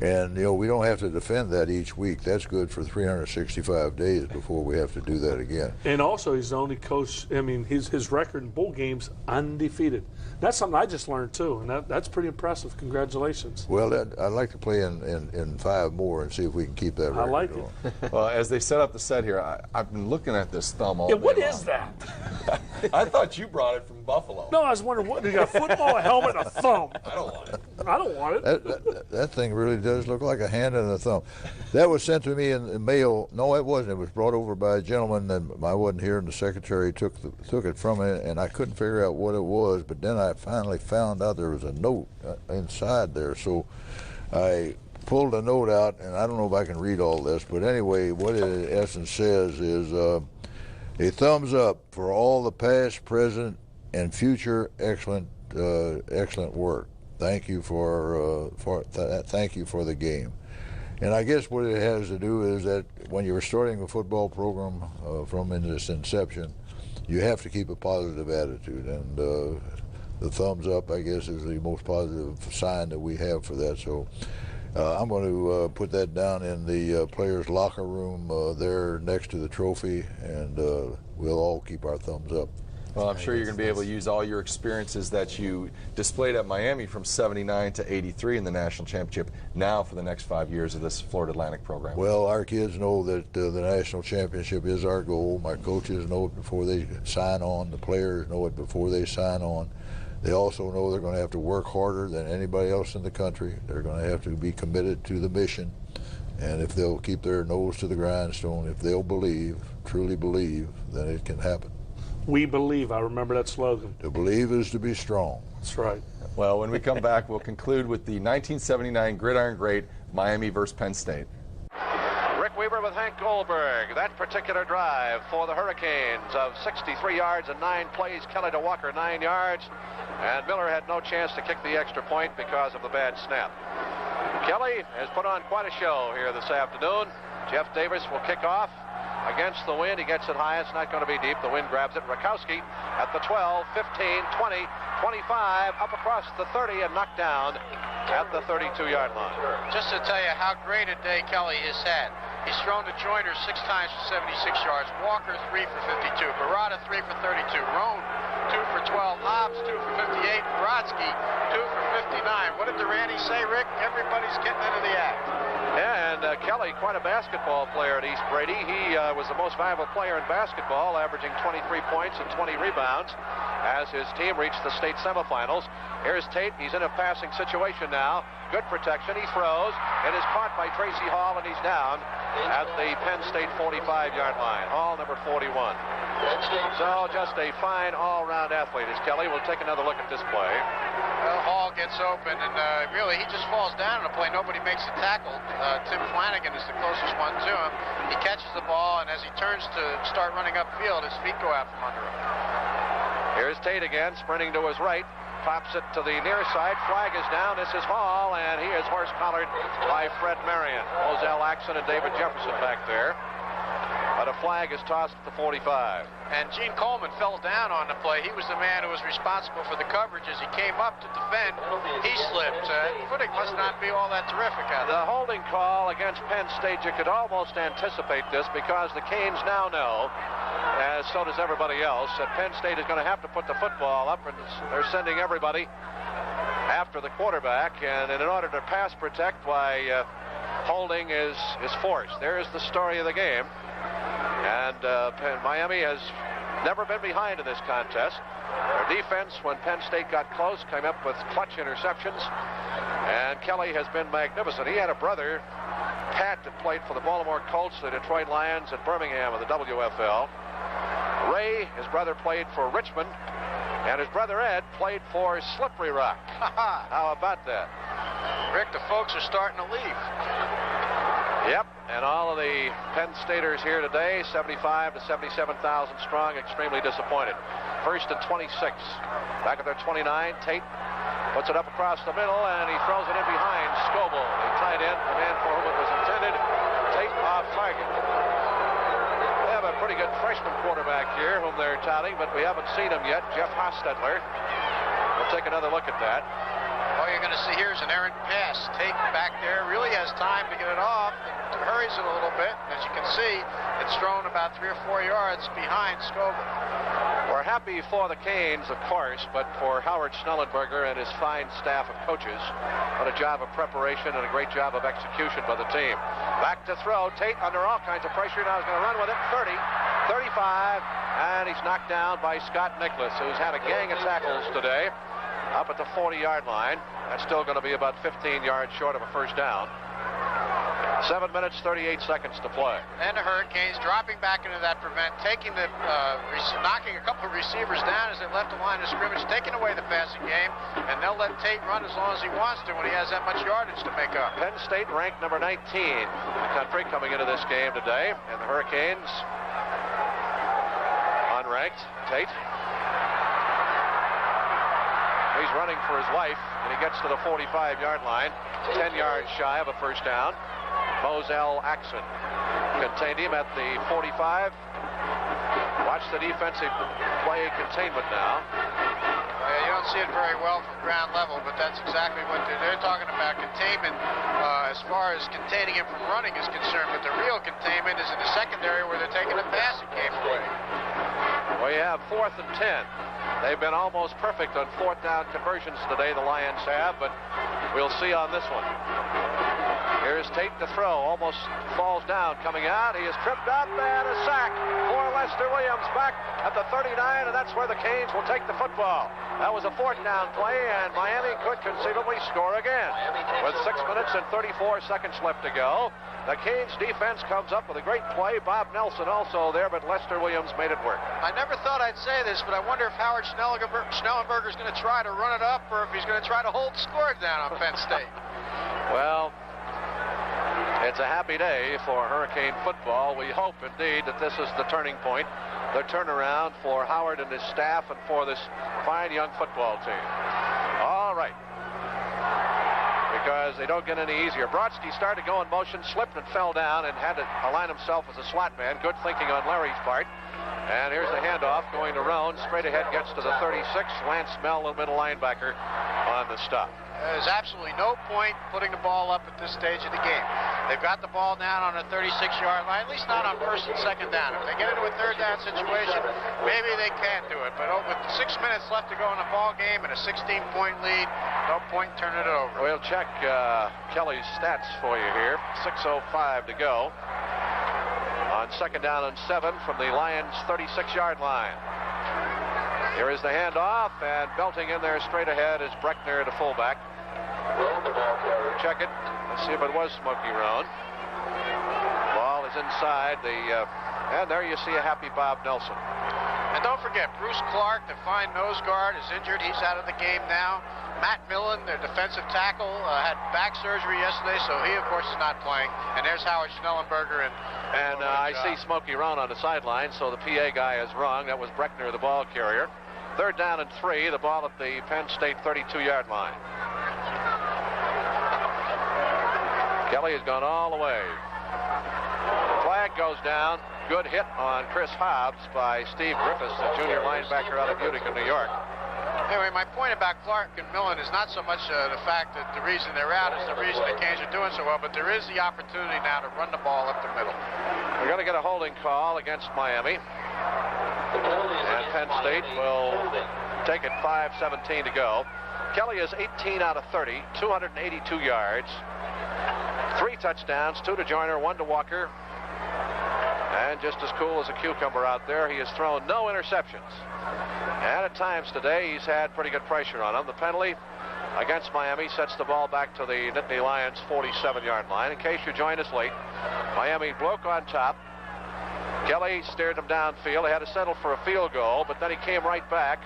And, we don't have to defend that each week. That's good for 365 days before we have to do that again. And also, he's the only coach, his record in bowl games, undefeated. That's something I just learned, too, and that's pretty impressive. Congratulations. Well, I'd like to play in 5 more and see if we can keep that record. I like going. it. Well, as they set up the set here, I've been looking at this thumb all day What long. is that? I thought you brought it from Buffalo. No, I was wondering, what, you got a football, a helmet, and a thumb. I don't want it. I don't want it. That thing really does look like a hand and a thumb. That was sent to me in the mail. No, it wasn't. It was brought over by a gentleman, and I wasn't here, and the secretary took it from me, and I couldn't figure out what it was. But then I finally found out there was a note inside there. So I pulled a note out, and I don't know if I can read all this, but anyway, what it in essence says is a thumbs up for all the past, present, and future excellent work. Thank you thank you for the game. And I guess what it has to do is that when you're starting a football program from its inception, you have to keep a positive attitude, and the thumbs up, I guess, is the most positive sign that we have for that. So I'm going to put that down in the players' locker room there next to the trophy, and we'll all keep our thumbs up. Well, I'm sure you're going to be able to use all your experiences that you displayed at Miami from '79 to '83 in the national championship now for the next 5 years of this Florida Atlantic program. Well, our kids know that the national championship is our goal. My coaches know it before they sign on. The players know it before they sign on. They also know they're going to have to work harder than anybody else in the country. They're going to have to be committed to the mission. And if they'll keep their nose to the grindstone, if they'll believe, truly believe, then it can happen. We believe. I remember that slogan. To believe is to be strong. That's right. Well, when we come back, we'll conclude with the 1979 Gridiron Great, Miami versus Penn State. Rick Weaver with Hank Goldberg. That particular drive for the Hurricanes of 63 yards and 9 plays. Kelly to Walker 9 yards. And Miller had no chance to kick the extra point because of the bad snap. Kelly has put on quite a show here this afternoon. Jeff Davis will kick off. Against the wind, he gets it high. It's not going to be deep. The wind grabs it. Rakowski at the 12, 15, 20, 25, up across the 30 and knocked down at the 32-yard line. Just to tell you how great a day Kelly has had. He's thrown to Joyner 6 times for 76 yards. Walker 3 for 52. Barada 3 for 32. Roan 2 for 12. Hobbs 2 for 58. Brodsky 2 for 59. What did Durante say, Rick? Everybody's getting into the act. Yeah, and Kelly, quite a basketball player at East Brady. He was the most valuable player in basketball, averaging 23 points and 20 rebounds as his team reached the state semifinals. Here's Tate. He's in a passing situation now. Good protection. He throws. It is caught by Tracy Hall, and he's down at the Penn State 45-yard line. Hall, number 41. So just a fine all-round athlete is Kelly. We'll take another look at this play. Well, Hall gets open, and really he just falls down on the play. Nobody makes the tackle. Tim Flanagan is the closest one to him. He catches the ball, and as he turns to start running upfield, his feet go out from under him. Here's Tate again, sprinting to his right. Pops it to the near side. Flag is down. This is Hall, and he is horse-collared by Fred Marion. Moselle Axon and David Jefferson back there. But a flag is tossed at the 45. And Gene Coleman fell down on the play. He was the man who was responsible for the coverage as he came up to defend. He slipped. Footing must not be all that terrific out there. The holding call against Penn State, you could almost anticipate this because the Canes now know, as so does everybody else, that Penn State is going to have to put the football up, and they're sending everybody after the quarterback. And in order to pass protect, why holding is forced. There's the story of the game. And Miami has never been behind in this contest. Their defense, when Penn State got close, came up with clutch interceptions. And Kelly has been magnificent. He had a brother, Pat, that played for the Baltimore Colts, the Detroit Lions, and Birmingham of the WFL. Ray, his brother, played for Richmond. And his brother Ed played for Slippery Rock. How about that? Rick, the folks are starting to leave. Yep, and all of the Penn Staters here today, 75 to 77,000 strong, extremely disappointed. First and 26. Back at their 29, Tate puts it up across the middle, and he throws it in behind Scoble, the tight end, the man for whom it was intended. Tate off target. They have a pretty good freshman quarterback here, whom they're touting, but we haven't seen him yet, Jeff Hostetler. We'll take another look at that. All you're going to see here is an errant pass. Tate back there really has time to get it off. It hurries it a little bit. As you can see, it's thrown about 3 or 4 yards behind Scoble. We're happy for the Canes, of course, but for Howard Schnellenberger and his fine staff of coaches, what a job of preparation and a great job of execution by the team. Back to throw. Tate under all kinds of pressure. Now he's going to run with it. 30, 35, and he's knocked down by Scott Nicholas, who's had a gang of tackles today. Up at the 40-yard line. That's still going to be about 15 yards short of a first down. 7 minutes, 38 seconds to play. And the Hurricanes dropping back into that prevent, taking the, knocking a couple of receivers down as they left the line of scrimmage, taking away the passing game, and they'll let Tate run as long as he wants to when he has that much yardage to make up. Penn State ranked number 19 in the country coming into this game today, and the Hurricanes unranked. Tate. He's running for his life, and he gets to the 45-yard line, 10 yards shy of a first down. Moselle Axon contained him at the 45. Watch the defensive play containment now. You don't see it very well from ground level, but that's exactly what they're talking about, containment as far as containing him from running is concerned, but the real containment is in the secondary where they're taking the passing game away. We have 4th and 10. They've been almost perfect on 4th down conversions today, the Lions have, but we'll see on this one. Here's Tate to throw, almost falls down, coming out. He is tripped up, and a sack for Lester Williams back at the 39, and that's where the Canes will take the football. That was a 4th down play, and Miami could conceivably score again. With 6 minutes and 34 seconds left to go, the Canes defense comes up with a great play. Bob Nelson also there, but Lester Williams made it work. I never thought I'd say this, but I wonder if Howard Schnellenberger is going to try to run it up or if he's going to try to hold score down on Penn State. Well, it's a happy day for Hurricane football. We hope indeed that this is the turning point, the turnaround for Howard and his staff and for this fine young football team. All right. Because they don't get any easier. Brodsky started to go in motion, slipped and fell down and had to align himself as a slot man. Good thinking on Larry's part. And here's the handoff going to Roan. Straight ahead gets to the 36. Lance Mell, the middle linebacker, on the stop. There's absolutely no point putting the ball up at this stage of the game. They've got the ball down on a 36-yard line, at least not on first and second down. If they get into a third down situation, maybe they can do it. But with 6 minutes left to go in the ball game and a 16-point lead, no point in turning it over. We'll check Kelly's stats for you here. 6:05 to go on second down and 7 from the Lions' 36-yard line. Here is the handoff, and belting in there straight ahead is Breckner, the fullback. Check it. Let's see if it was Smokey Roan. Ball inside and there you see a happy Bob Nelson. And don't forget, Bruce Clark, the fine nose guard, is injured. He's out of the game now. Matt Millen, their defensive tackle, had back surgery yesterday, so he, of course, is not playing. And there's Howard Schnellenberger. And I see Smokey Roan on the sideline, so the PA guy is wrong. That was Breckner, the ball carrier. 3rd down and 3, the ball at the Penn State 32-yard line. Kelly has gone all the way. Flag goes down. Good hit on Chris Hobbs by Steve Griffiths, the junior linebacker out of Utica, New York. Anyway, my point about Clark and Millen is not so much the fact that the reason they're out is the reason the Canes are doing so well, but there is the opportunity now to run the ball up the middle. We're going to get a holding call against Miami. And Penn State will take it 5:17 to go. Kelly is 18 out of 30, 282 yards, 3 touchdowns, 2 to Joyner, 1 to Walker. And just as cool as a cucumber out there, he has thrown no interceptions. And at times today, he's had pretty good pressure on him. The penalty against Miami sets the ball back to the Nittany Lions' 47-yard line. In case you join us late, Miami broke on top. Kelly steered them downfield. They had to settle for a field goal, but then he came right back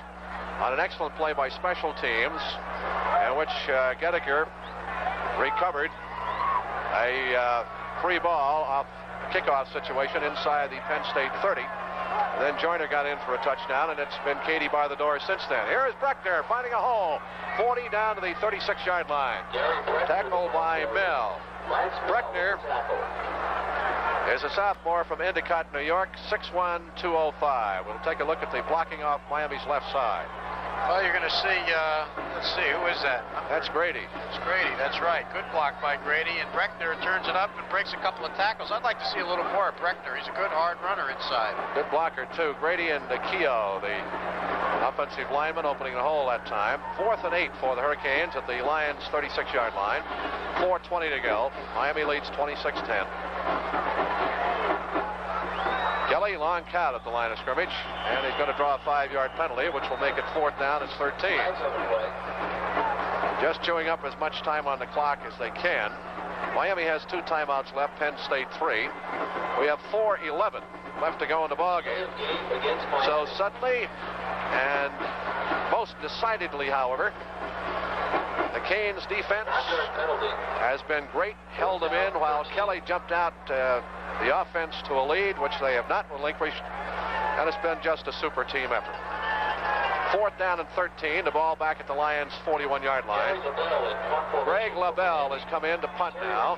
on an excellent play by special teams, in which Gettiger recovered a free ball off kickoff situation inside the Penn State 30. And then Joyner got in for a touchdown, and it's been Katie bar the door since then. Here is Breckner finding a hole. 40 down to the 36-yard line. Tackled by Mill. Breckner is a sophomore from Endicott, New York, 6'1", 205. We'll take a look at the blocking off Miami's left side. Well, you're going to see, let's see, who is that? That's Grady. It's Grady, that's right. Good block by Grady, and Breckner turns it up and breaks a couple of tackles. I'd like to see a little more of Breckner. He's a good hard runner inside. Good blocker, too. Grady and Keogh, the offensive lineman, opening the hole that time. 4th and 8 for the Hurricanes at the Lions' 36-yard line. 4:20 to go. Miami leads 26-10. Kelly, long count at the line of scrimmage, and he's going to draw a 5-yard penalty, which will make it 4th down. It's 13. Just chewing up as much time on the clock as they can. Miami has 2 timeouts left, Penn State 3. We have 4:11 left to go in the ballgame. So suddenly, and most decidedly, however, the Canes defense has been great, held them in while Kelly jumped out the offense to a lead, which they have not relinquished, and it's been just a super team effort. 4th down and 13, the ball back at the Lions' 41-yard line. Greg LaBelle has come in to punt now,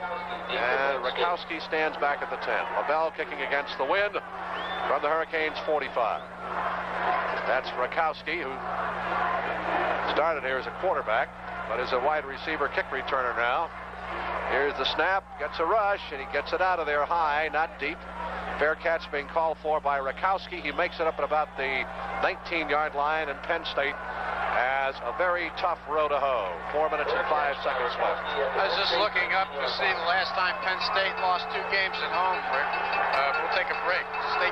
and Rakowski stands back at the 10. LaBelle kicking against the wind from the Hurricanes' 45. That's Rakowski, who started here as a quarterback, but is a wide receiver kick returner now. Here's the snap, gets a rush, and he gets it out of there high, not deep. Fair catch being called for by Rakowski. He makes it up at about the 19-yard line, and Penn State has a very tough row to hoe. 4 minutes and 5 seconds left. I was just looking up to see the last time Penn State lost 2 games at home. We'll take a break.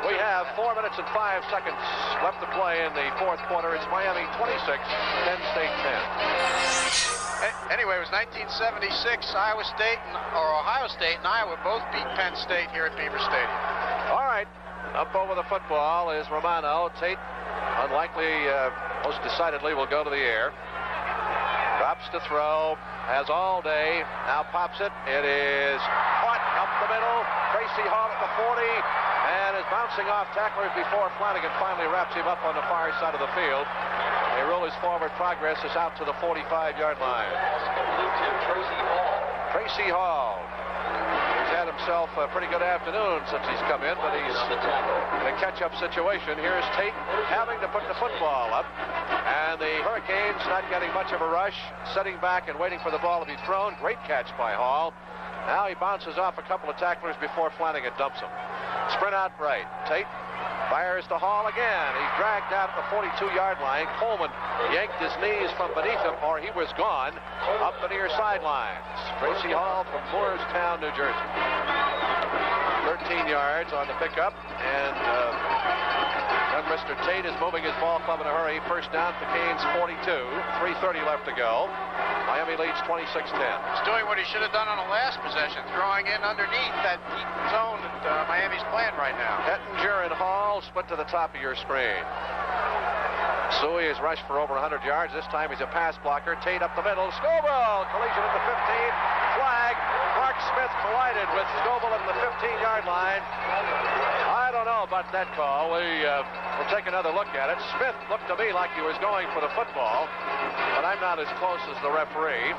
We have 4 minutes and 5 seconds left to play in the 4th quarter. It's Miami 26, Penn State 10. Anyway, it was 1976. Ohio State and Iowa both beat Penn State here at Beaver Stadium. All right, up over the football is Romano. Tate, unlikely, most decidedly, will go to the air. Drops to throw, has all day, now pops it. It is caught up the middle. Tracy Hall at the 40, and is bouncing off tacklers before Flanagan finally wraps him up on the far side of the field. A rule his forward progress is out to the 45-yard line. Tracy Hall. He's had himself a pretty good afternoon since he's come in, but he's in a catch-up situation. Here's Tate having to put the football up, and the Hurricanes not getting much of a rush, sitting back and waiting for the ball to be thrown. Great catch by Hall. Now he bounces off a couple of tacklers before Flanagan dumps him. Sprint out right. Tate fires to Hall again. He's dragged out at the 42-yard line. Coleman yanked his knees from beneath him, or he was gone, up the near sidelines. Tracy Hall from Moorestown, New Jersey. 13 yards on the pickup, and then Mr. Tate is moving his ball club in a hurry. First down for Canes 42. 3:30 left to go. Miami leads 26-10. He's doing what he should have done on the last possession, throwing in underneath that deep zone that Miami's playing right now. Hettinger and Hall split to the top of your screen. Suey has rushed for over 100 yards. This time he's a pass blocker. Tate up the middle. Scoville, collision at the 15. Flag. Mark Smith collided with Scoville at the 15-yard line. I don't know about that call. We'll take another look at it. Smith looked to me like he was going for the football, but I'm not as close as the referee.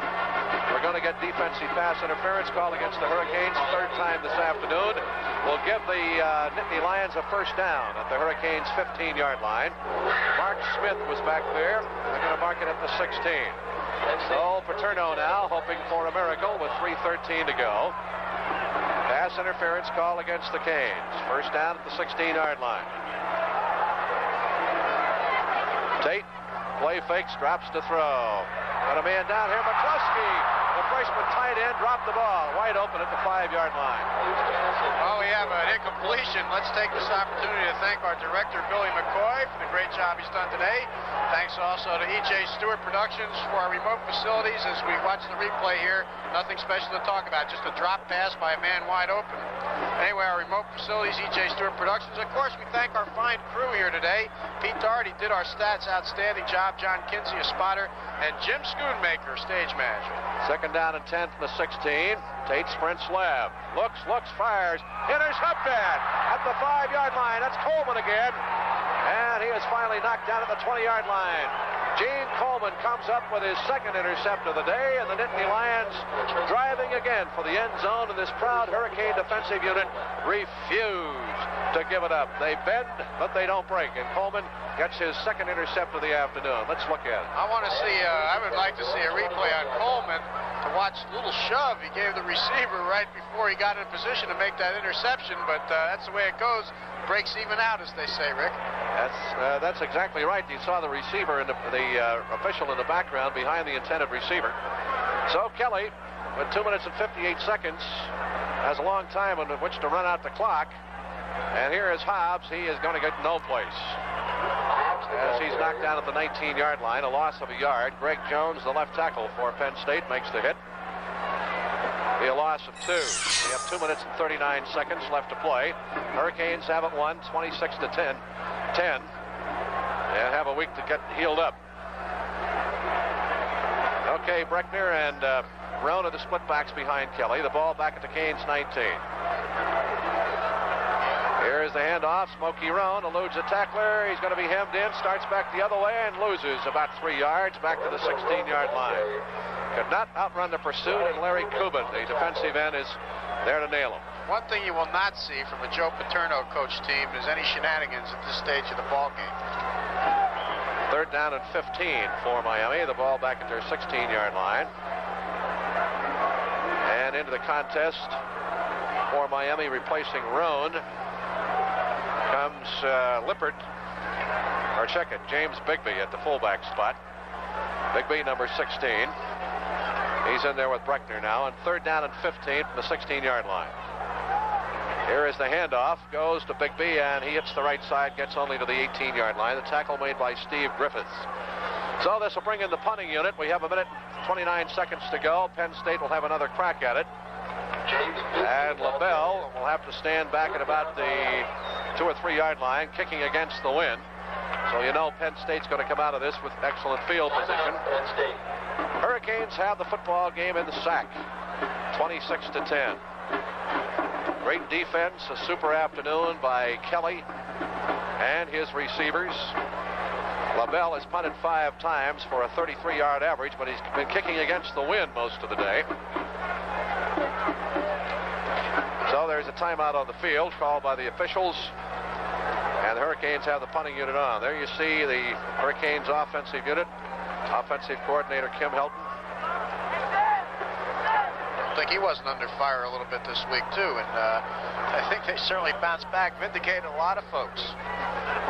We're going to get defensive pass interference call against the Hurricanes, third time this afternoon. We'll give the Nittany Lions a first down at the Hurricanes' 15-yard line. Mark Smith was back there. They're going to mark it at the 16. So Paterno now hoping for a miracle with 3:13 to go. Pass interference call against the Canes. First down at the 16-yard line. Tate, play fakes, drops to throw. Got a man down here, McCluskey. The freshman tight end dropped the ball. Wide open at the 5-yard line. Oh, we have an incompletion. Let's take this opportunity to thank our director, Billy McCoy, for the great job he's done today. Thanks also to E.J. Stewart Productions for our remote facilities as we watch the replay here. Nothing special to talk about, just a drop pass by a man wide open. Anyway, our remote facilities, E.J. Stewart Productions. Of course, we thank our fine crew here today. Pete Doherty did our stats, outstanding job. John Kinsey, a spotter, and Jim Schoonmaker, stage manager. Second down and 10 from the 16. Tate sprints left. Looks, fires. Intercepted at the 5-yard line. That's Coleman again. And he is finally knocked down at the 20-yard line. Gene Coleman comes up with his second intercept of the day, and the Nittany Lions driving again for the end zone, and this proud Hurricane defensive unit refuse to give it up. They bend, but they don't break, and Coleman gets his second intercept of the afternoon. Let's look at it. I would like to see a replay on Coleman to watch a little shove he gave the receiver right before he got in position to make that interception, but that's the way it goes. Breaks even out, as they say, Rick. That's exactly right. You saw the receiver and the official in the background behind the intended receiver. So Kelly, with 2 minutes and 58 seconds, has a long time in which to run out the clock. And here is Hobbs. He is going to get no place, as he's knocked down at the 19-yard line, a loss of a yard. Greg Jones, the left tackle for Penn State, makes the hit. Be a loss of 2. We have 2 minutes and 39 seconds left to play. Hurricanes have it won 26-10. And have a week to get healed up. Okay, Breckner and Roan are the split backs behind Kelly. The ball back at the Canes 19. Here's the handoff. Smokey Roan eludes a tackler. He's going to be hemmed in. Starts back the other way and loses about 3 yards back to the 16-yard line. Could not outrun the pursuit, and Larry Cuban, the defensive end, is there to nail him. One thing you will not see from a Joe Paterno coach team is any shenanigans at this stage of the ball game. Third down and 15 for Miami. The ball back at their 16-yard line. And into the contest for Miami, replacing Roan, comes Lippert, or check it, James Bigby at the fullback spot. Bigby, number 16. He's in there with Breckner now, and third down and 15 from the 16-yard line. Here is the handoff, goes to Bigby, and he hits the right side, gets only to the 18-yard line. The tackle made by Steve Griffiths. So this will bring in the punting unit. We have 1 minute, 29 seconds to go. Penn State will have another crack at it. And LaBelle will have to stand back at about the 2 or 3 yard line, kicking against the wind. So you know Penn State's going to come out of this with excellent field position. Hurricanes have the football game in the sack, 26-10. Great defense, a super afternoon by Kelly and his receivers. LaBelle has punted 5 times for a 33-yard average, but he's been kicking against the wind most of the day. So there's a timeout on the field called by the officials, and the Hurricanes have the punting unit on. There you see the Hurricanes offensive unit, offensive coordinator Kim Helton. I think he wasn't under fire a little bit this week too, and I think they certainly bounced back, vindicated a lot of folks.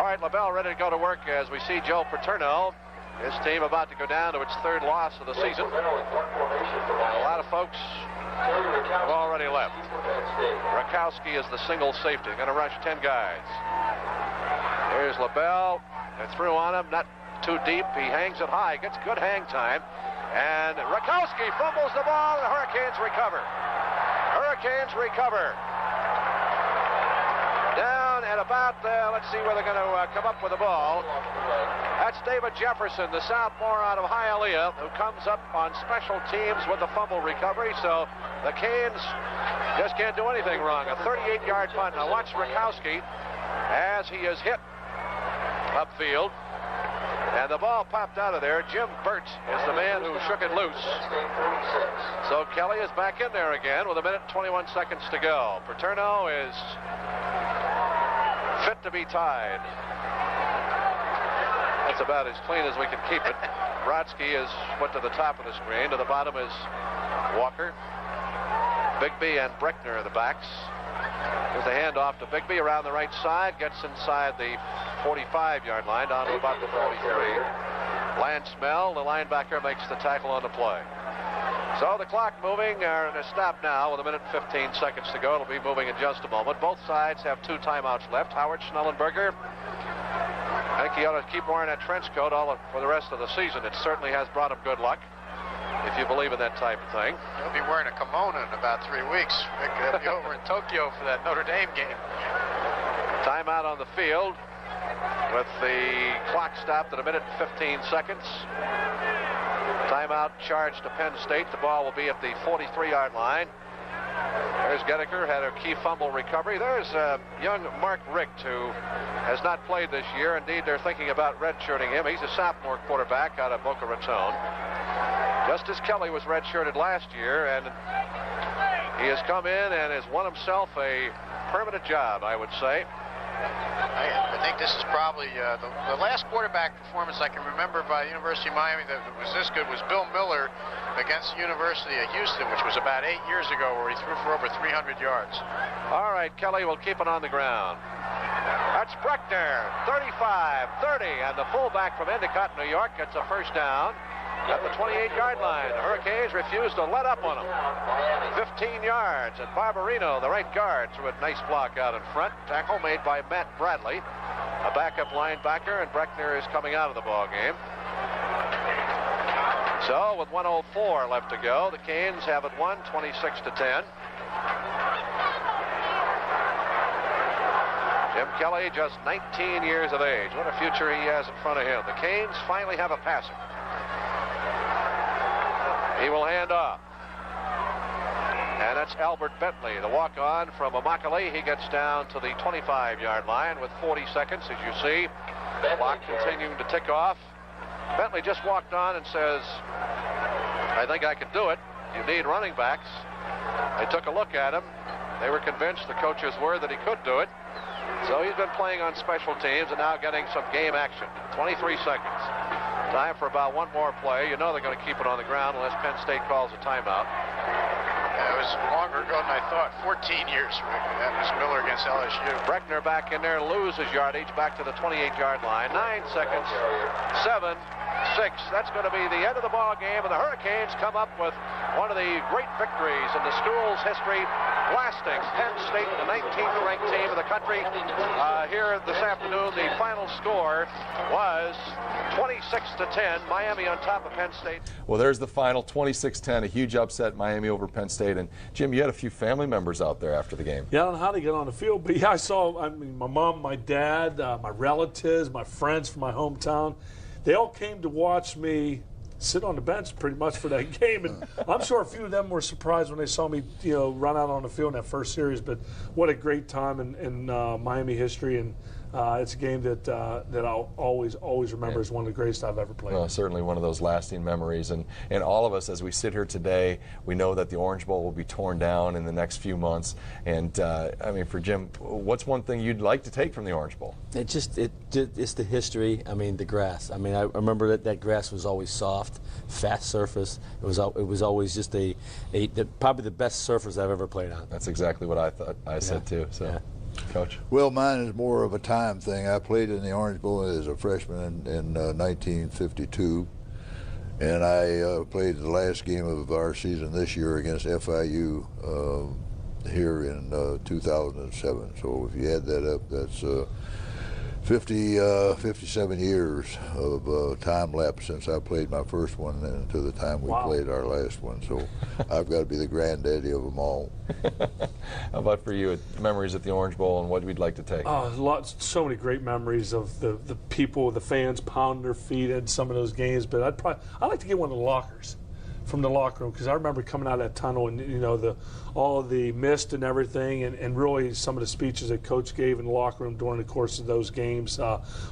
All right, LaBelle ready to go to work as we see Joe Paterno, his team about to go down to its 3rd loss of the season. A lot of folks have already left. Rakowski is the single safety, going to rush 10 guys. Here's LaBelle. They're through on him, not too deep. He hangs it high, gets good hang time. And Rakowski fumbles the ball, and the Hurricanes recover. Hurricanes recover. out, let's see where they're going to come up with the ball. That's David Jefferson, the sophomore out of Hialeah, who comes up on special teams with the fumble recovery. So the Canes just can't do anything wrong. A 38-yard punt. Now watch Rakowski as he is hit upfield. And the ball popped out of there. Jim Burt is the man who shook it loose. So Kelly is back in there again with 1 minute 21 seconds to go. Paterno is fit to be tied. That's about as clean as we can keep it. Brodsky is put to the top of the screen. To the bottom is Walker. Bigby and Breckner are the backs. There's the handoff to Bigby around the right side. Gets inside the 45-yard line down to about the 43. Lance Mell, the linebacker, makes the tackle on the play. So the clock moving, and a stop now with 1 minute 15 seconds to go. It'll be moving in just a moment. Both sides have 2 timeouts left. Howard Schnellenberger, I think he ought to keep wearing that trench coat for the rest of the season. It certainly has brought him good luck, if you believe in that type of thing. He'll be wearing a kimono in about 3 weeks. He'll be over in Tokyo for that Notre Dame game. Timeout on the field with the clock stopped at 1 minute and 15 seconds. Timeout charged to Penn State. The ball will be at the 43-yard line. There's Gettiker, had a key fumble recovery. There's young Mark Richt, who has not played this year. Indeed, they're thinking about redshirting him. He's a sophomore quarterback out of Boca Raton. Just as Kelly was redshirted last year, and he has come in and has won himself a permanent job, I would say. I think this is probably the last quarterback performance I can remember by the University of Miami that was this good was Bill Miller against the University of Houston, which was about 8 years ago, where he threw for over 300 yards. All right, Kelly will keep it on the ground. That's Breckner, 35-30, and the fullback from Endicott, New York, gets a first down at the 28-yard line. The Hurricanes refuse to let up on them. 15 yards, and Barbarino, the right guard, threw a nice block out in front. Tackle made by Matt Bradley, a backup linebacker, and Breckner is coming out of the ball game. So with 1:04 left to go, the Canes have it won 26-10. Jim Kelly, just 19 years of age. What a future he has in front of him. The Canes finally have a passer. He will hand off. And that's Albert Bentley, the walk-on from Immokalee. He gets down to the 25-yard line with 40 seconds, as you see. Clock continuing to tick off. Bentley just walked on and says, I think I can do it. You need running backs. They took a look at him. They were convinced, the coaches were, that he could do it. So he's been playing on special teams and now getting some game action. 23 seconds. Time for about one more play. You know they're going to keep it on the ground unless Penn State calls a timeout. It was longer ago than I thought. 14 years. That was Miller against LSU. Breckner back in there, loses yardage back to the 28-yard line. 9 seconds. 7, 6. That's going to be the end of the ball game, and the Hurricanes come up with one of the great victories in the school's history, blasting Penn State, the 19th ranked team in the country. Here this afternoon, the final score was 26-10. Miami on top of Penn State. Well, there's the final, 26-10, a huge upset, Miami over Penn State. And Jim, you had a few family members out there after the game. Yeah, I don't know how to get on the field, but yeah, I mean, my mom, my dad, my relatives, my friends from my hometown, they all came to watch me sit on the bench pretty much for that game. And I'm sure a few of them were surprised when they saw me, run out on the field in that first series. But what a great time in Miami history, and it's a game that I'll always remember as one of the greatest I've ever played. Well, certainly one of those lasting memories. And all of us, as we sit here today, we know that the Orange Bowl will be torn down in the next few months. And I mean, for Jim, what's one thing you'd like to take from the Orange Bowl? It's the history. I mean, the grass. I mean, I remember that grass was always soft, fast surface. It was always just probably the best surface I've ever played on. That's exactly what I thought. I said too. So. Yeah. Coach? Well, mine is more of a time thing. I played in the Orange Bowl as a freshman in 1952, and I played the last game of our season this year against FIU here in 2007. So if you add that up, that's 57 years of time lapse since I played my first one and to the time we played our last one. So I've got to be the granddaddy of them all. How about for you, memories at the Orange Bowl and what we'd like to take? So many great memories of the people, the fans pounding their feet at some of those games. But I'd like to get one of the lockers from the locker room, because I remember coming out of that tunnel and all the mist and everything, and really some of the speeches that Coach gave in the locker room during the course of those games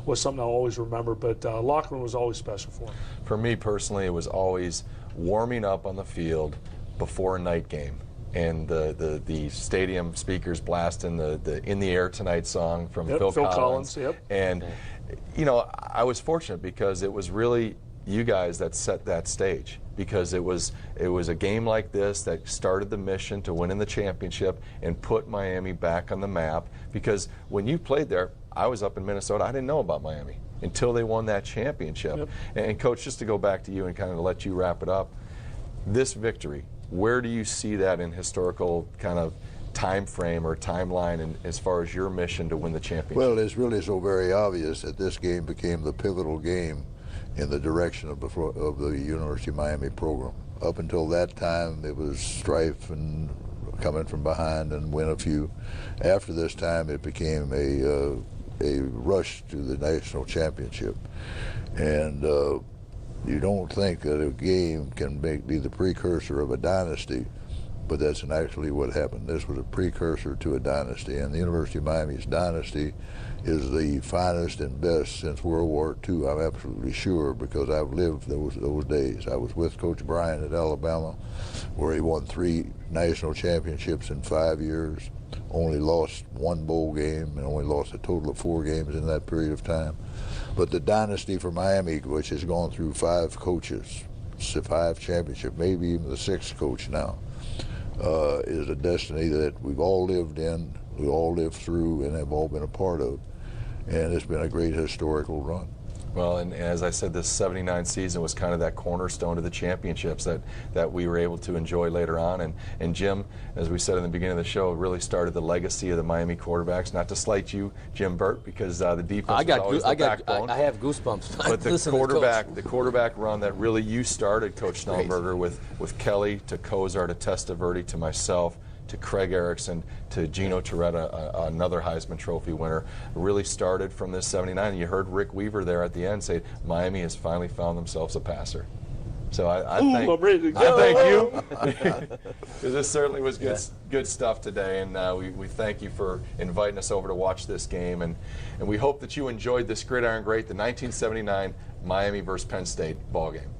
was something I always remember. But locker room was always special for me. For me personally, it was always warming up on the field before a night game, and the stadium speakers blasting the "In the Air Tonight" song from Phil Collins. Yep. And I was fortunate because it was really you guys that set that stage, because it was a game like this that started the mission to winning the championship and put Miami back on the map. Because when you played there, I was up in Minnesota. I didn't know about Miami until they won that championship. Yep. And Coach, just to go back to you and kind of let you wrap it up, this victory, where do you see that in historical kind of time frame or timeline, and as far as your mission to win the championship? Well, it's really so very obvious that this game became the pivotal game in the direction of the University of Miami program. Up until that time, it was strife and coming from behind and win a few. After this time, it became a rush to the national championship. And you don't think that a game can be the precursor of a dynasty, but that's actually what happened. This was a precursor to a dynasty, and the University of Miami's dynasty is the finest and best since World War II. I'm absolutely sure, because I've lived those days. I was with Coach Bryant at Alabama, where he won 3 national championships in 5 years, only lost 1 bowl game, and only lost a total of 4 games in that period of time. But the dynasty for Miami, which has gone through 5 coaches, 5 championships, maybe even the 6th coach now, is a destiny that we've all lived in, we all lived through, and have all been a part of. And it's been a great historical run. Well, and as I said, this '79 season was kind of that cornerstone of the championships that we were able to enjoy later on. And Jim, as we said in the beginning of the show, really started the legacy of the Miami quarterbacks. Not to slight you, Jim Burt, because the defense was always the backbone. I have goosebumps. But the quarterback run that really you started, Coach Schnellenberger, with Kelly to Kozar to Testaverde to myself, to Craig Erickson, to Gino Torretta, another Heisman Trophy winner, really started from this '79. And you heard Rick Weaver there at the end say, Miami has finally found themselves a passer. So I thank you, because this certainly was good stuff today, and we thank you for inviting us over to watch this game, and we hope that you enjoyed this Gridiron Great, the 1979 Miami versus Penn State ball game.